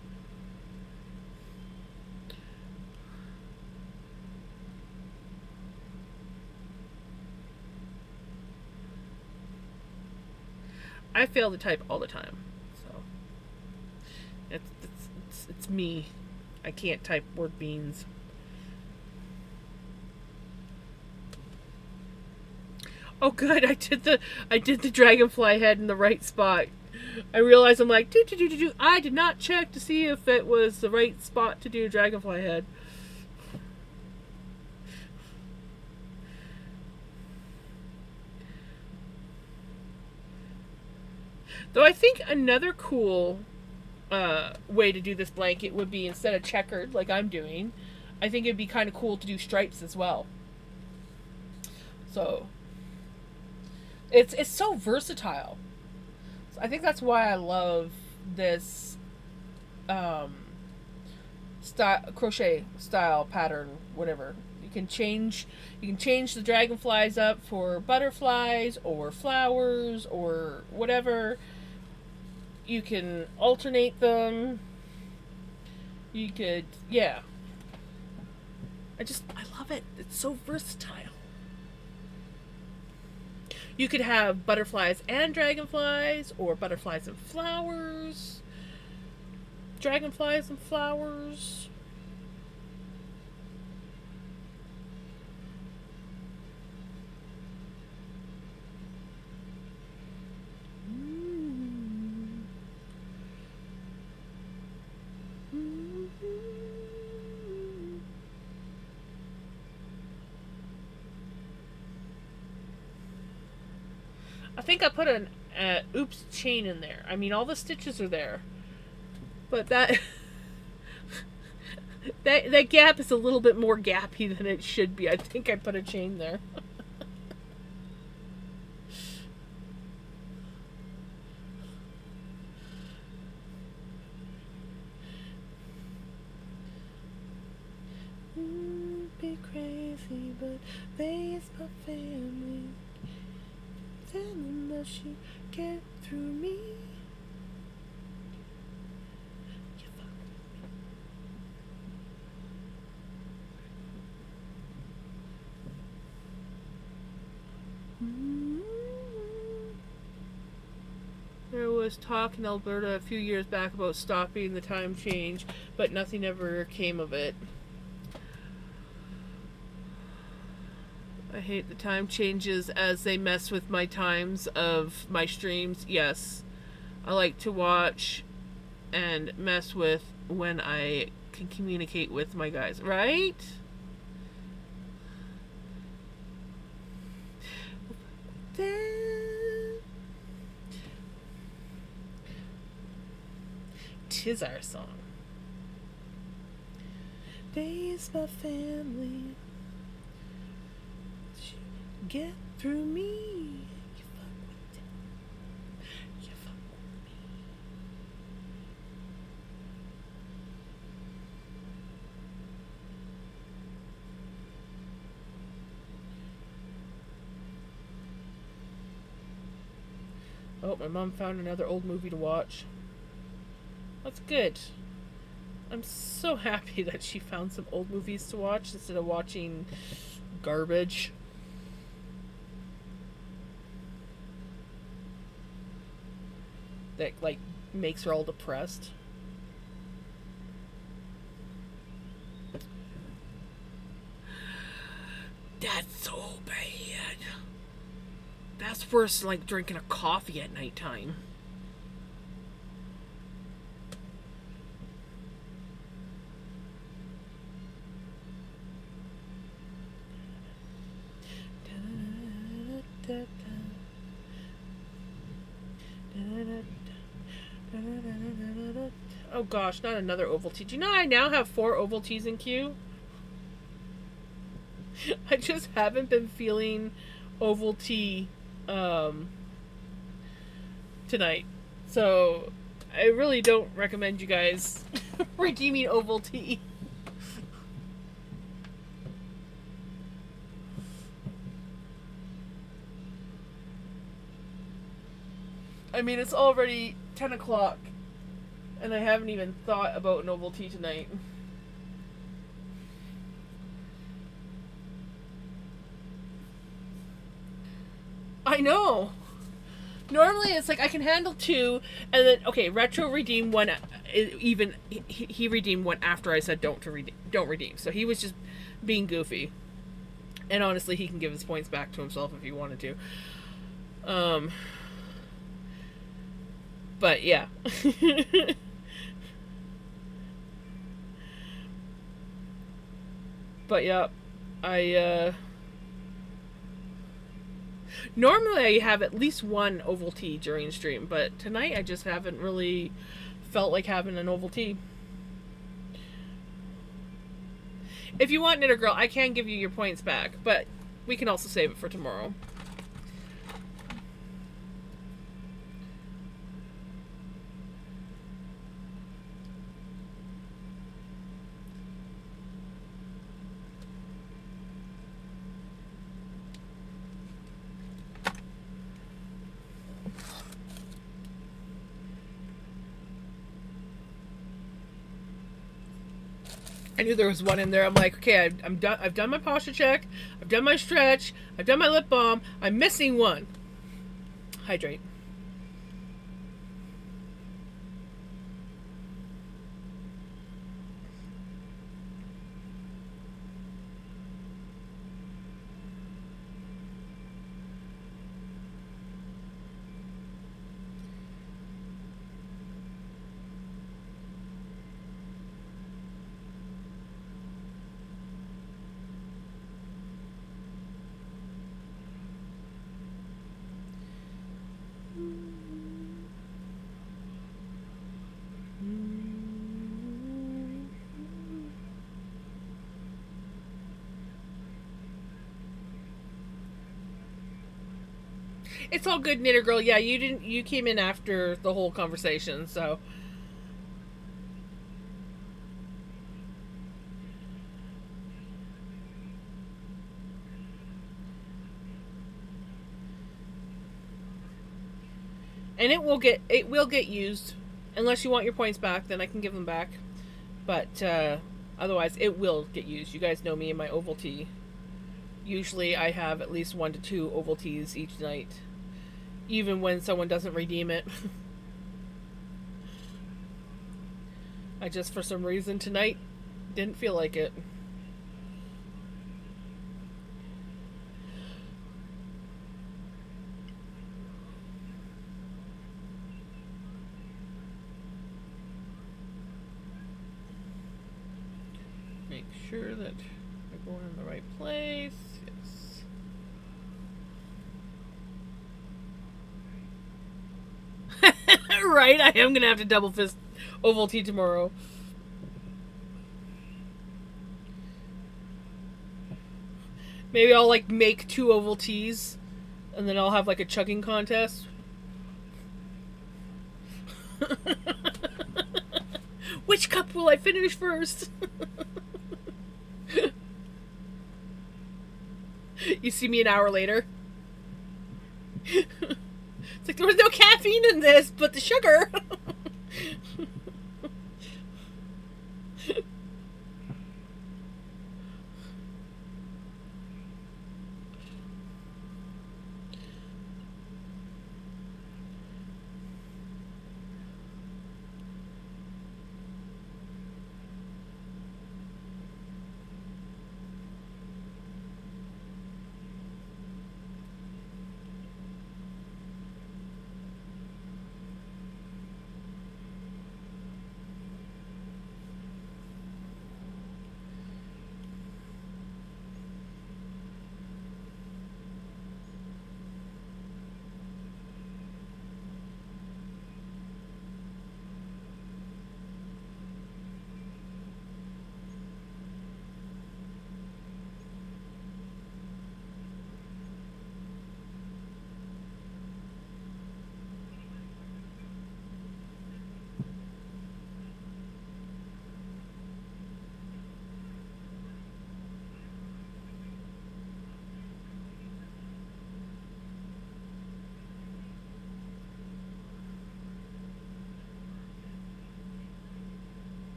I fail to type all the time. So it's me. I can't type word beans. Oh, good! I did the dragonfly head in the right spot. I realized I'm like do. I did not check to see if it was the right spot to do dragonfly head. Though I think another cool way to do this blanket would be instead of checkered like I'm doing, I think it'd be kind of cool to do stripes as well. So it's so versatile. So I think that's why I love this style, crochet style pattern, whatever. You can change the dragonflies up for butterflies or flowers or whatever. You can alternate them. You could, yeah. I love it. It's so versatile. You could have butterflies and dragonflies, or butterflies and flowers, dragonflies and flowers. I think I put an oops chain in there. I mean, all the stitches are there, but that that gap is a little bit more gappy than it should be. I think I put a chain there. Be crazy, but they is my family. Tell them that she get through me. There was talk in Alberta a few years back about stopping the time change, but nothing ever came of it. I hate the time changes as they mess with my times of my streams. Yes, I like to watch and mess with when I can communicate with my guys, right? Tis our song. Today's my family. Get through me. You fuck with them. You fuck with me. Oh, my mom found another old movie to watch. That's good. I'm so happy that she found some old movies to watch instead of watching garbage. That, like, makes her all depressed. That's so bad. That's worse than, like, drinking a coffee at nighttime. Oh gosh, not another Ovaltine. Do you know I now have 4 Ovaltines in queue? I just haven't been feeling Ovaltine tonight. So I really don't recommend you guys redeeming Ovaltine. I mean, it's already 10 o'clock, and I haven't even thought about Novelty tonight. I know! Normally it's like I can handle 2, and then, okay, Retro redeemed one, even, he redeemed one after I said don't redeem. So he was just being goofy. And honestly, he can give his points back to himself if he wanted to. But yeah. But yeah, normally I have at least one Ovaltine during stream, but tonight I just haven't really felt like having an Ovaltine. If you want, Knitter Girl, I can give you your points back, but we can also save it for tomorrow. I knew there was one in there. I'm like, okay, I'm done. I've done my posture check. I've done my stretch. I've done my lip balm. I'm missing one. Hydrate. It's all good, Knitter Girl. Yeah, you came in after the whole conversation, so. And it will get used. Unless you want your points back, then I can give them back. But otherwise it will get used. You guys know me and my Ovaltine. Usually I have at least 1 to 2 Ovaltines each night. Even when someone doesn't redeem it. I just, for some reason tonight, didn't feel like it. Make sure that we're going in the right place. Yes. Right? I am going to have to double fist Ovaltine tomorrow. Maybe I'll like make 2 Ovaltines, and then I'll have like a chugging contest. Which cup will I finish first? You see me an hour later. It's like there was no caffeine in this, but the sugar.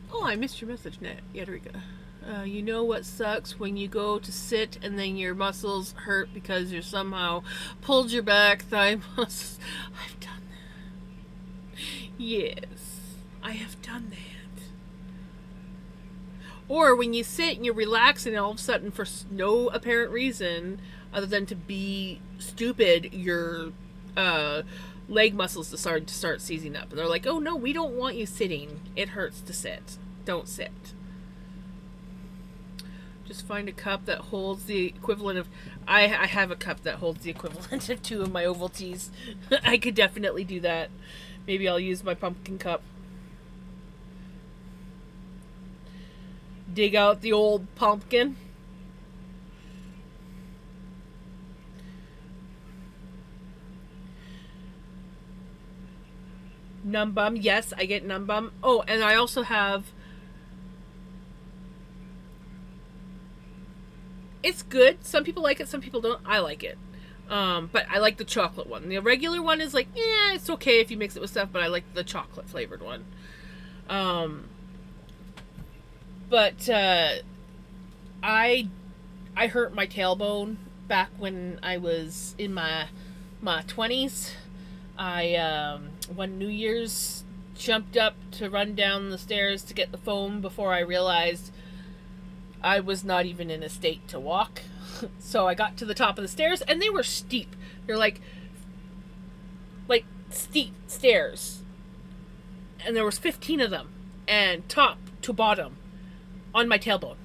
Oh, I missed your message, Nat. Yadrika. You know what sucks when you go to sit and then your muscles hurt because you somehow pulled your back thigh muscles. I've done that. Yes, I have done that. Or when you sit and you relax and all of a sudden, for no apparent reason other than to be stupid, your leg muscles start seizing up. And they're like, oh no, we don't want you sitting. It hurts to sit. Don't sit. Just find a cup that holds the equivalent of... I have a cup that holds the equivalent of 2 of my Ovaltines. I could definitely do that. Maybe I'll use my pumpkin cup. Dig out the old pumpkin. Numb bum. Yes, I get numb bum. Oh, and I also have... It's good. Some people like it, some people don't. I like it. But I like the chocolate one. The regular one is like, yeah, it's okay if you mix it with stuff, but I like the chocolate flavored one. But I hurt my tailbone back when I was in my 20s. I one New Year's jumped up to run down the stairs to get the foam before I realized I was not even in a state to walk. So I got to the top of the stairs, and they were steep. They're like steep stairs. And there was 15 of them, and top to bottom on my tailbone.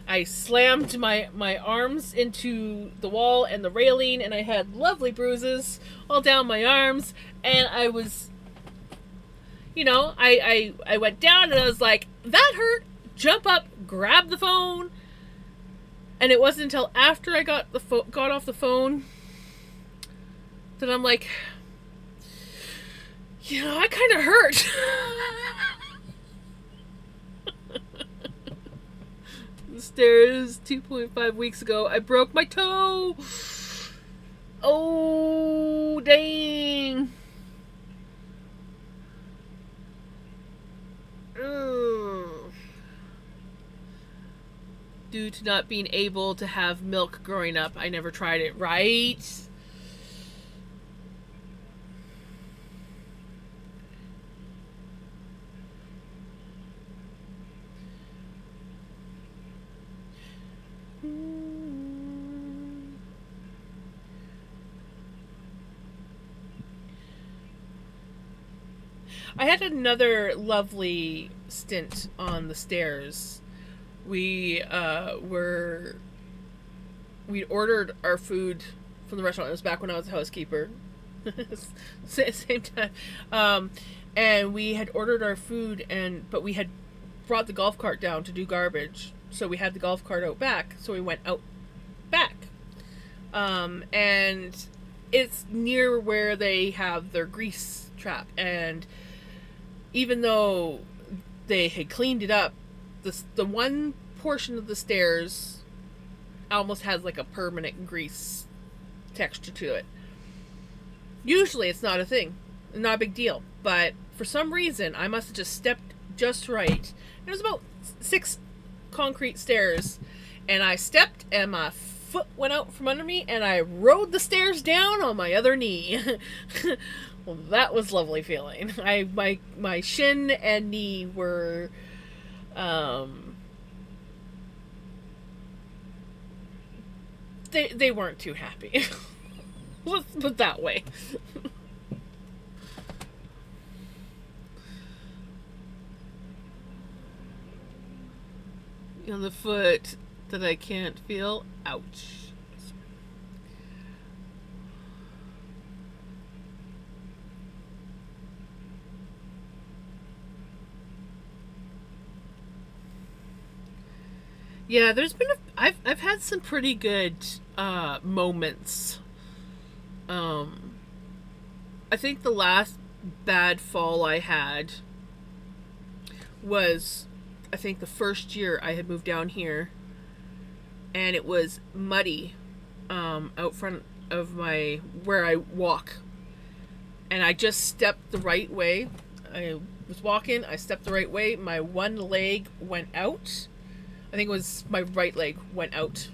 I slammed my arms into the wall and the railing, and I had lovely bruises all down my arms, and I was, I went down, and I was like, that hurt. Jump up, grab the phone, and it wasn't until after I got off the phone that I'm like, I kind of hurt. The stairs 2.5 weeks ago, I broke my toe. Oh, dang. Ugh. Due to not being able to have milk growing up, I never tried it, right? I had another lovely stint on the stairs. We we'd ordered our food from the restaurant. It was back when I was a housekeeper. Same time. And we had ordered our food, but we had brought the golf cart down to do garbage. So we had the golf cart out back. So we went out back. And it's near where they have their grease trap. And even though they had cleaned it up, the one portion of the stairs almost has like a permanent grease texture to it. Usually it's not a thing, not a big deal, but for some reason I must have just stepped just right. It was about 6 concrete stairs, and I stepped and my foot went out from under me and I rode the stairs down on my other knee. Well, that was lovely feeling. My shin and knee were they weren't too happy. Let's put it that way. On the foot that I can't feel. Ouch. Yeah, there's been I've had some pretty good moments. I think the last bad fall I had was, I think, the first year I had moved down here, and it was muddy out front of where I walk, and I just stepped the right way. I was walking, I stepped the right way, my one leg went out. I think it was my right leg went out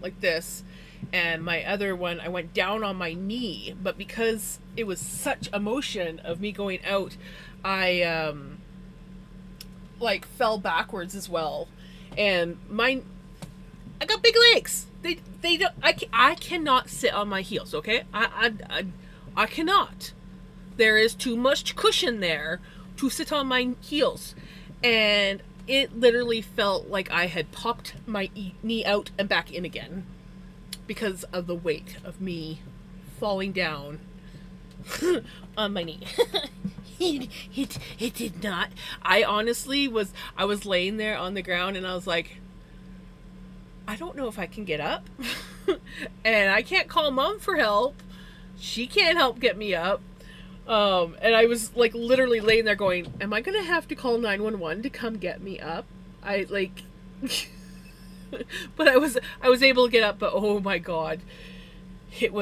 like this, and my other one, I went down on my knee, but because it was such a motion of me going out, I like fell backwards as well. And I got big legs. They don't, I cannot sit on my heels, okay? I cannot. There is too much cushion there to sit on my heels. And it literally felt like I had popped my knee out and back in again because of the weight of me falling down on my knee. It did not. I honestly was laying there on the ground and I was like, I don't know if I can get up. And I can't call Mom for help. She can't help get me up. And I was like literally laying there going, am I gonna have to call 911 to come get me up? I like but I was able to get up, but oh my god. It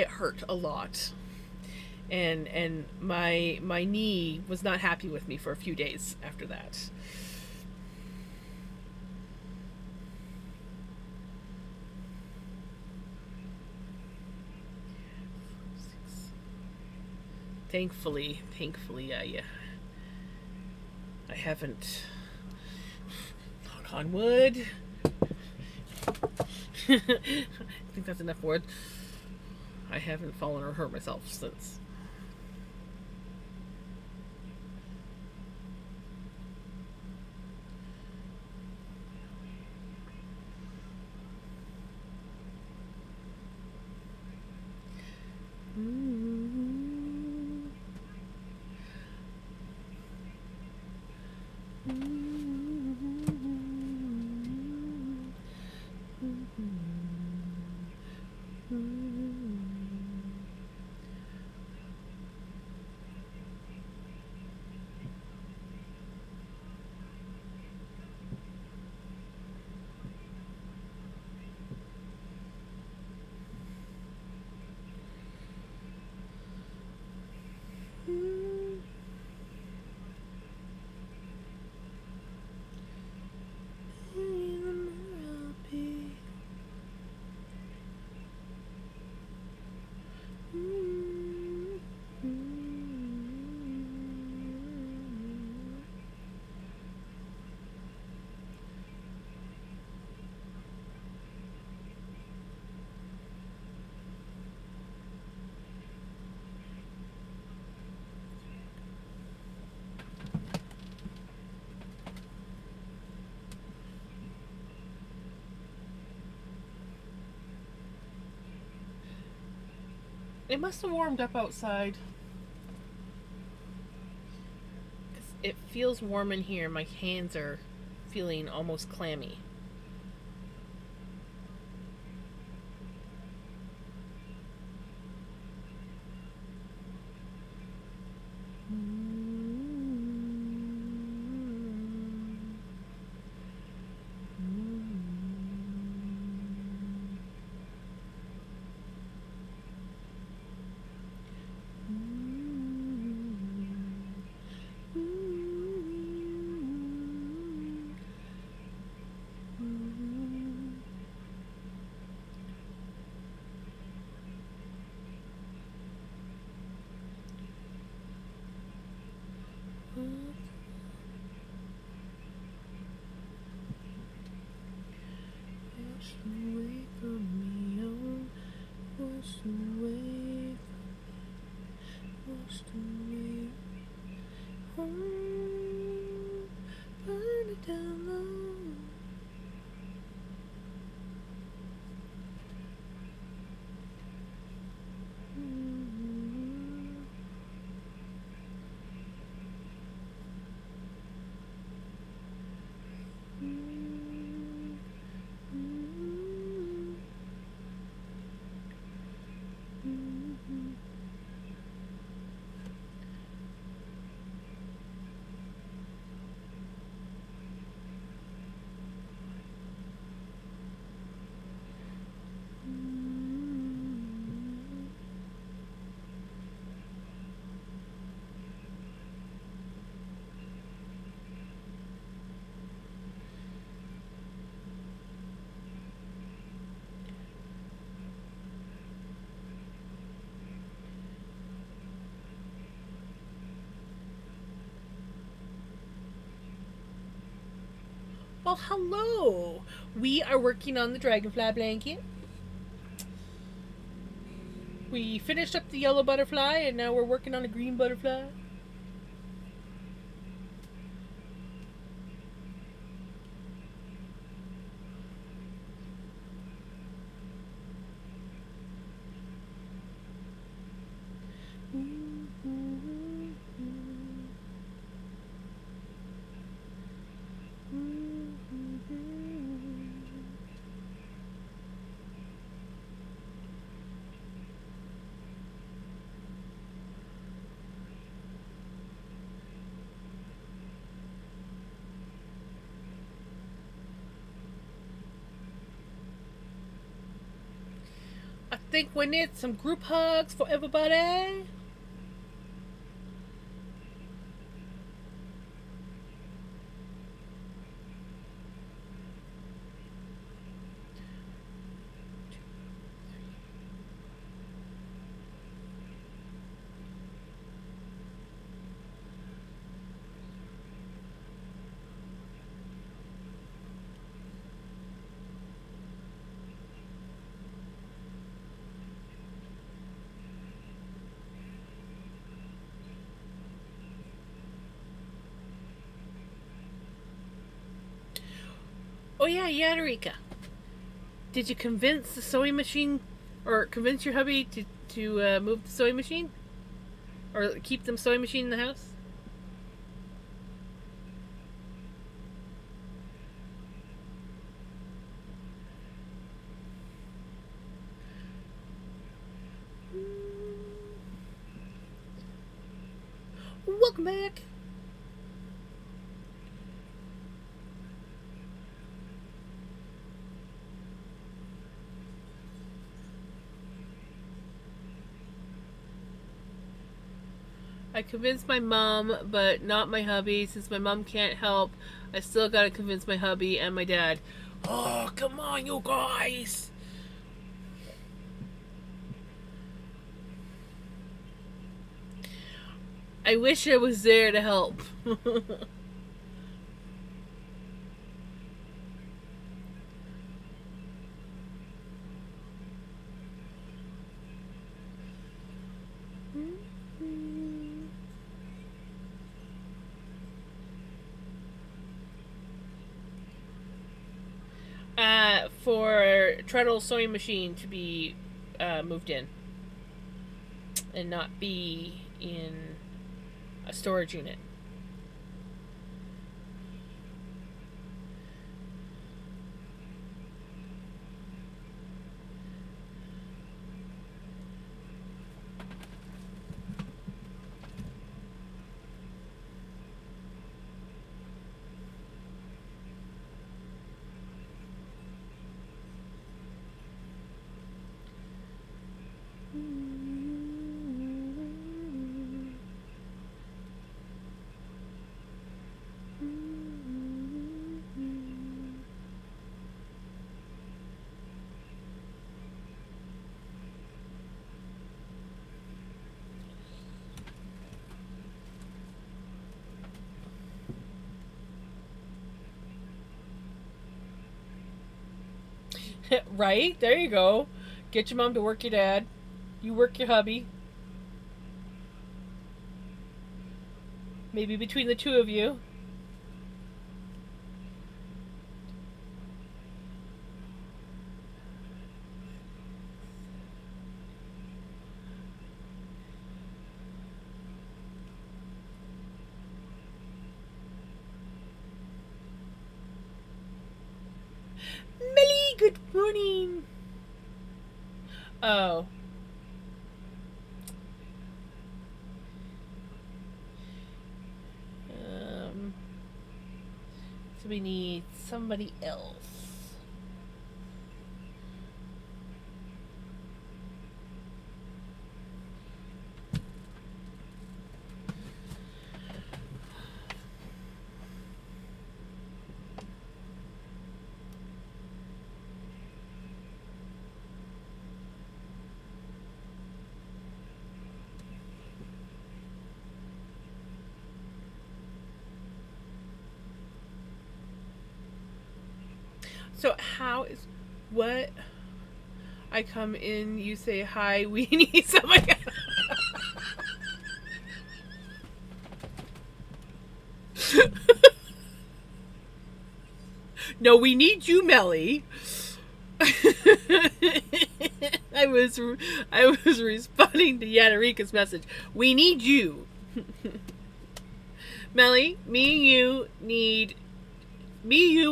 hurt a lot. And my knee was not happy with me for a few days after that. Thankfully, I haven't, knock on wood. I think that's enough word. I haven't fallen or hurt myself since. It must have warmed up outside. It feels warm in here. My hands are feeling almost clammy. Wash away from me, oh, wash away, washed away, oh, burn it down low. Well, hello! We are working on the dragonfly blanket. We finished up the yellow butterfly and now we're working on a green butterfly. I think we need some group hugs for everybody. Oh yeah, Yadarika. Did you convince the sewing machine, or convince your hubby to move the sewing machine, or keep the sewing machine in the house? Welcome back. I convinced my mom, but not my hubby. Since my mom can't help, I still gotta convince my hubby and my dad. Oh, come on, you guys! I wish I was there to help. For Treadle sewing machine to be moved in. and not be in a storage unit. Right? There you go. Get your mom to work your dad. You work your hubby. Maybe between the two of you. Melly, good morning. Oh. Um, so we need somebody else. So how is what? I come in, you say hi, we need somebody. No, we need you, Melly. I was I was responding to Yadarika's message. We need you. Melly, you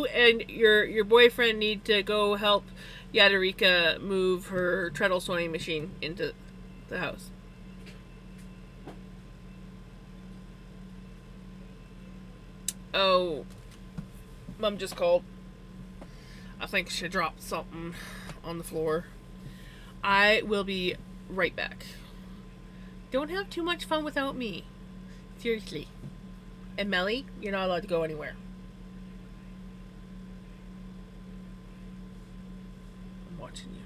and your boyfriend need to go help Yadarika move her treadle sewing machine into the house. Oh, Mom just called. I think she dropped something on the floor. I will be right back. Don't have too much fun without me. Seriously. And Melly, you're not allowed to go anywhere. I'm watching you.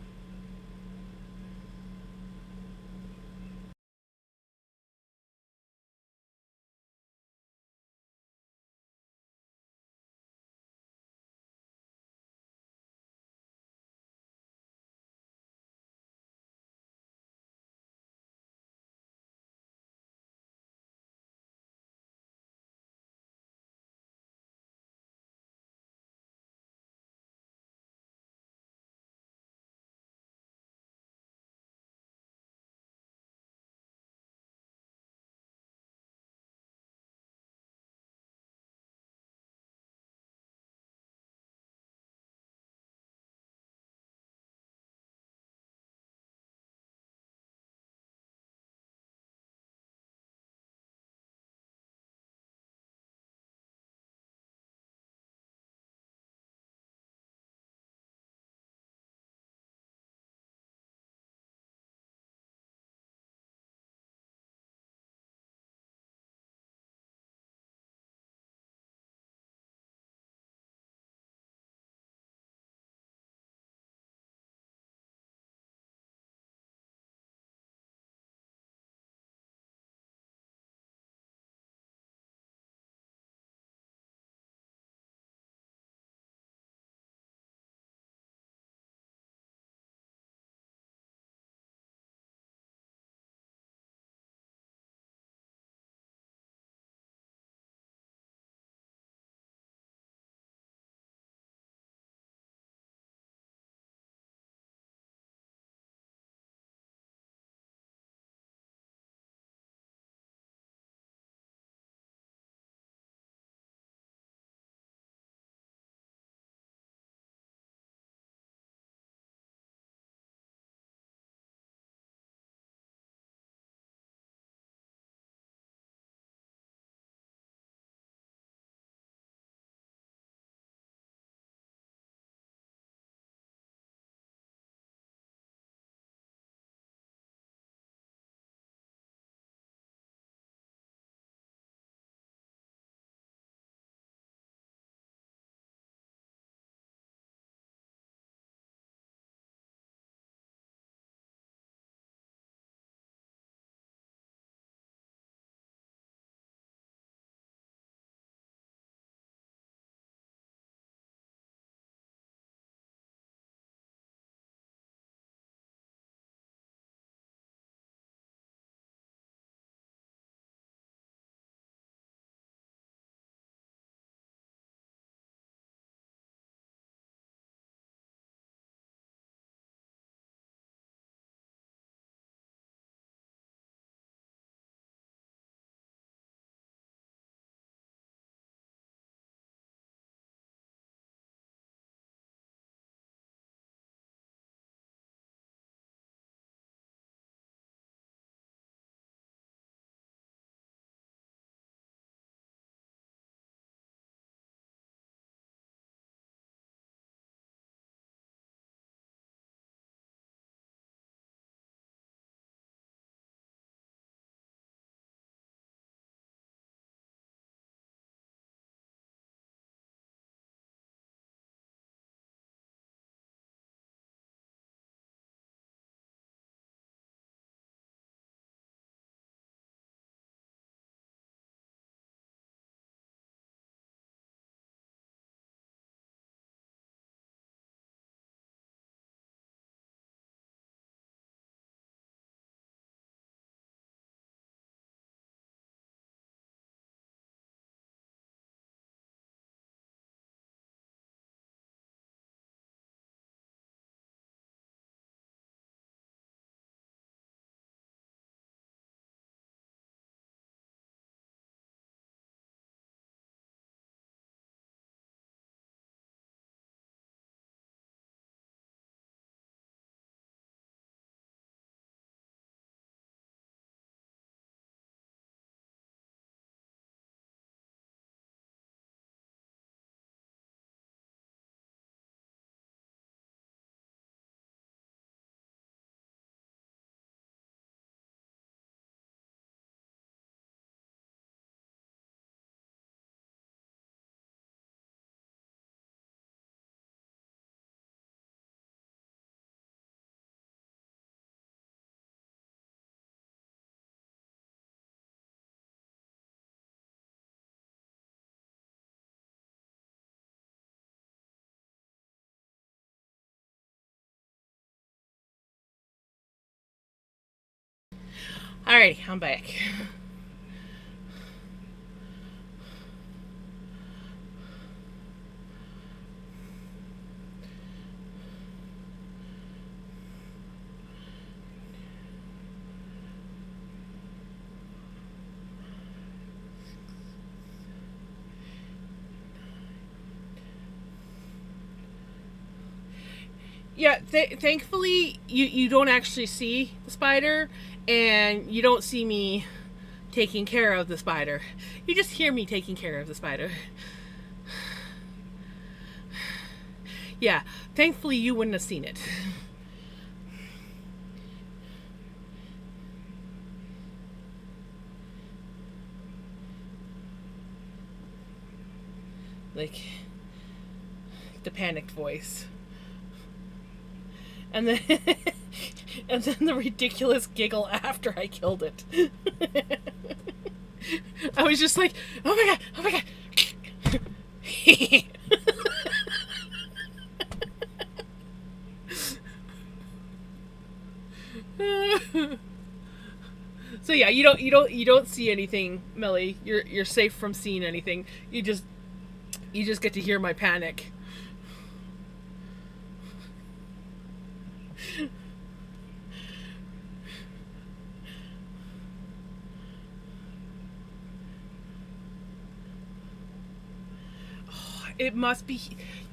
Alrighty, I'm back. Yeah, thankfully you don't actually see the spider, and you don't see me taking care of the spider. You just hear me taking care of the spider. Yeah, thankfully you wouldn't have seen it. Like the panicked voice. And then and then the ridiculous giggle after I killed it. I was just like, oh my god, oh my god. So yeah, you don't see anything, Melly. You're safe from seeing anything. You just get to hear my panic. It must be,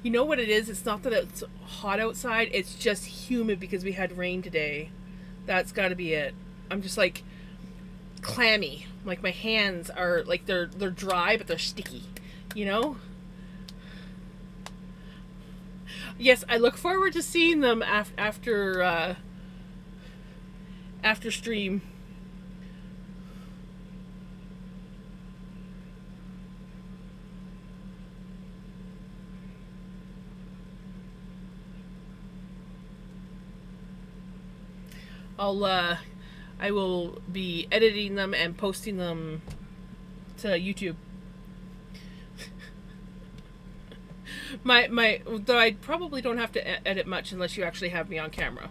you know what it is? It's not that it's hot outside. It's just humid because we had rain today. That's got to be it. I'm just like clammy. Like my hands are like they're dry but they're sticky. You know? Yes, I look forward to seeing them after stream. I will be editing them and posting them to YouTube. Though I probably don't have to edit much unless you actually have me on camera.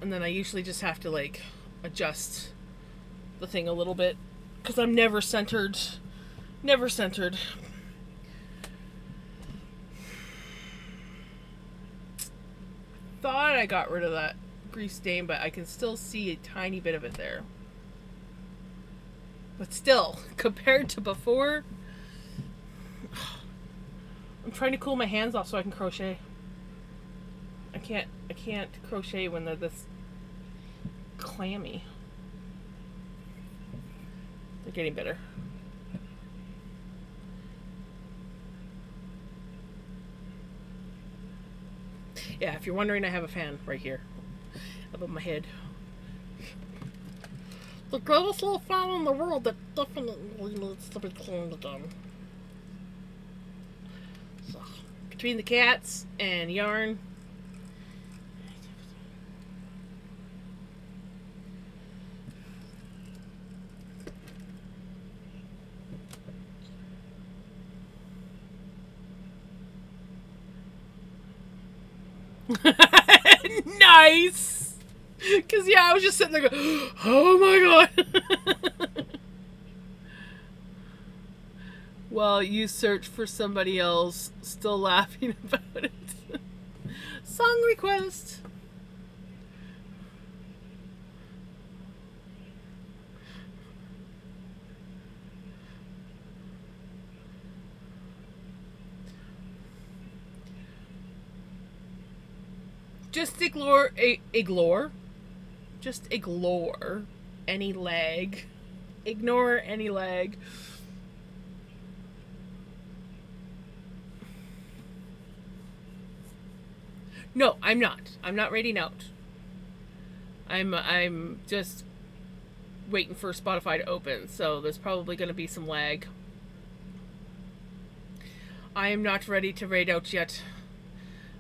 And then I usually just have to like adjust the thing a little bit because I'm never centered. Never centered. Thought I got rid of that grease stain, but I can still see a tiny bit of it there. But still, compared to before, I'm trying to cool my hands off so I can crochet. I can't crochet when they're this clammy. They're getting better. Yeah, if you're wondering, I have a fan right here above my head. The greatest little fan in the world that definitely needs to be cleaned again. So, between the cats and yarn. Nice! Because, yeah, I was just sitting there going, oh my god! While you search for somebody else, still laughing about it. Song request! Just ignore any lag. Ignore any lag. No, I'm not. I'm not raiding out. I'm just waiting for Spotify to open, so there's probably going to be some lag. I am not ready to raid out yet.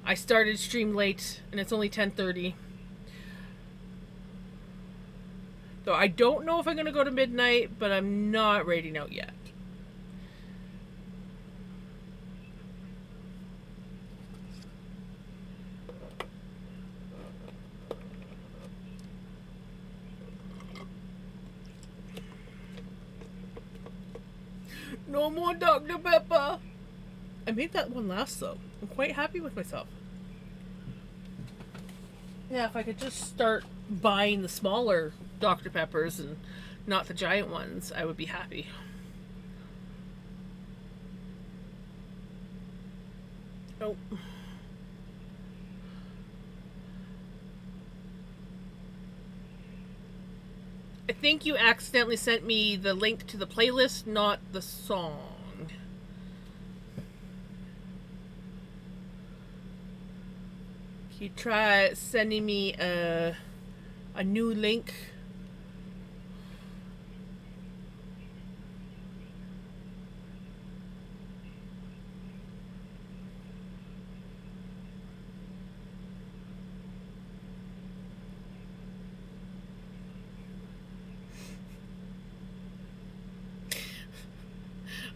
I started stream late, and it's only 10:30. Though I don't know if I'm going to go to midnight, but I'm not raiding out yet. No more Dr. Pepper. I made that one last though. I'm quite happy with myself. Yeah, if I could just start buying the smaller Dr. Peppers and not the giant ones, I would be happy. Oh. I think you accidentally sent me the link to the playlist, not the song. Can you try sending me a new link?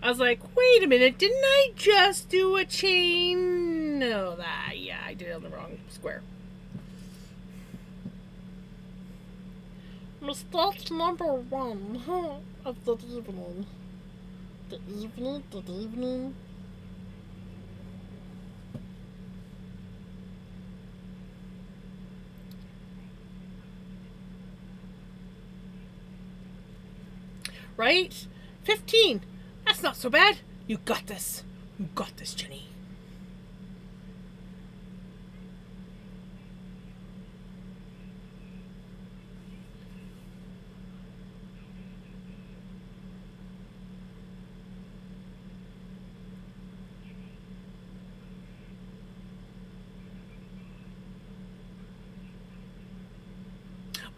I was like, wait a minute, didn't I just do a chain? No, yeah, I did it on the wrong square. Mistake number 1 of the evening. The evening. Right? 15. That's not so bad. You got this. You got this, Jenny.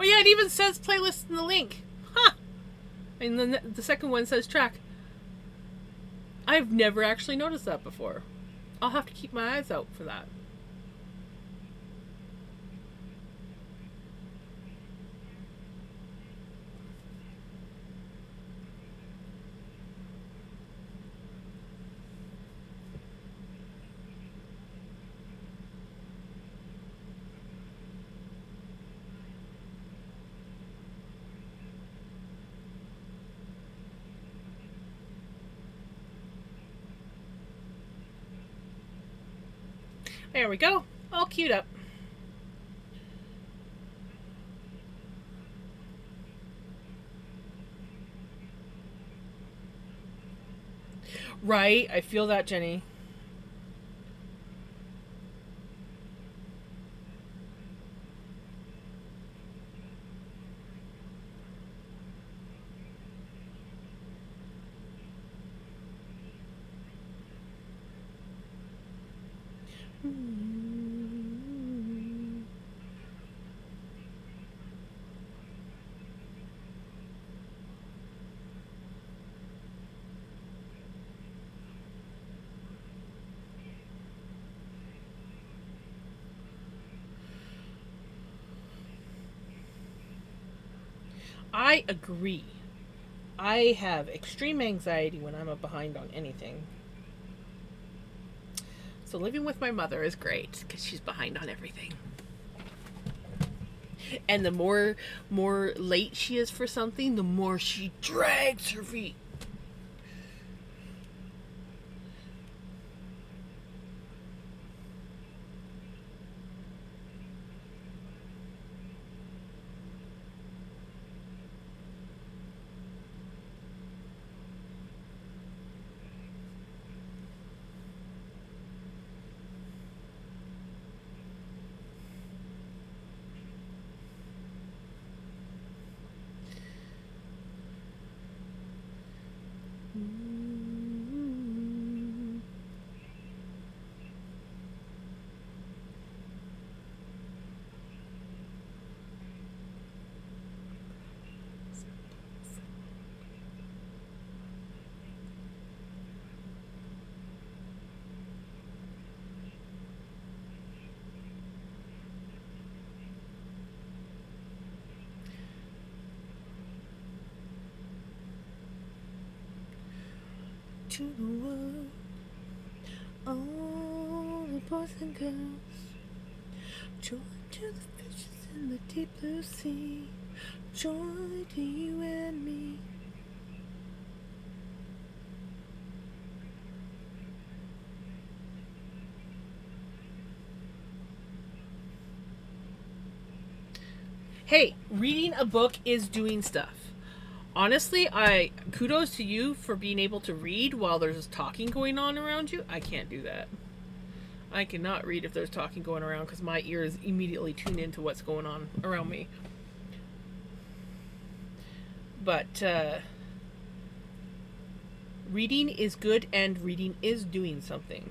Oh yeah, it even says playlist in the link. Huh. And then the second one says track. I've never actually noticed that before. I'll have to keep my eyes out for that. There we go. All queued up. Right? I feel that, Jenny. I agree. I have extreme anxiety when I'm behind on anything. So living with my mother is great because she's behind on everything. And the more late she is for something, the more she drags her feet. To the world, all the boys and girls, joy to the fishes in the deep blue sea, joy to you and me. Hey, reading a book is doing stuff. Honestly, I kudos to you for being able to read while there's talking going on around you. I can't do that. I cannot read if there's talking going around because my ears immediately tune into what's going on around me. But reading is good and reading is doing something.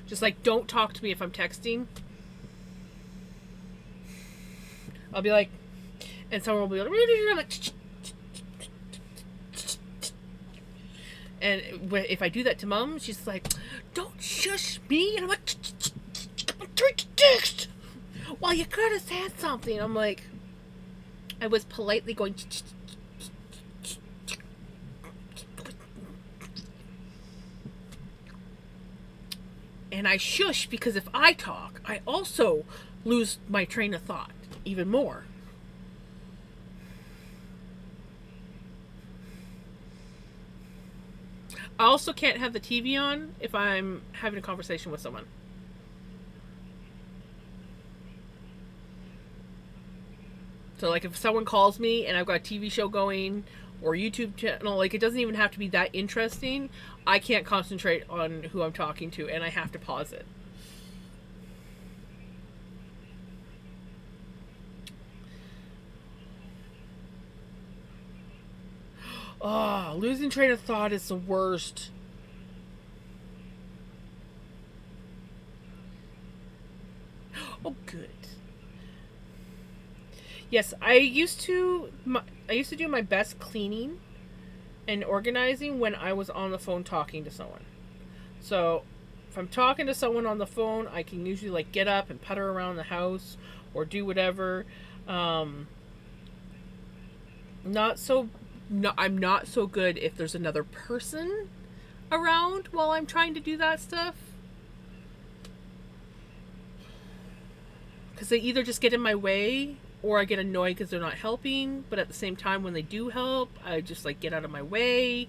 Just like, don't talk to me if I'm texting. I'll be like, and someone will be like, and if I do that to Mom, she's like, don't shush me. And I'm like, I'm trying to text. Well, you could have said something. I'm like, I was politely going, and I shush because if I talk, I also lose my train of thought even more. I also can't have the TV on if I'm having a conversation with someone. So, like, if someone calls me and I've got a TV show going or YouTube channel, like, it doesn't even have to be that interesting. I can't concentrate on who I'm talking to, and I have to pause it. Oh, losing train of thought is the worst. Oh, good. Yes, I used to do my best cleaning and organizing when I was on the phone talking to someone. So, if I'm talking to someone on the phone, I can usually like get up and putter around the house or do whatever. Not so. No, I'm not so good if there's another person around while I'm trying to do that stuff. Because they either just get in my way or I get annoyed because they're not helping. But at the same time, when they do help, I just like get out of my way.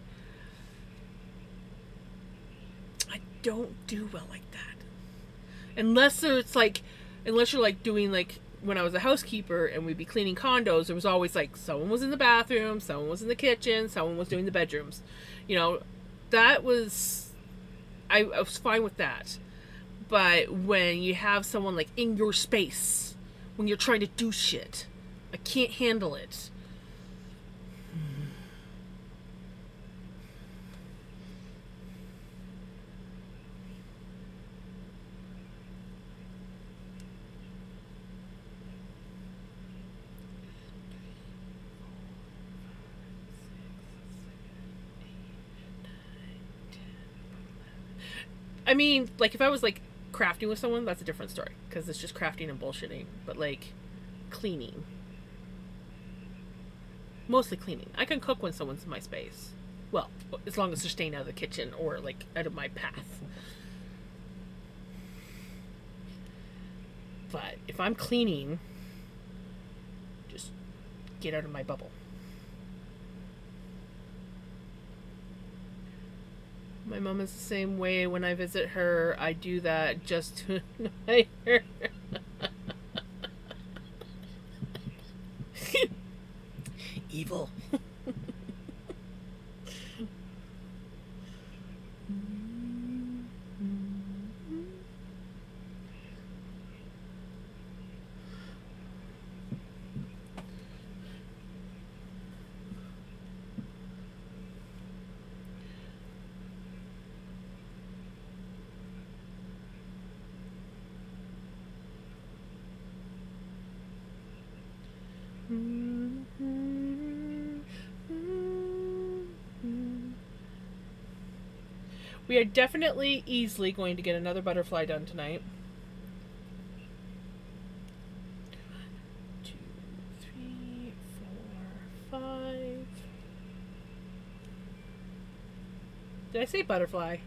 I don't do well like that. Unless you're like doing like when I was a housekeeper and we'd be cleaning condos, there was always like someone was in the bathroom, someone was in the kitchen, someone was doing the bedrooms. You know, that was I was fine with that. But when you have someone like in your space, when you're trying to do shit, I can't handle it. I mean, like if I was like crafting with someone, that's a different story because it's just crafting and bullshitting. But like cleaning, mostly cleaning. I can cook when someone's in my space. Well, as long as they're staying out of the kitchen or like out of my path. But if I'm cleaning, just get out of my bubble. My mom is the same way. When I visit her, I do that just to annoy her. Evil. We are definitely easily going to get another butterfly done tonight. 1, 2, 3, 4, 5. Did I say butterfly?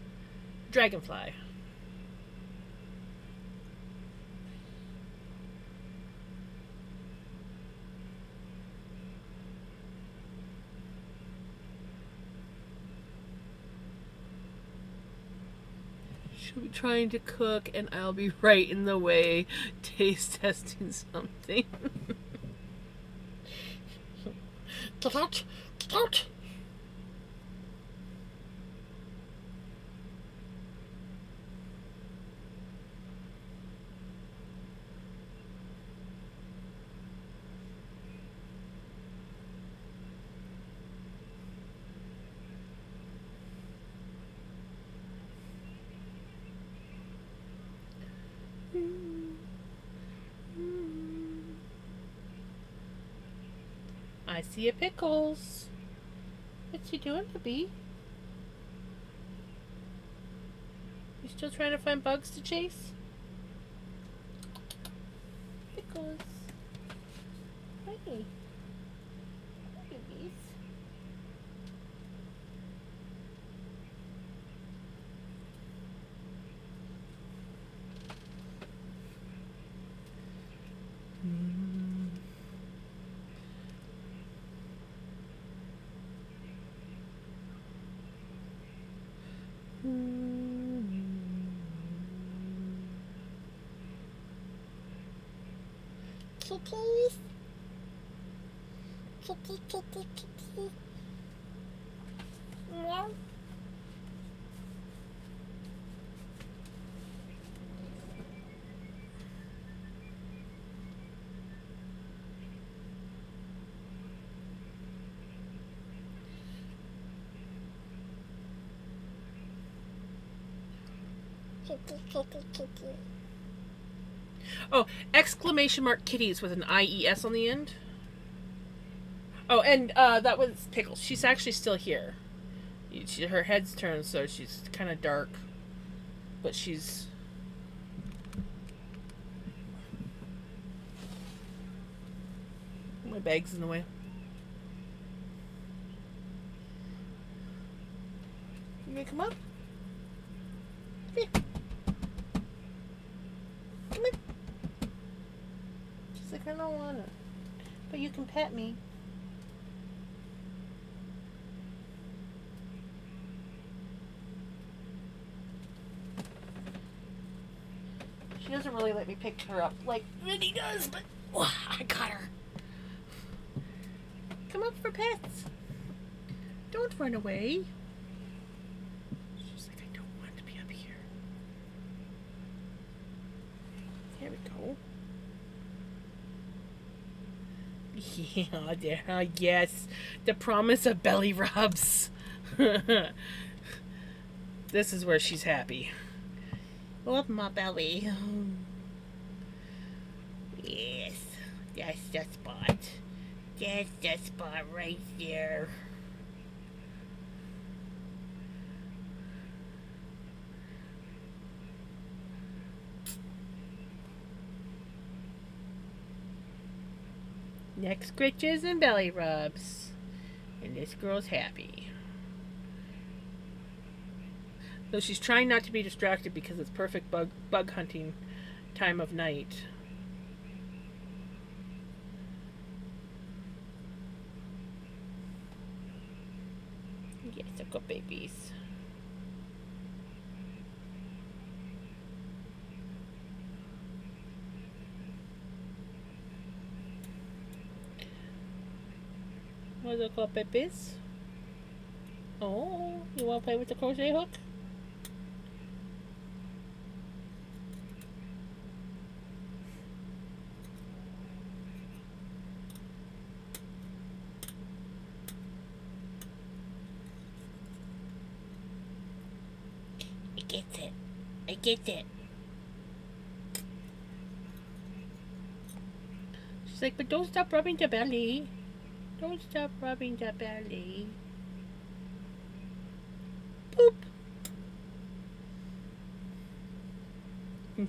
Dragonfly. She'll be trying to cook and I'll be right in the way taste testing something. Get out! Get out! I see a pickles. What's he doing, Abby? You still trying to find bugs to chase? Pickles. Hey. Babies. Kitties. Kitty, kitty, kitty. Meow. Kitty, kitty, kitty. Oh, exclamation mark kitties with an IES on the end. Oh, and that was Pickles. She's actually still here. Her head's turned, so she's kind of dark. But she's... My bag's in the way. You gonna come up? Come here. Come in. She's like, I don't wanna. But you can pet me. She doesn't really let me pick her up like Vinny does, but I got her. Come up for pets. Don't run away. She's like, I don't want to be up here. There we go. Yeah, there, yes. The promise of belly rubs. This is where she's happy. Love my belly. Yes, that's the spot. That's the spot right there. Neck scritches and belly rubs. And this girl's happy. So she's trying not to be distracted because it's perfect bug hunting time of night. Yes, I've got babies. What's it called, babies? Oh, you want to play with the crochet hook? I get it. I get it. She's like, but don't stop rubbing the belly. Don't stop rubbing the belly. Boop.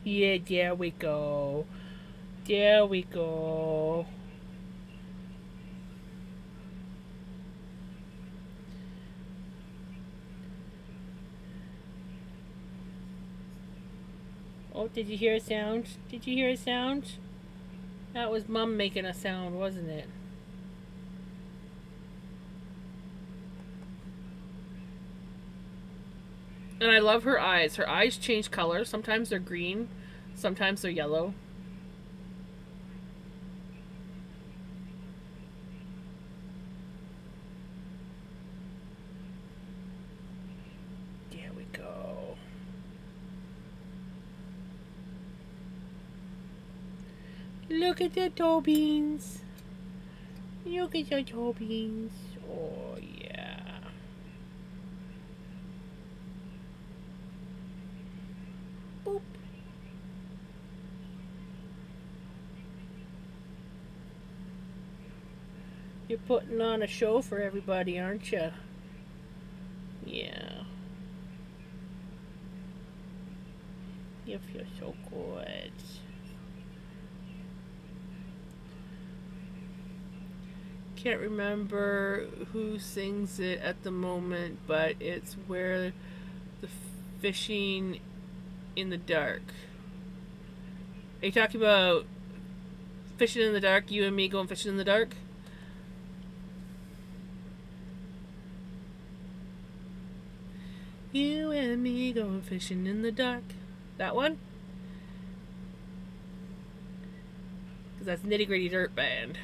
Yeah, there we go. There we go. Oh, did you hear a sound? Did you hear a sound? That was Mum making a sound, wasn't it? And I love her eyes. Her eyes change color. Sometimes they're green, sometimes they're yellow. There we go. Look at the toe beans. Look at the toe beans. Oh, yeah. Boop. You're putting on a show for everybody, aren't you? Yeah. You feel so good. Can't remember who sings it at the moment, but it's where the fishing in the dark. Are you talking about fishing in the dark? You and me going fishing in the dark? You and me going fishing in the dark. That one? Because that's Nitty Gritty Dirt Band.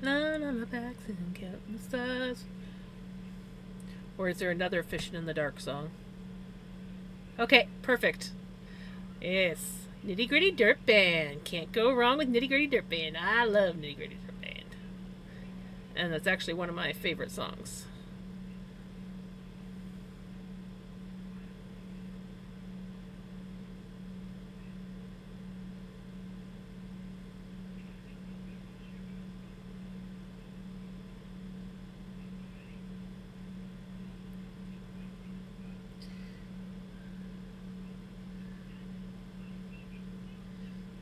Lying on my backs and counting the stars. Or is there another Fishing in the Dark song? Okay, perfect. Yes. Nitty Gritty Dirt Band. Can't go wrong with Nitty Gritty Dirt Band. I love Nitty Gritty Dirt Band. And that's actually one of my favorite songs.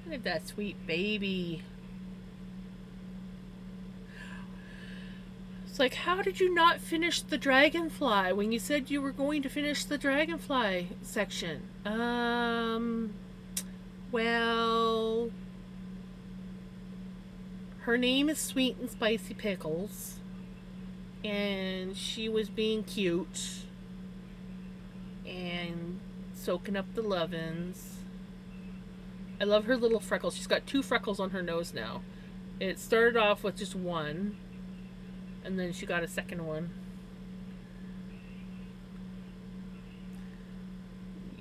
Look at that sweet baby. It's like, how did you not finish the dragonfly when you said you were going to finish the dragonfly section? Well, her name is Sweet and Spicy Pickles, and she was being cute and soaking up the lovin's. I love her little freckles. She's got 2 freckles on her nose now. It started off with just 1, and then she got a second one.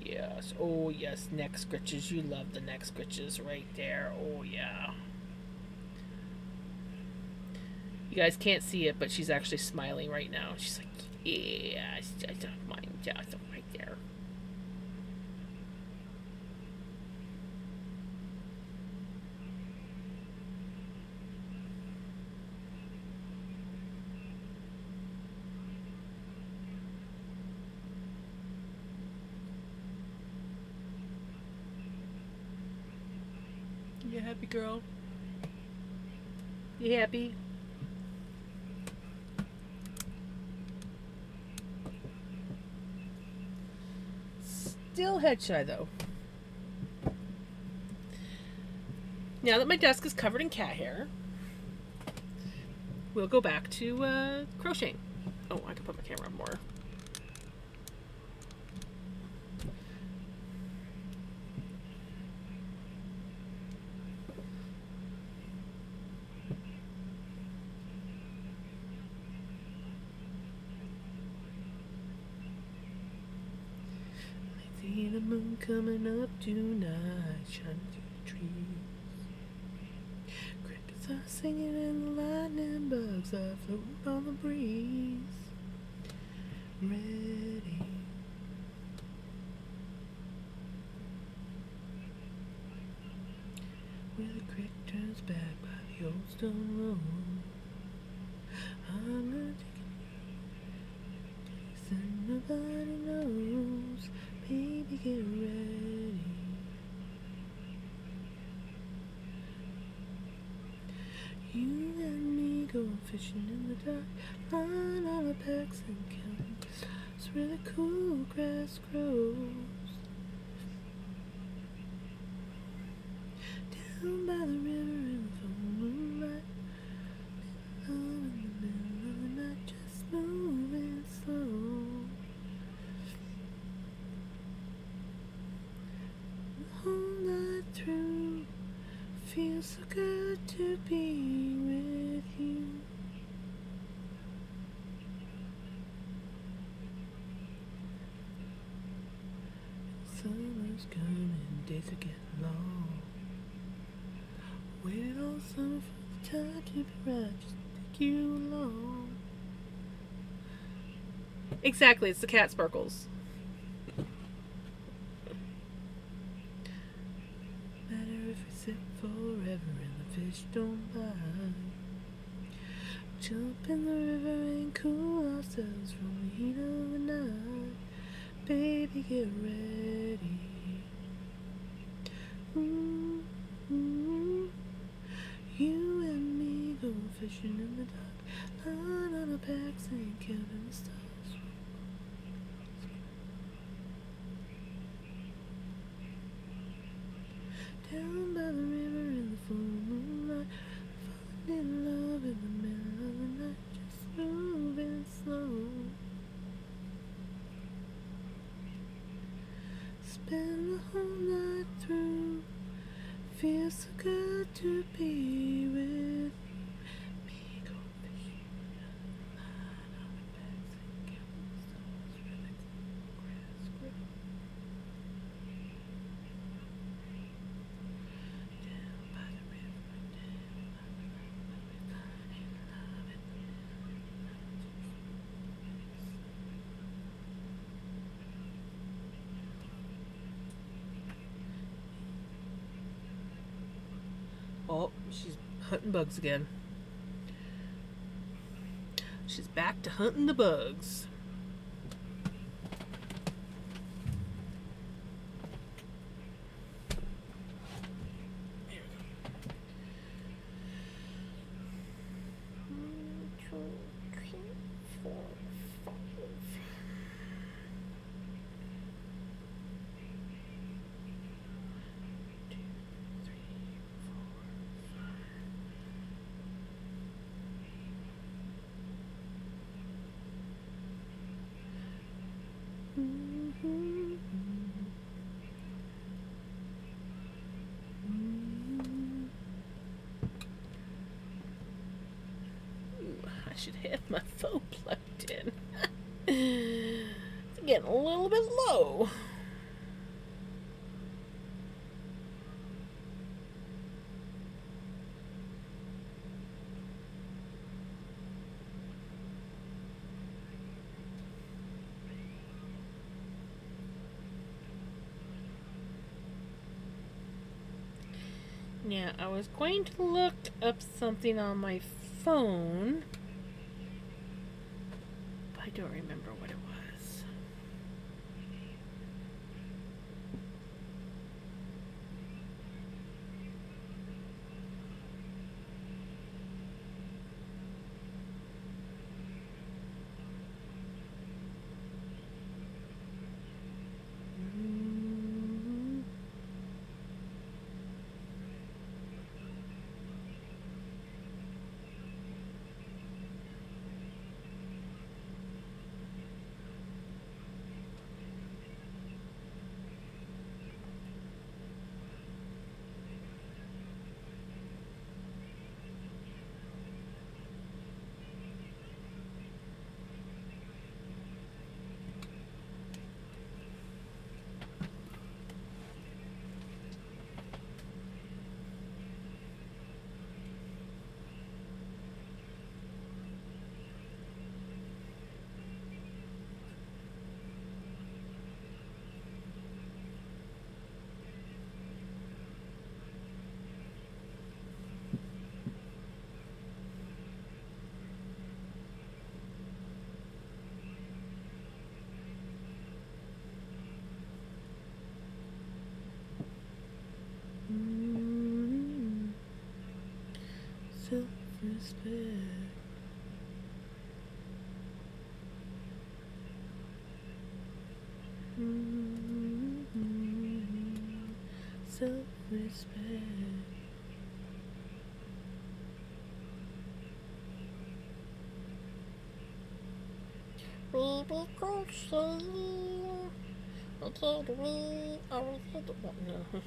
Yes. Oh, yes. Neck scritches. You love the neck scritches right there. Oh, yeah. You guys can't see it, but she's actually smiling right now. She's like, yeah, it's just mine, just right there. You happy, girl? You happy? Still head shy, though. Now that my desk is covered in cat hair, we'll go back to crocheting. Oh, I can put my camera up more. See the moon coming up tonight, shining through the trees. Crickets are singing and the lightning bugs are floating on the breeze. Ready. Where the creek turns back by the old stone road. I'm gonna take a place and nobody knows. Baby, get ready. You and me going fishing in the dark, lying on our backs and counting stars where the cool grass grows. Down by the river in the phone Feels so good to be with you. Summer's coming, days are getting long. Waited all summer for the time to be right, just to take you along. Exactly, it's the cat sparkles. Matter if we sit forever and the fish don't bite. Jump in the river and cool ourselves from the heat of the night. Baby, get ready. Ooh, ooh. You and me go fishing in the dark, lying on our backs and counting the stars. Down by the river in the full moonlight, falling in love in the middle of the night, just moving slow. Spend the whole night through, feels so good to be with me. Go fishing, lying on our backs and counting the stars, relaxing on the grass grow. Down by the river, down by the river, lying in love in the middle of the night. Oh, she's hunting bugs again. She's back to hunting the bugs. There we go. 1, 2, 3, 4, 5. 2, 3, 4, 5. Ooh, I should have my phone plugged in. It's getting a little bit low. Now, I was going to look up something on my phone, but I don't remember what it was. Self-respect. Self-respect. Baby crochet. Okay, we are no.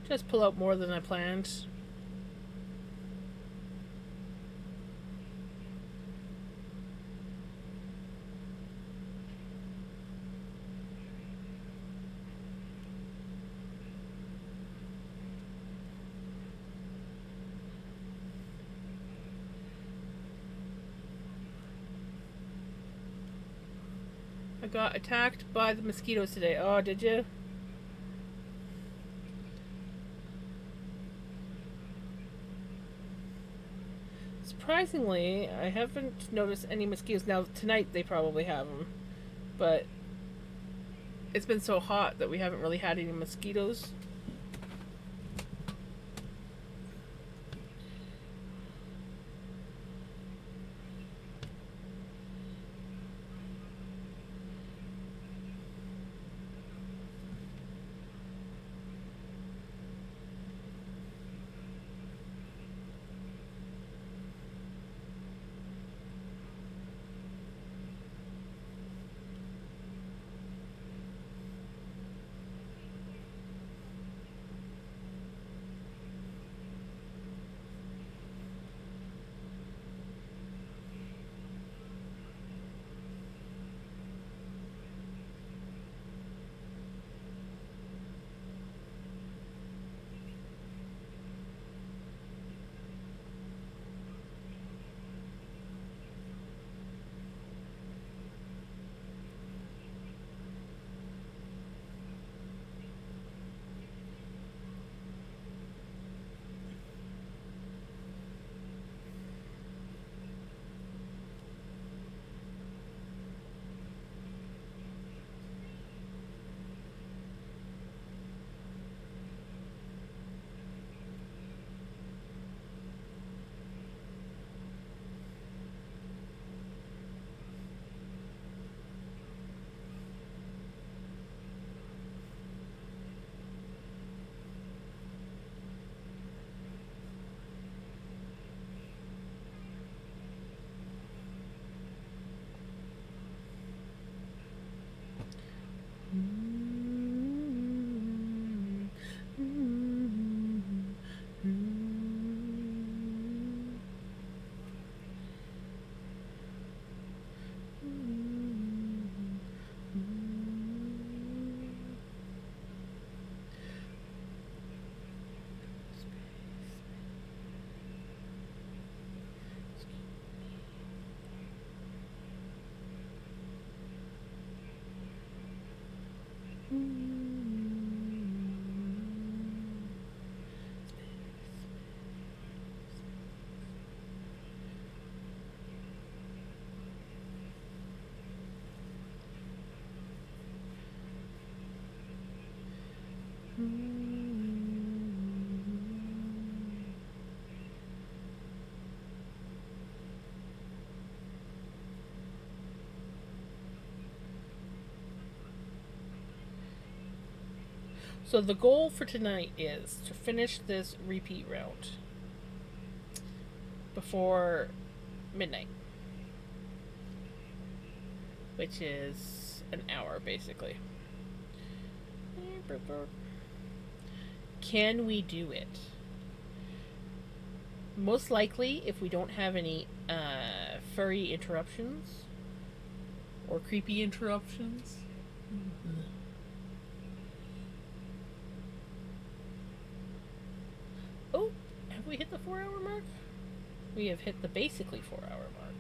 Just pull out more than I planned. I got attacked by the mosquitoes today. Oh, did you? Surprisingly, I haven't noticed any mosquitoes. Now, tonight they probably have them. But it's been so hot that we haven't really had any mosquitoes. So the goal for tonight is to finish this repeat round before midnight, which is an hour basically. Can we do it? Most likely, if we don't have any furry interruptions or creepy interruptions. Oh, have we hit the 4-hour mark? We have hit the basically 4-hour mark.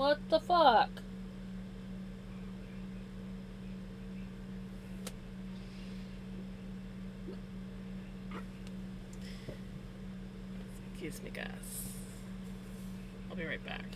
What the fuck? Excuse me, guys. I'll be right back.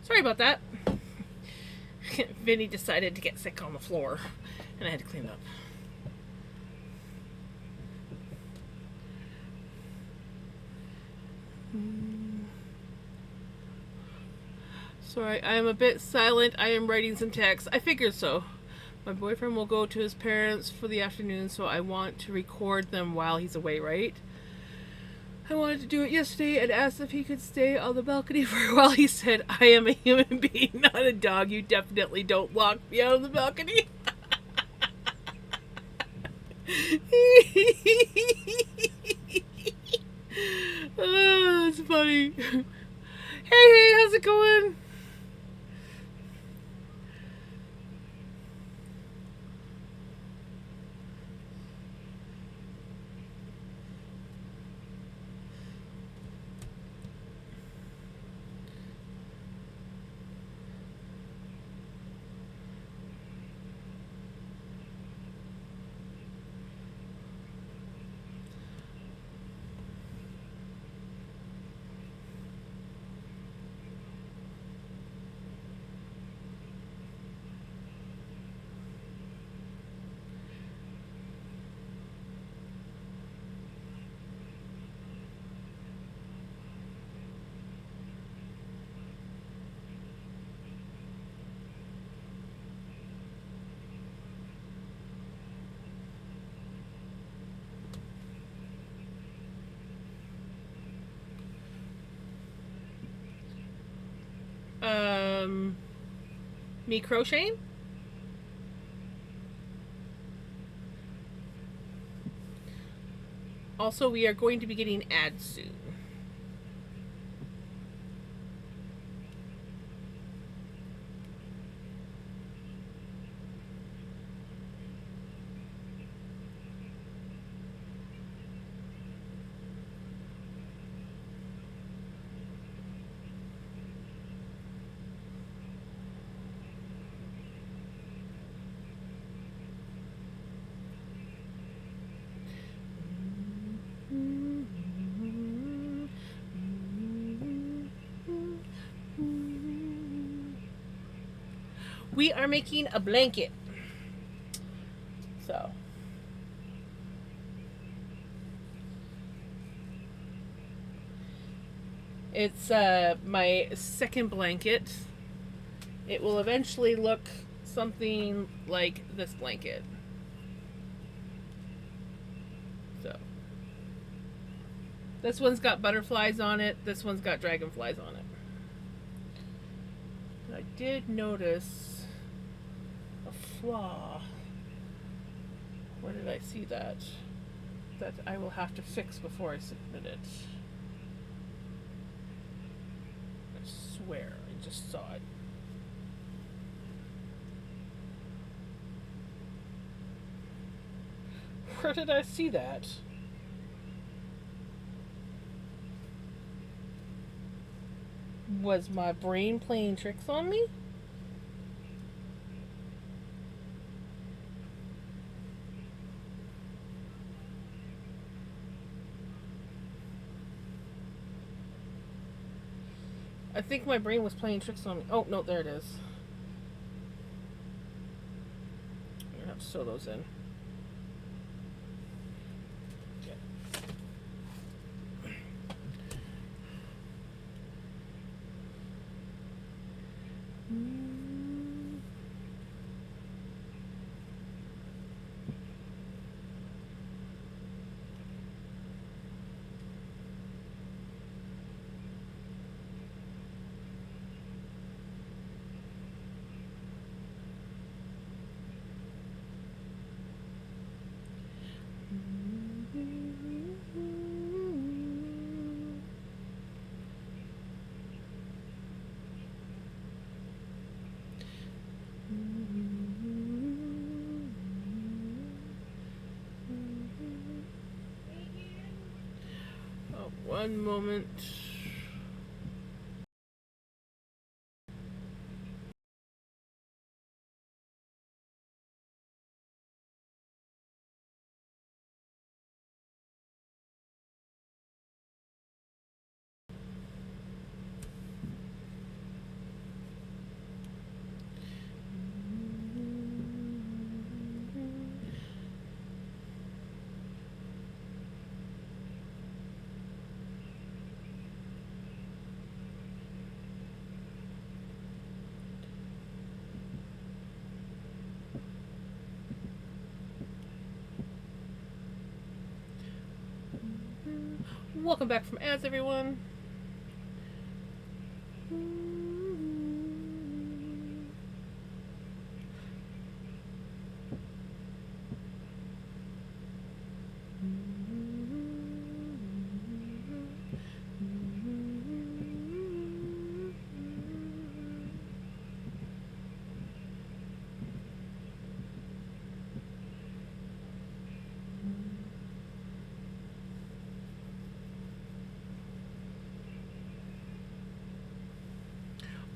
Sorry about that. Vinny decided to get sick on the floor, and I had to clean up. Sorry, I am a bit silent. I am writing some text. I figured so. My boyfriend will go to his parents for the afternoon, so I want to record them while he's away, right? I wanted to do it yesterday and asked if he could stay on the balcony for a while. He said, I am a human being, not a dog. You definitely don't lock me out of the balcony. Oh, that's funny. Hey, how's it going? Me crocheting? Also, we are going to be getting ads soon. we are making a blanket. So it's my second blanket. It will eventually look something like this blanket. So this one's got butterflies on it. This one's got dragonflies on it. I did notice a flaw. Where did I see that? That I will have to fix before I submit it. I swear, I just saw it. Where did I see that? Was my brain playing tricks on me? I think my brain was playing tricks on me. Oh, no, there it is. I'm gonna have to sew those in. One moment. Welcome back from ads, everyone.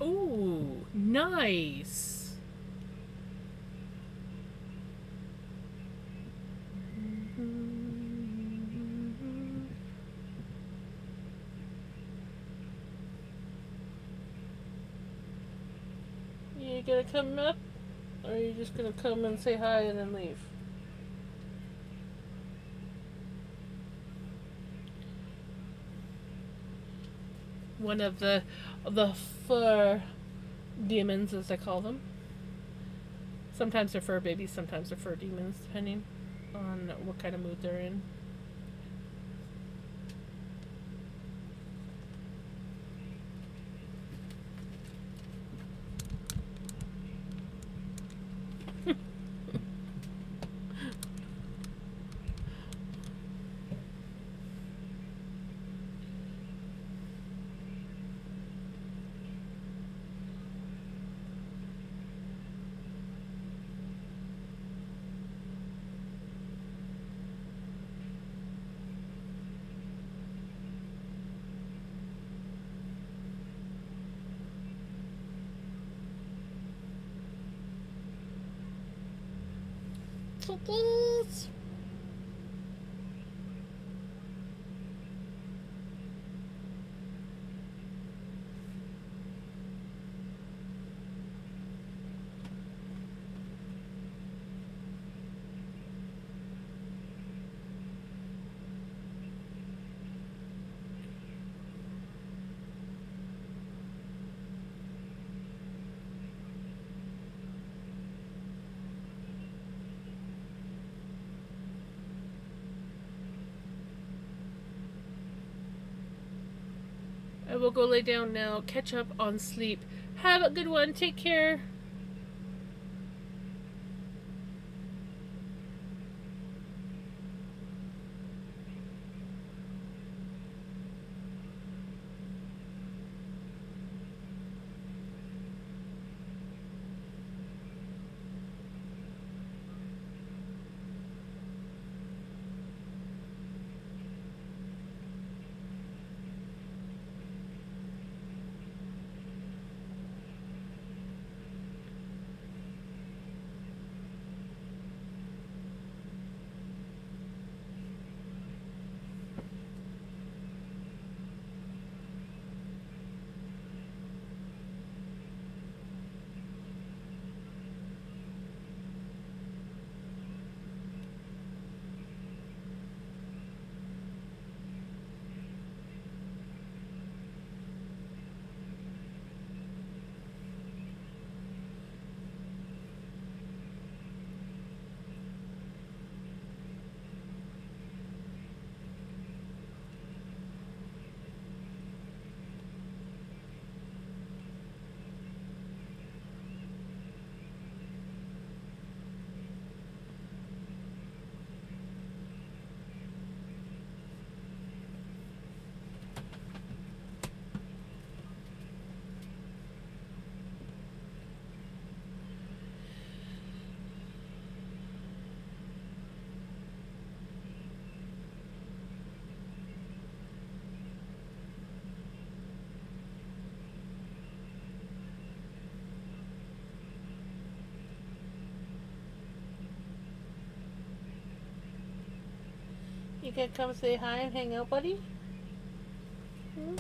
Ooh, nice. You gonna come up? Or are you just gonna come and say hi and then leave? One of the fur demons, as I call them. Sometimes they're fur babies, sometimes they're fur demons, depending on what kind of mood they're in. Cookies. I will go lay down now, catch up on sleep. Have a good one. Take care. You can come say hi and hang out, buddy? Hmm?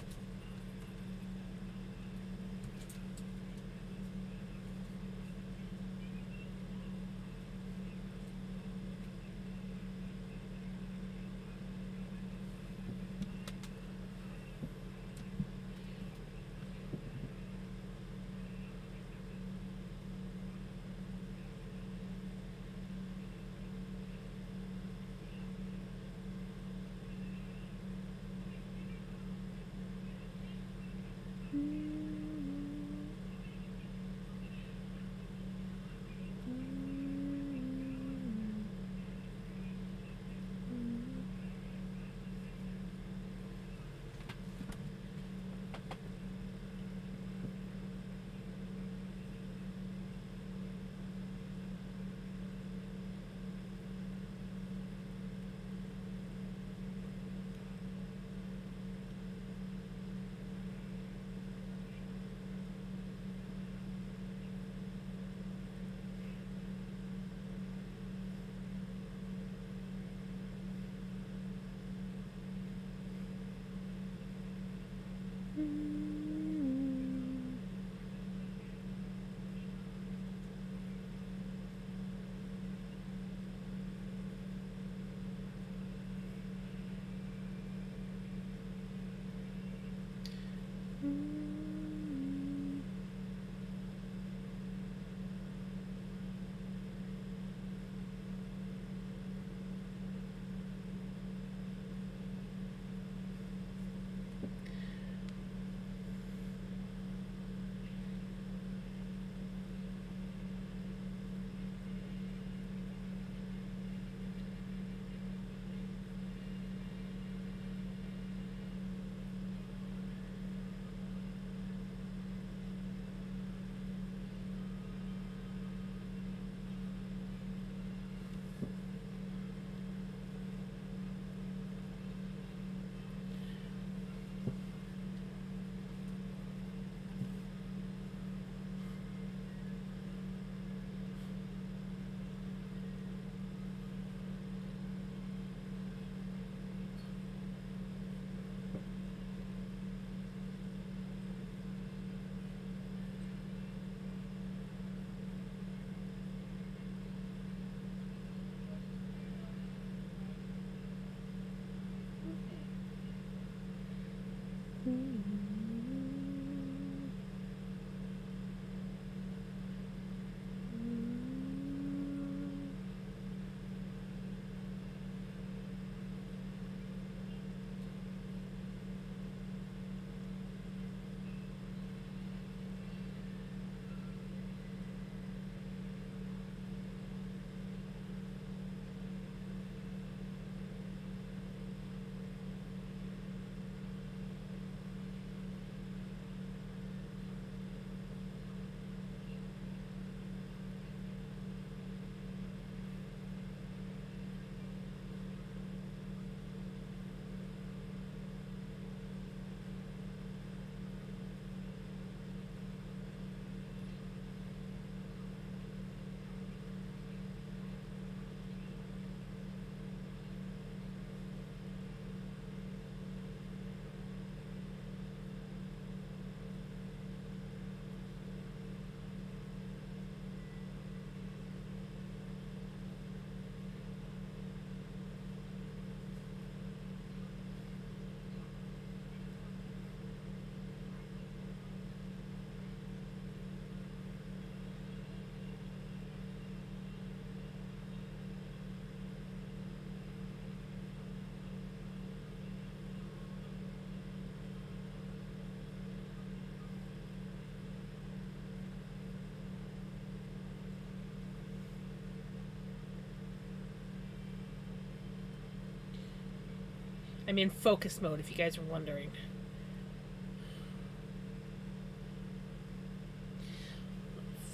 I'm in focus mode, if you guys were wondering.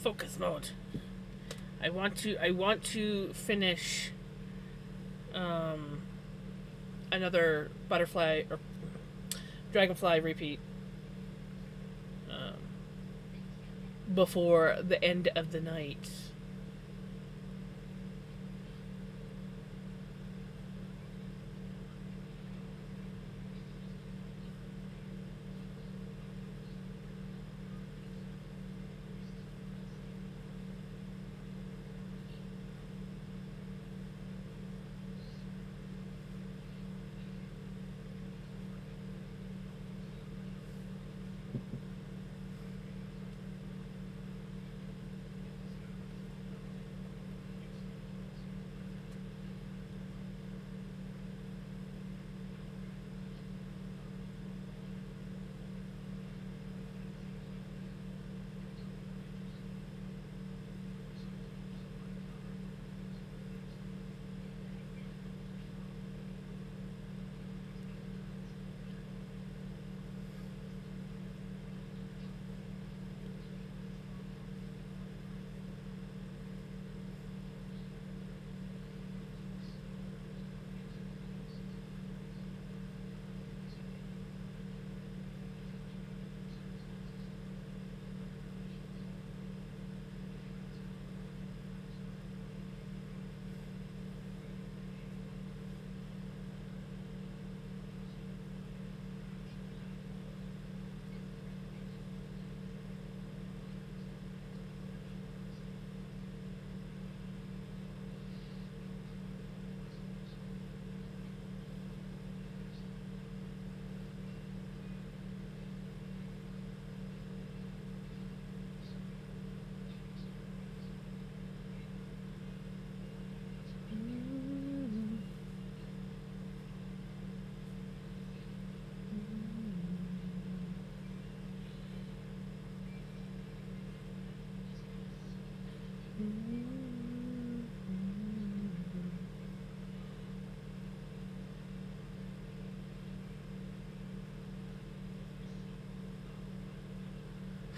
Focus mode. I want to finish another butterfly or dragonfly repeat before the end of the night.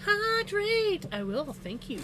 Hydrate! I will, thank you.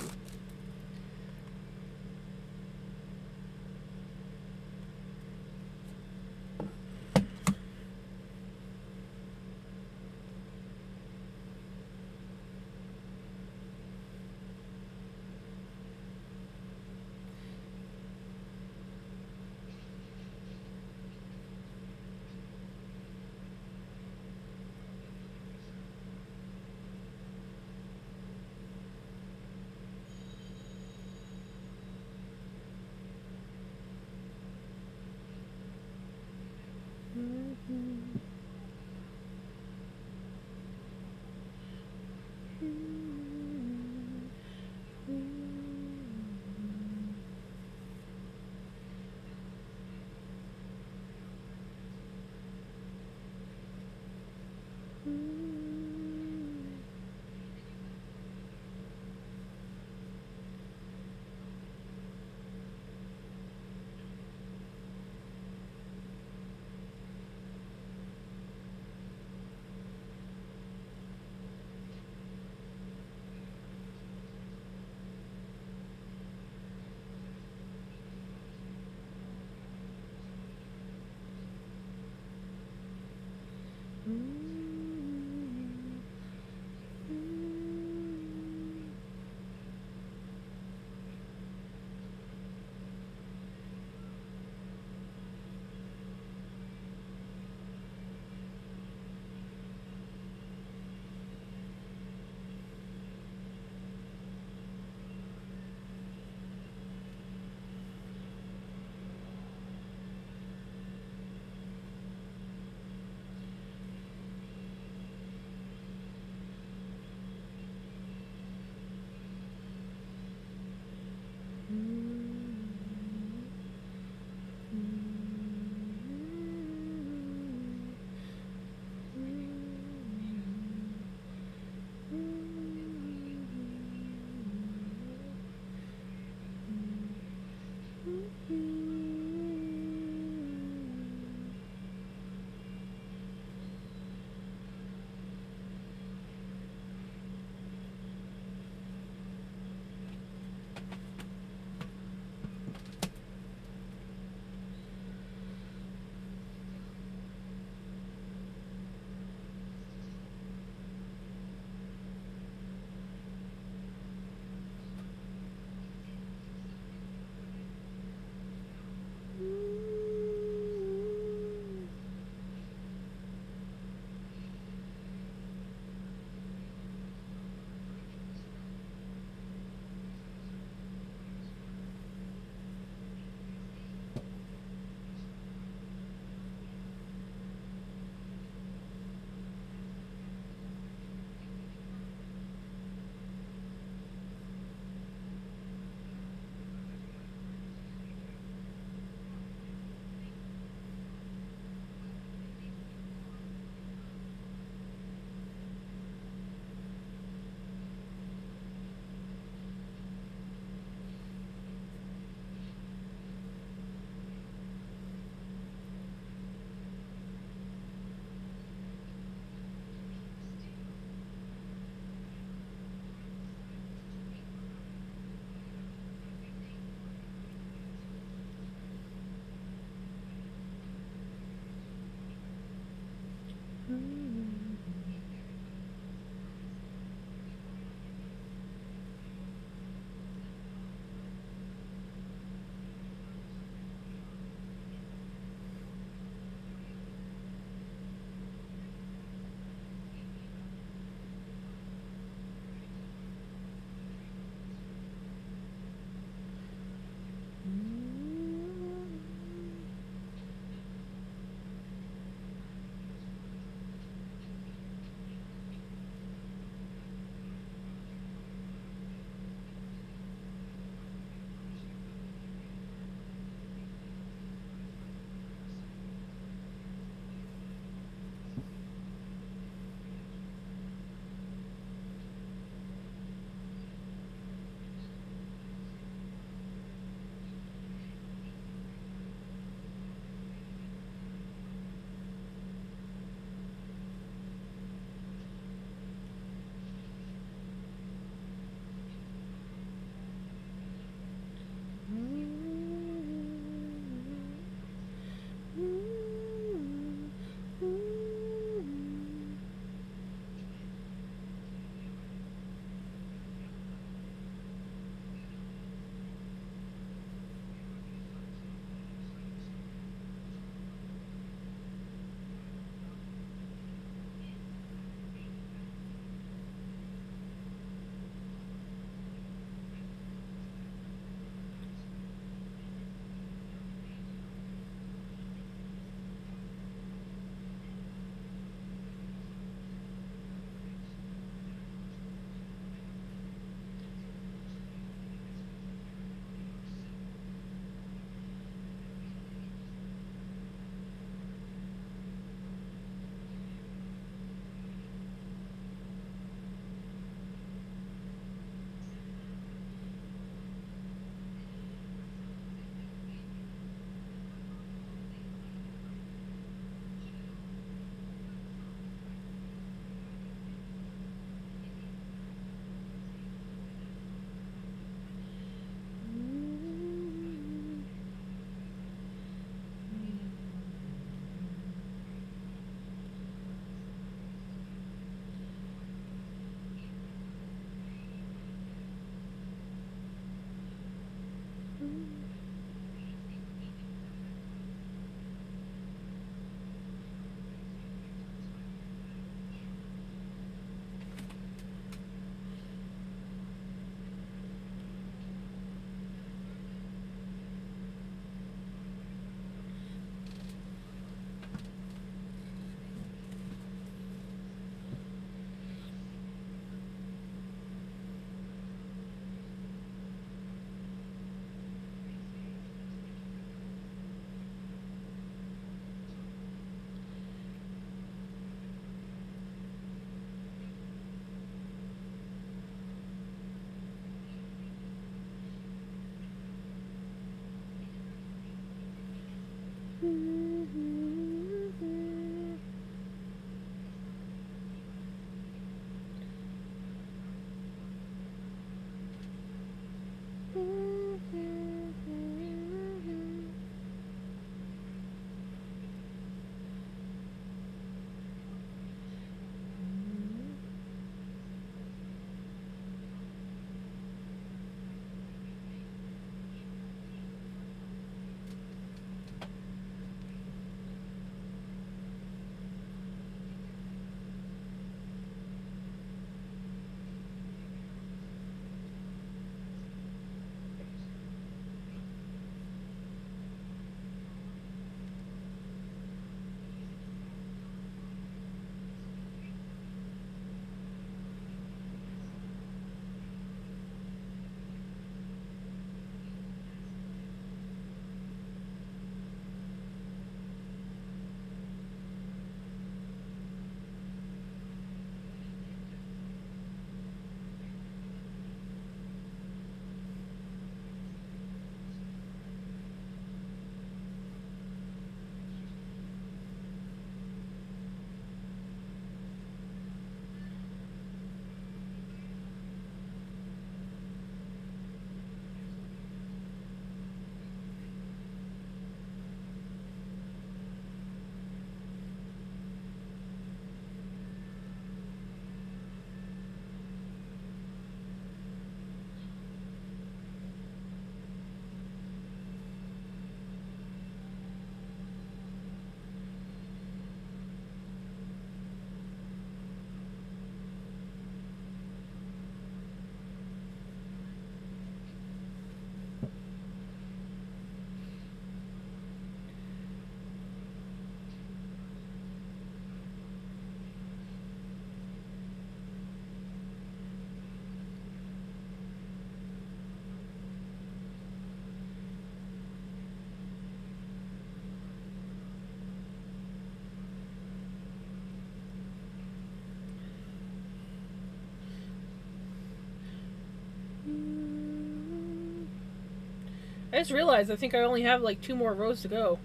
I just realized I think I only have like 2 more rows to go.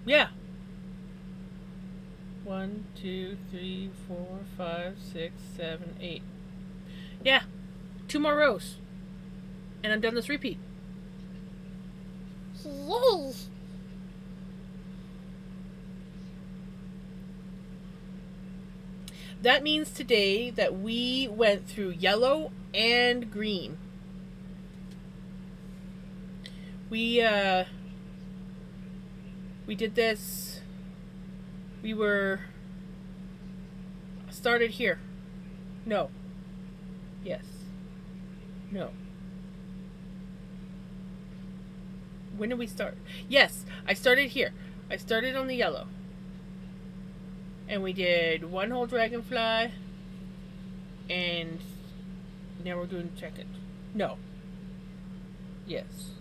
Yeah. 1, 2, 3, 4, 5, 6, 7, 8. Yeah. 2 more rows. And I'm done this repeat. Yay! That means today that we went through yellow and green. We did this. We were started here. No. Yes. No. When did we start? Yes, I started here. I started on the yellow. And we did 1 whole dragonfly. And now we're doing check it. No. Yes.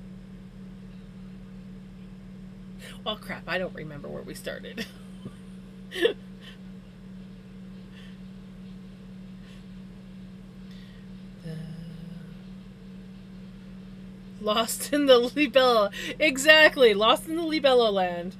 Well, crap, I don't remember where we started. Lost in the Libella. Exactly, lost in the Libella land.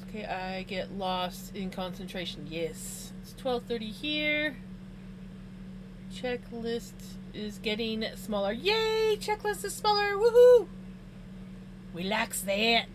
Okay, I get lost in concentration. Yes. It's 12:30 here. Checklist is getting smaller. Yay! Checklist is smaller. Woohoo! We likes that.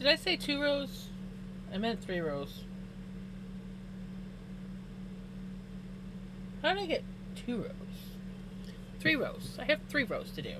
Did I say 2 rows? I meant 3 rows. How did I get 2 rows? 3 rows. I have 3 rows to do.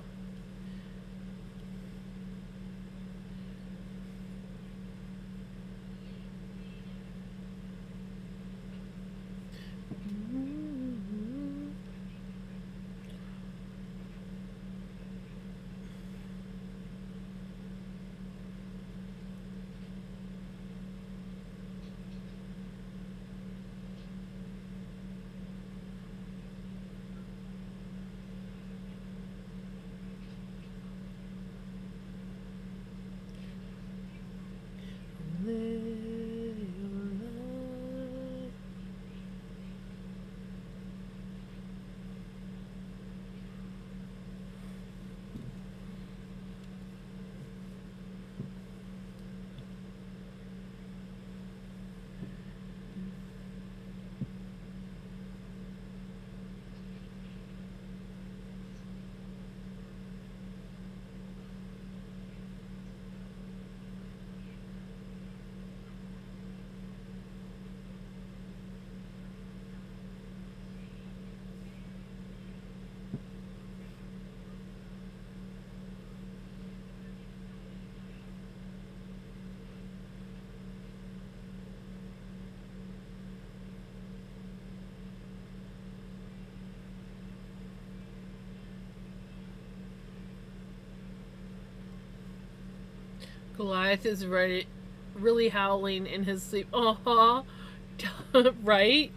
Goliath is ready, really howling in his sleep. Uh huh. Right?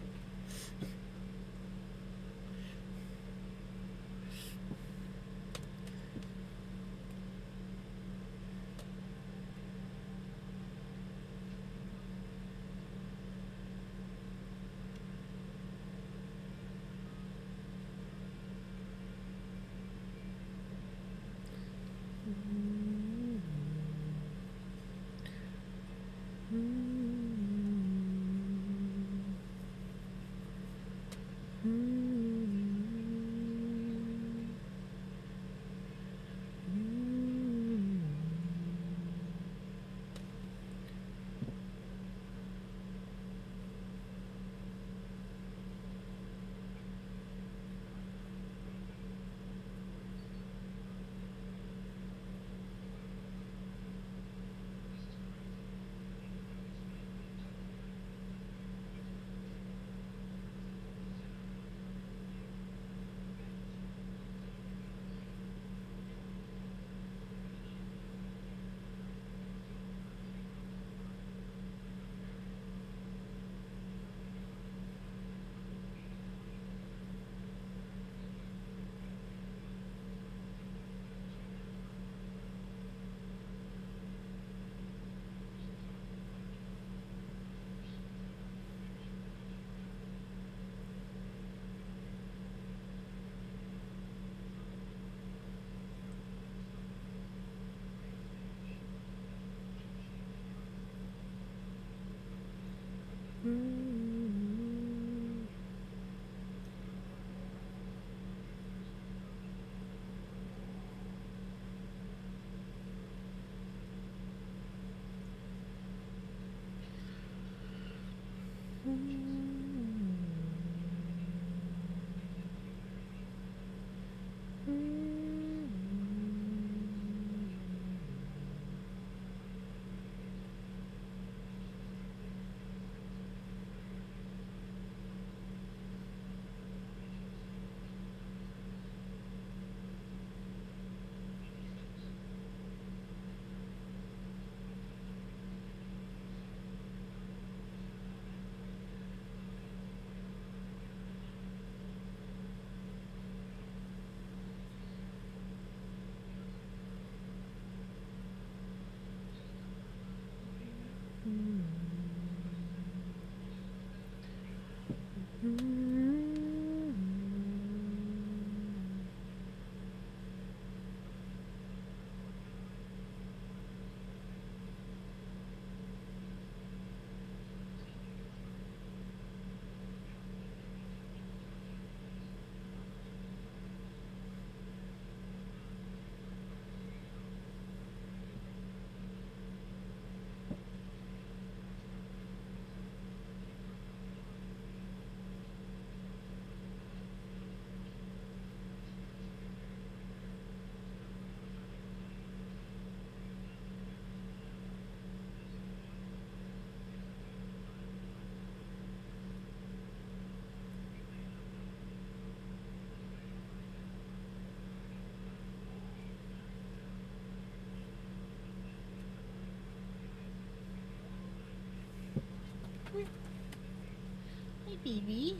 baby.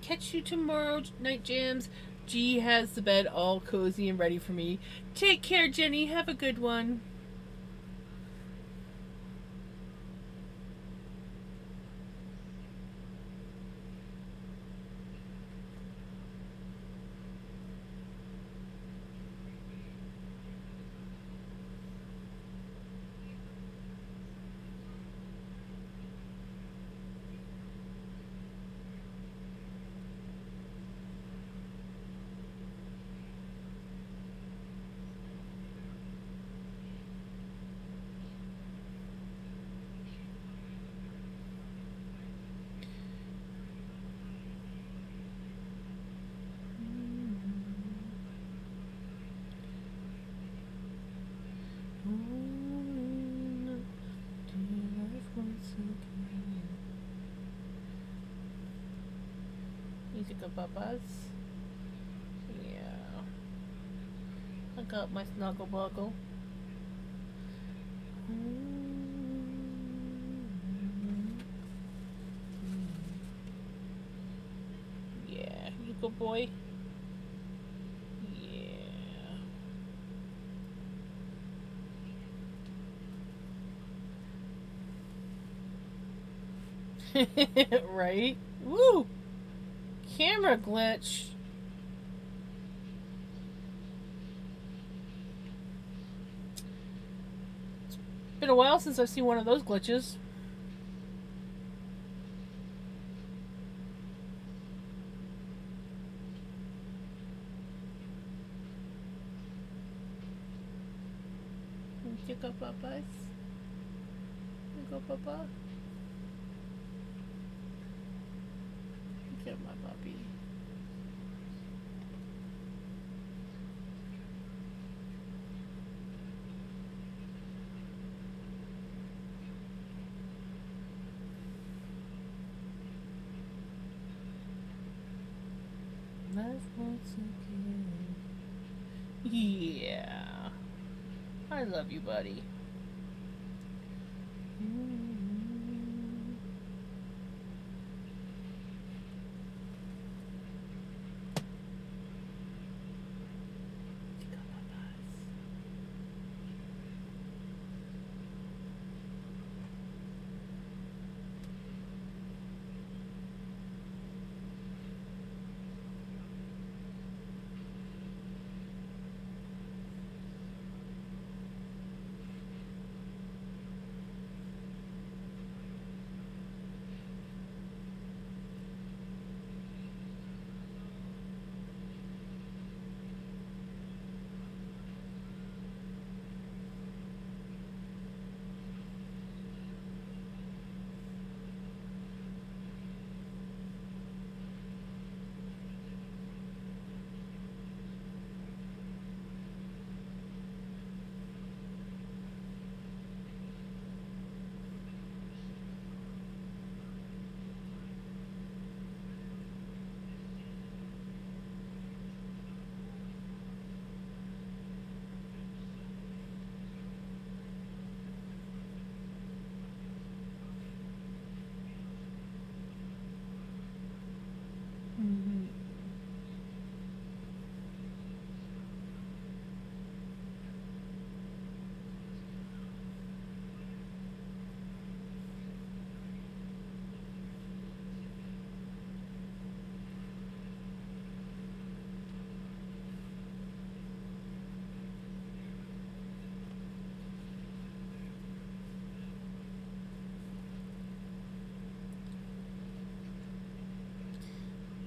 Catch you tomorrow, Night Jams. G has the bed all cozy and ready for me. Take care, Jenny. Have a good one. Music of Papa's. Yeah. I got my snuggle buggle. Yeah, you good boy. Yeah. Right? Woo! Camera glitch. Been a while since I've seen one of those glitches. You go, Papas. You go, Papa. Get my puppy. Life once again. Yeah. I love you, buddy.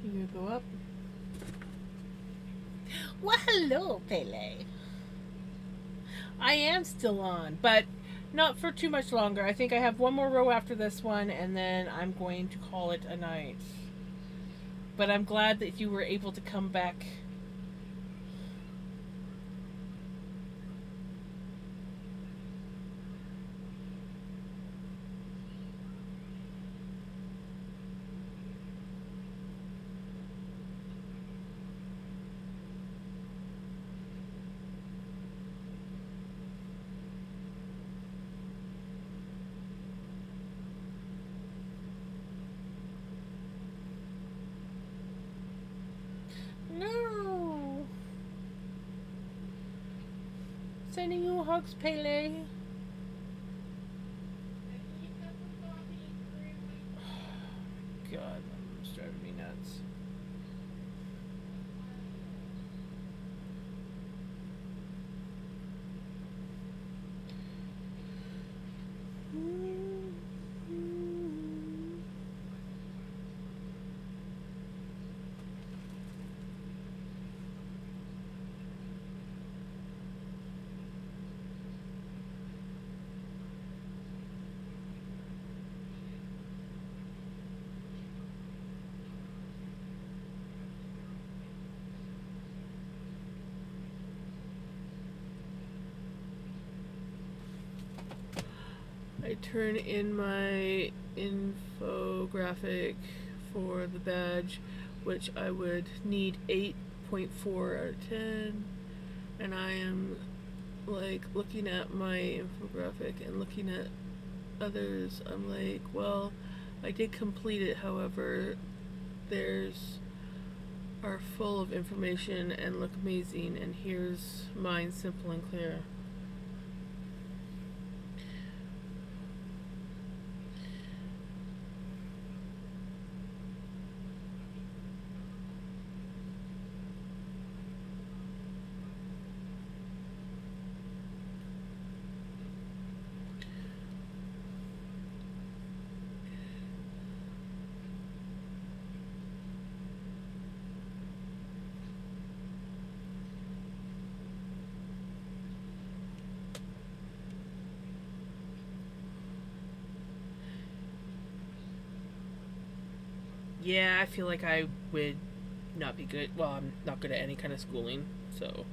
You gonna go up? Well, hello, Pele. I am still on, but not for too much longer. I think I have one more row after this one, and then I'm going to call it a night. But I'm glad that you were able to come back. Sending you hugs, Pele. God, it's driving me nuts. I turn in my infographic for the badge, which I would need 8.4 out of 10, and I am like looking at my infographic and looking at others. I'm like, well, I did complete it, however theirs are full of information and look amazing, and here's mine, simple and clear. Yeah, I feel like I would not be good. Well, I'm not good at any kind of schooling, so.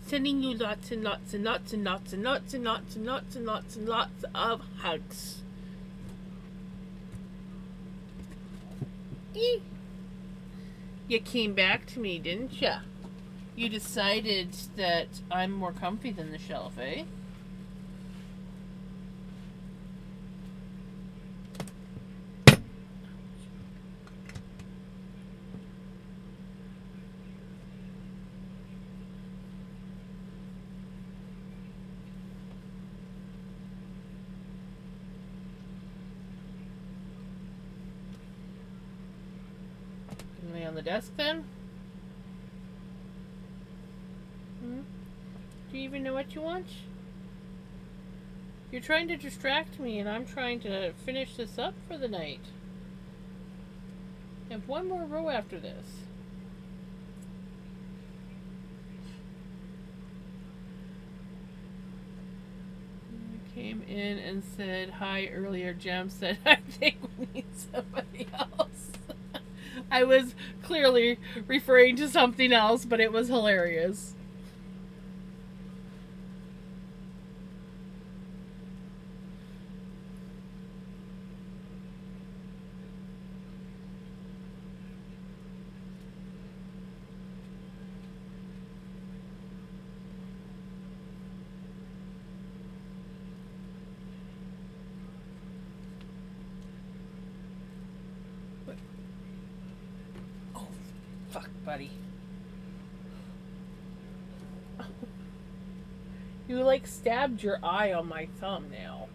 Sending you lots and lots and lots and lots and lots and lots and lots and lots and lots of hugs. You came back to me, didn't ya? You decided that I'm more comfy than the shelf, eh? Lay on the desk then? Do you even know what you want? You're trying to distract me, and I'm trying to finish this up for the night. I have one more row after this. Came in and said hi earlier. Jem said, I think we need somebody else. I was clearly referring to something else, but it was hilarious. Fuck, buddy. You like stabbed your eye on my thumbnail.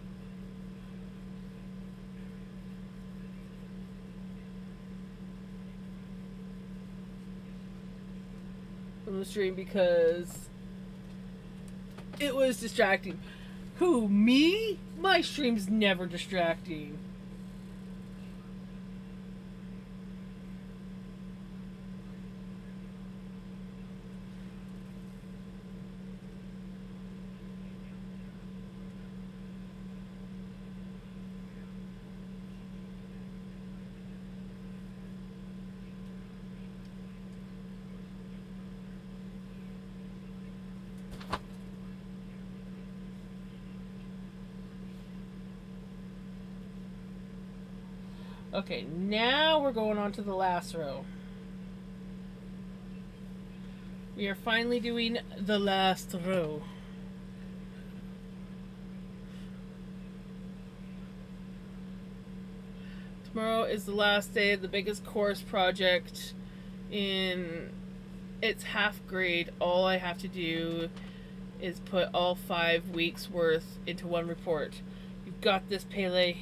From the stream because it was distracting. Who, me? My stream's never distracting. Okay, now we're going on to the last row. We are finally doing the last row. Tomorrow is the last day of the biggest course project in its half grade. All I have to do is put all 5 weeks worth into one report. You've got this, Pele.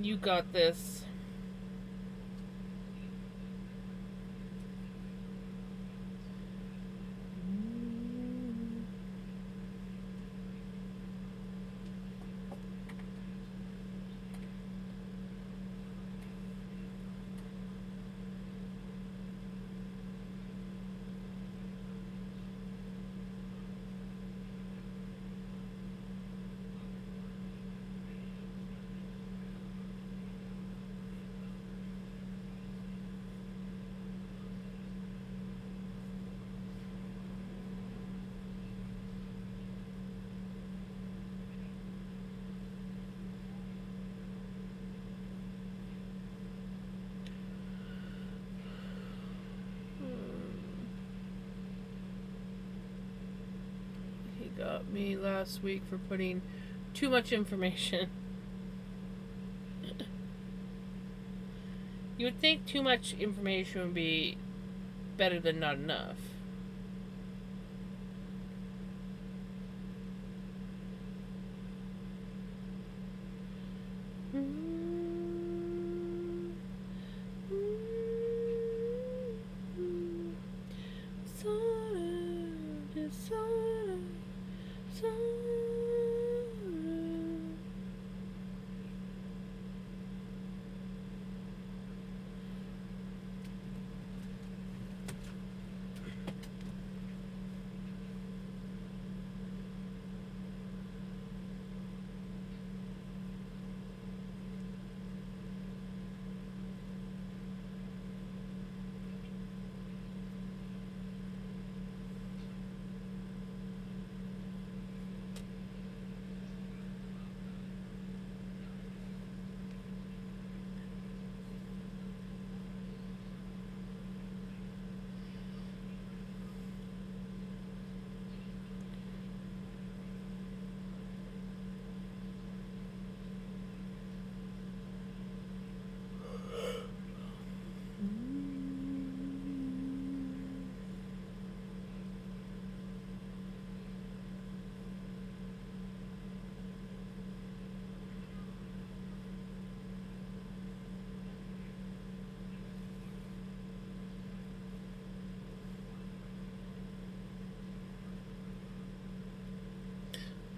You got this. He got me last week for putting too much information. You would think too much information would be better than not enough.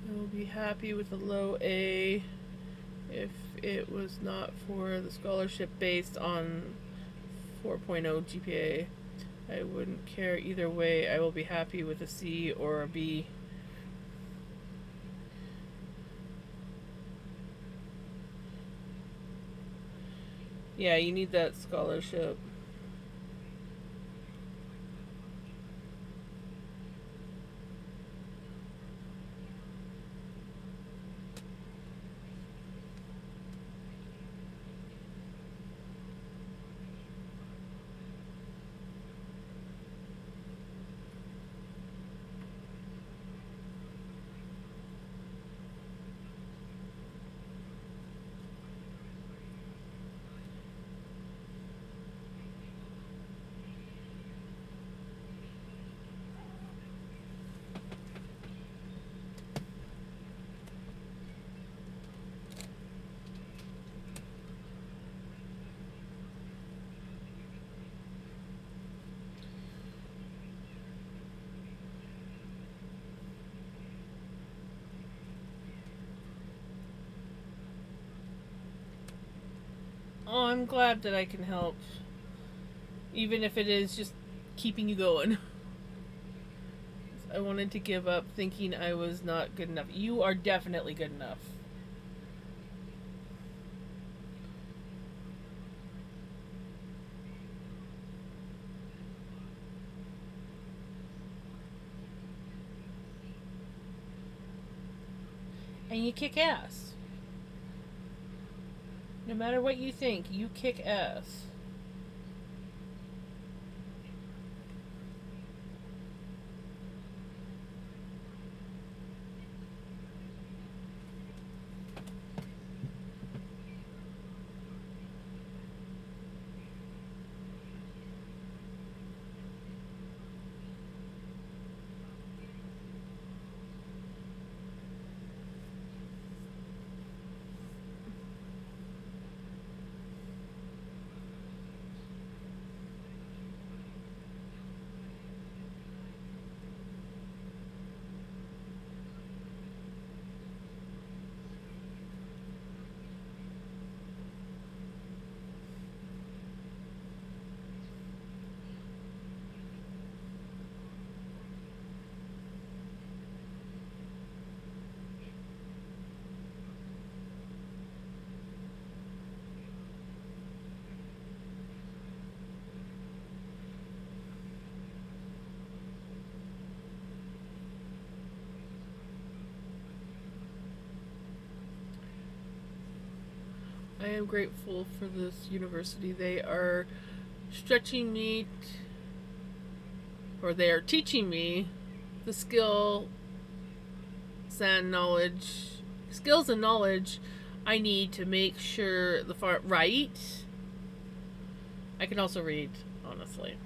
I will be happy with a low A if it was not for the scholarship based on 4.0 GPA. I wouldn't care either way. I will be happy with a C or a B. Yeah, you need that scholarship. Oh, I'm glad that I can help. Even if it is just keeping you going. I wanted to give up thinking I was not good enough. You are definitely good enough. And you kick ass. No No matter what you think, you kick ass. I am grateful for this university. They are stretching me, or they are teaching me the skills and knowledge I need to make sure the font right. I can also read, honestly.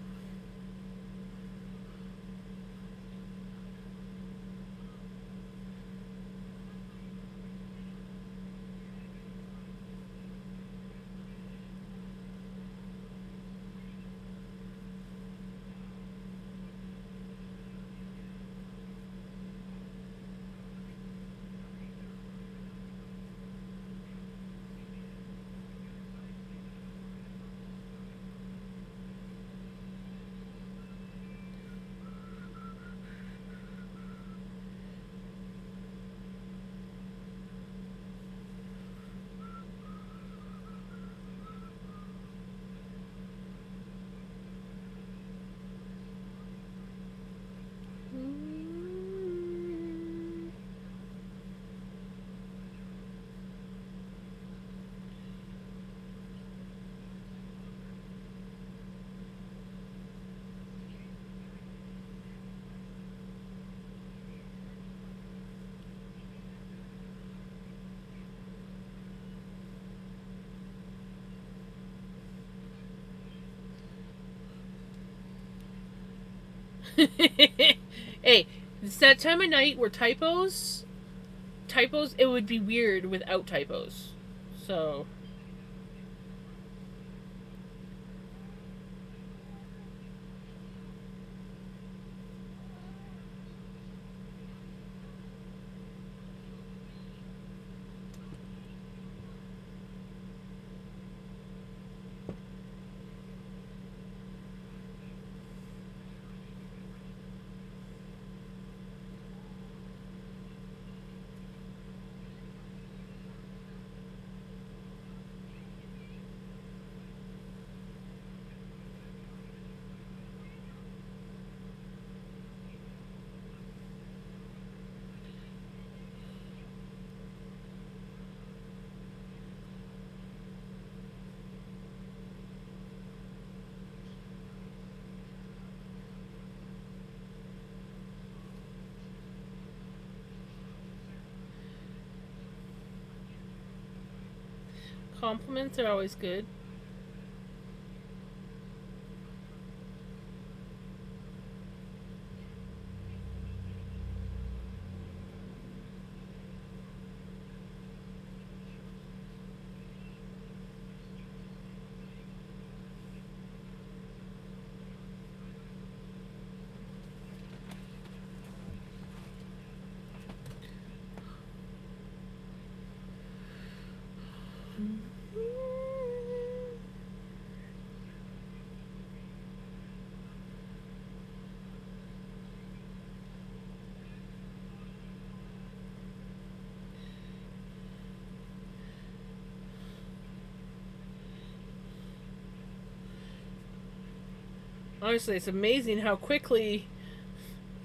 Hey, it's that time of night where typos, it would be weird without typos. So, compliments are always good. Honestly, it's amazing how quickly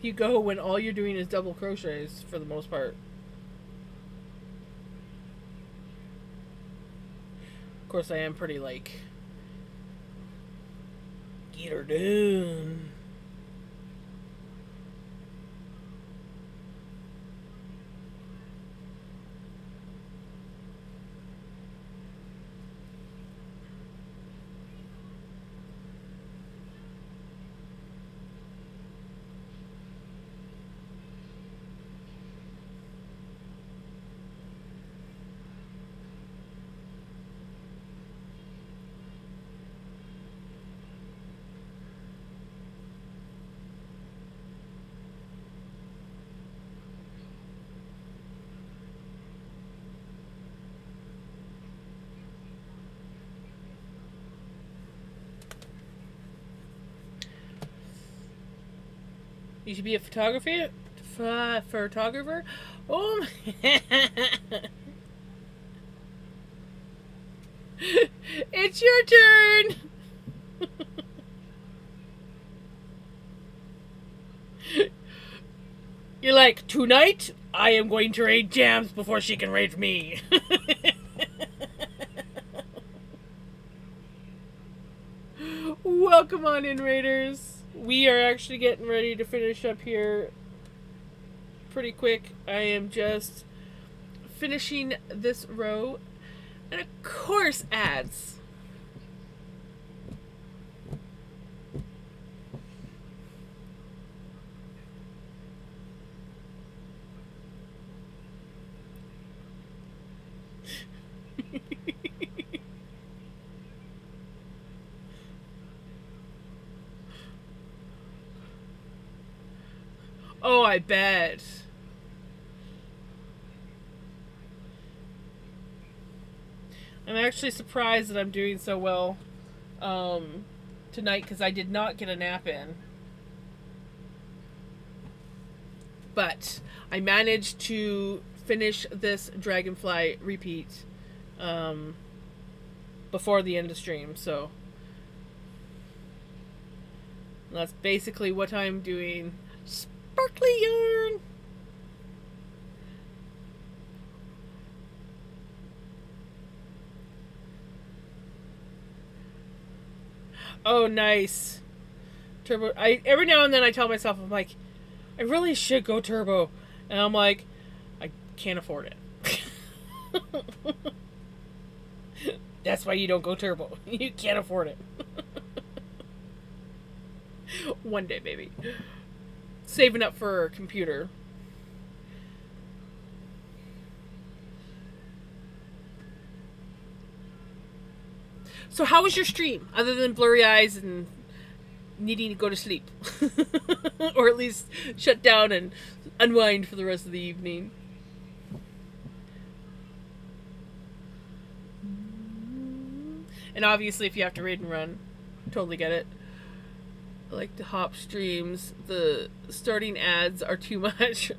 you go when all you're doing is double crochets for the most part. course, I am pretty like, get her done. You should be a photographer. Oh, it's your turn. You're like, tonight I am going to raid Jams before she can raid me. Welcome on in, Raiders. We are actually getting ready to finish up here pretty quick. I am just finishing this row. And of course, ads. Oh, I bet. I'm actually surprised that I'm doing so well tonight because I did not get a nap in. But I managed to finish this Dragonfly repeat before the end of stream, so that's basically what I'm doing. Sparkly yarn! Oh, nice. Turbo. Every now and then I tell myself, I'm like, I really should go turbo. And I'm like, I can't afford it. That's why you don't go turbo. You can't afford it. One day, baby. Saving up for a computer. So how was your stream, other than blurry eyes and needing to go to sleep? Or at least shut down and unwind for the rest of the evening. And obviously if you have to raid and run, totally get it. I like to hop streams. The starting ads are too much,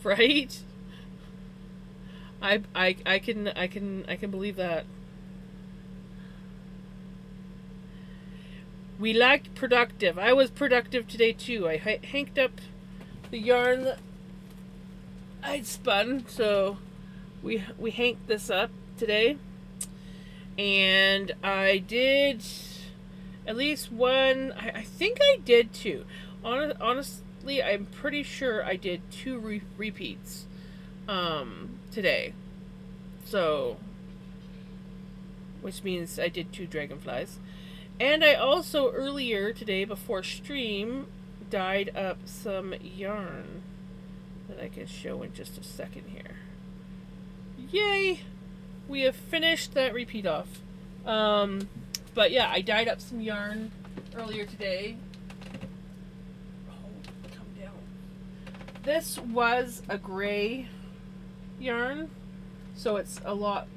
right? I can believe that. We liked productive. I was productive today too. I hanked up the yarn that I'd spun, so we hanked this up today, and I did at least one. I think I did two. Honestly, I'm pretty sure I did two repeats today. So, which means I did two dragonflies. And I also, earlier today, before stream, dyed up some yarn that I can show in just a second here. Yay! We have finished that repeat off. But yeah, I dyed up some yarn earlier today. Oh, come down. This was a gray yarn, so it's a lot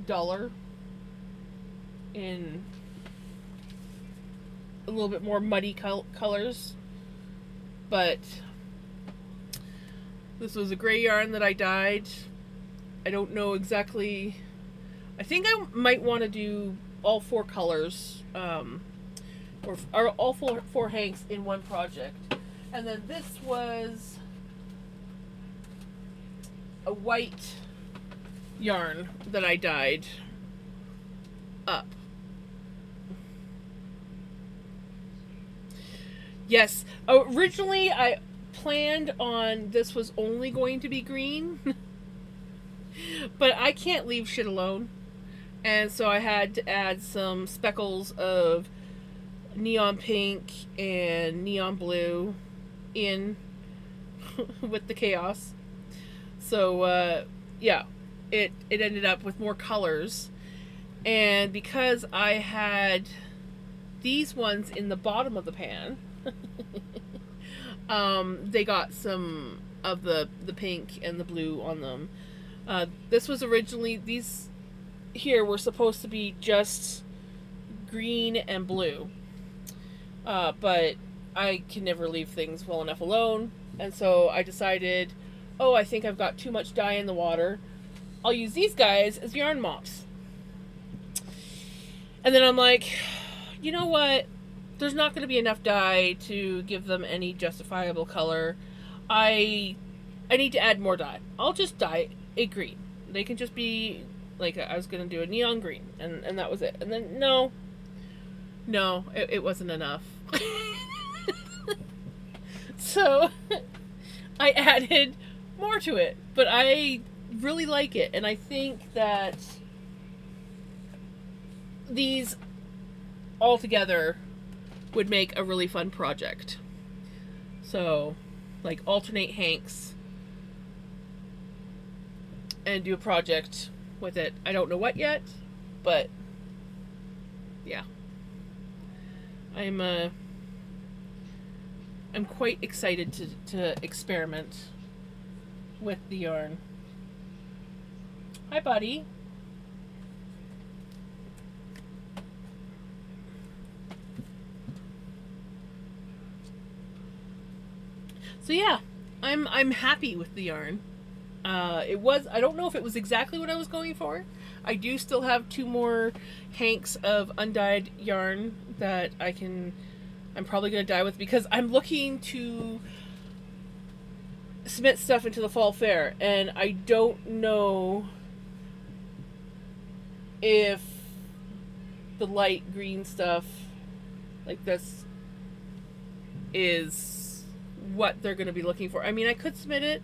duller in a little bit more muddy colors, but this was a gray yarn that I dyed. I don't know exactly. I think I might want to do all four colors, or all four hanks in one project. And then this was a white yarn that I dyed. up. Yes. Originally, I planned on this was only going to be green, but I can't leave shit alone. And so I had to add some speckles of neon pink and neon blue in with the chaos. So, yeah, it ended up with more colors. And because I had these ones in the bottom of the pan, they got some of the pink and the blue on them. This was originally, these here were supposed to be just green and blue. But I can never leave things well enough alone. And so I decided, oh, I think I've got too much dye in the water. I'll use these guys as yarn mops. And then I'm like, you know what? There's not going to be enough dye to give them any justifiable color. I need to add more dye. I'll just dye it green. They can just be, like, I was going to do a neon green, and that was it. And then, no, it wasn't enough. So I added more to it, but I really like it, and I think that these all together would make a really fun project. So, like, alternate hanks and do a project with it. I don't know what yet, but yeah. I'm quite excited to experiment with the yarn. Hi, buddy. So yeah, I'm happy with the yarn. It was, I don't know if it was exactly what I was going for. I do still have 2 more hanks of undyed yarn that I'm probably going to dye with, because I'm looking to submit stuff into the fall fair, and I don't know if the light green stuff like this is what they're going to be looking for. I mean, I could submit it,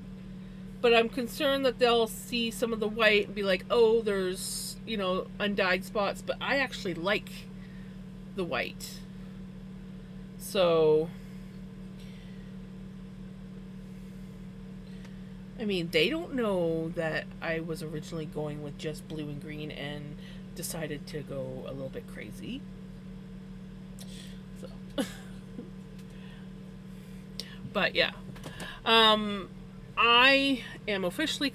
but I'm concerned that they'll see some of the white and be like, oh, there's, undyed spots, but I actually like the white. So, I mean, they don't know that I was originally going with just blue and green and decided to go a little bit crazy. So, but yeah. I am officially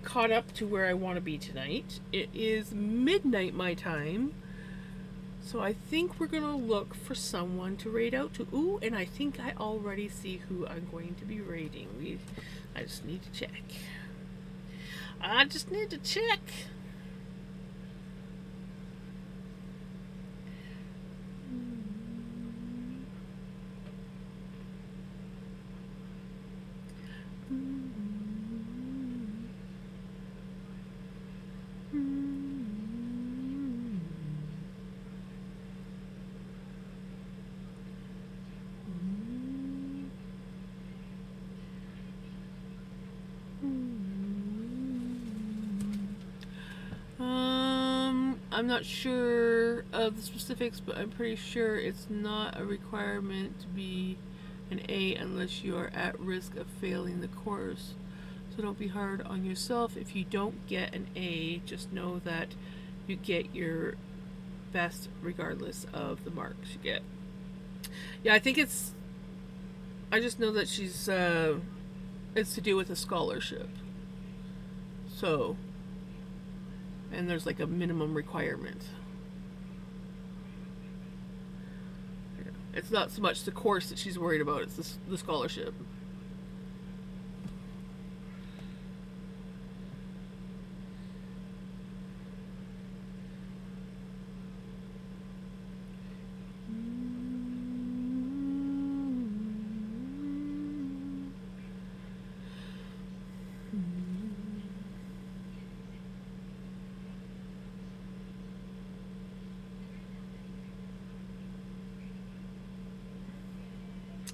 caught up to where I want to be tonight. It is midnight my time. So I think we're going to look for someone to raid out to. Ooh, and I think I already see who I'm going to be raiding. I just need to check. I'm not sure of the specifics, but I'm pretty sure it's not a requirement to be an A unless you are at risk of failing the course. So don't be hard on yourself if you don't get an A. Just know that you get your best regardless of the marks you get. Yeah, I think I just know that she's it's to do with a scholarship. So, and there's like a minimum requirement. It's not so much the course that she's worried about, it's the scholarship.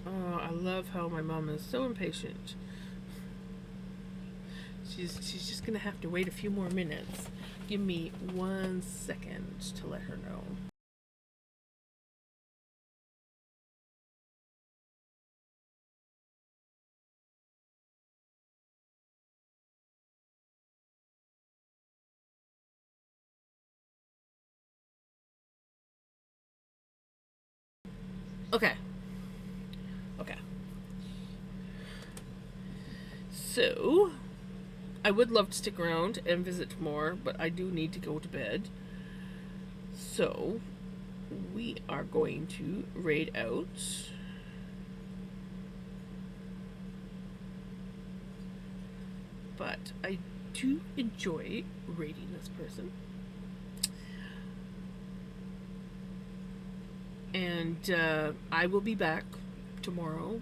Oh, I love how my mom is so impatient. She's just gonna have to wait a few more minutes. Give me 1 second to let her know. Okay. Okay. So, I would love to stick around and visit more, but I do need to go to bed. So, we are going to raid out. But I do enjoy raiding this person. And I will be back tomorrow,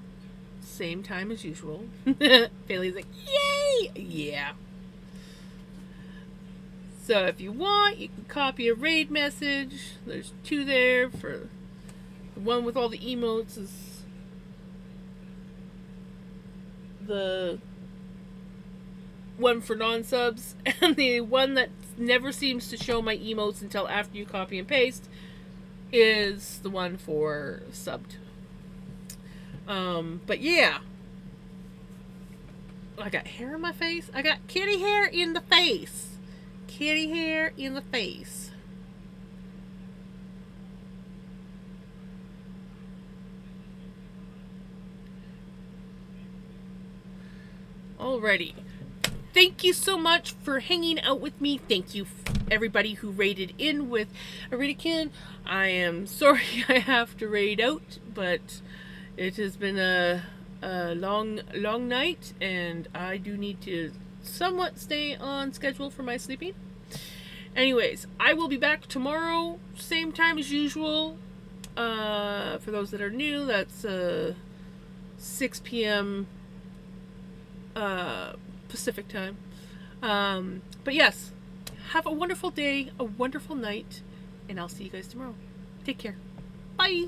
same time as usual. Bailey's like, yay! Yeah. So if you want, you can copy a raid message. There's 2 there. For the one with all the emotes is the one for non-subs, and the one that never seems to show my emotes until after you copy and paste is the one for subbed. But yeah, I got hair in my face. I got kitty hair in the face. Kitty hair in the face. Alrighty. Thank you so much for hanging out with me. Thank you, everybody who raided in with Aridikin. I am sorry I have to raid out, but it has been a long night, and I do need to somewhat stay on schedule for my sleeping. Anyways, I will be back tomorrow, same time as usual. For those that are new, that's 6 p.m. Pacific time. But yes, have a wonderful day, a wonderful night, and I'll see you guys tomorrow. Take care. Bye.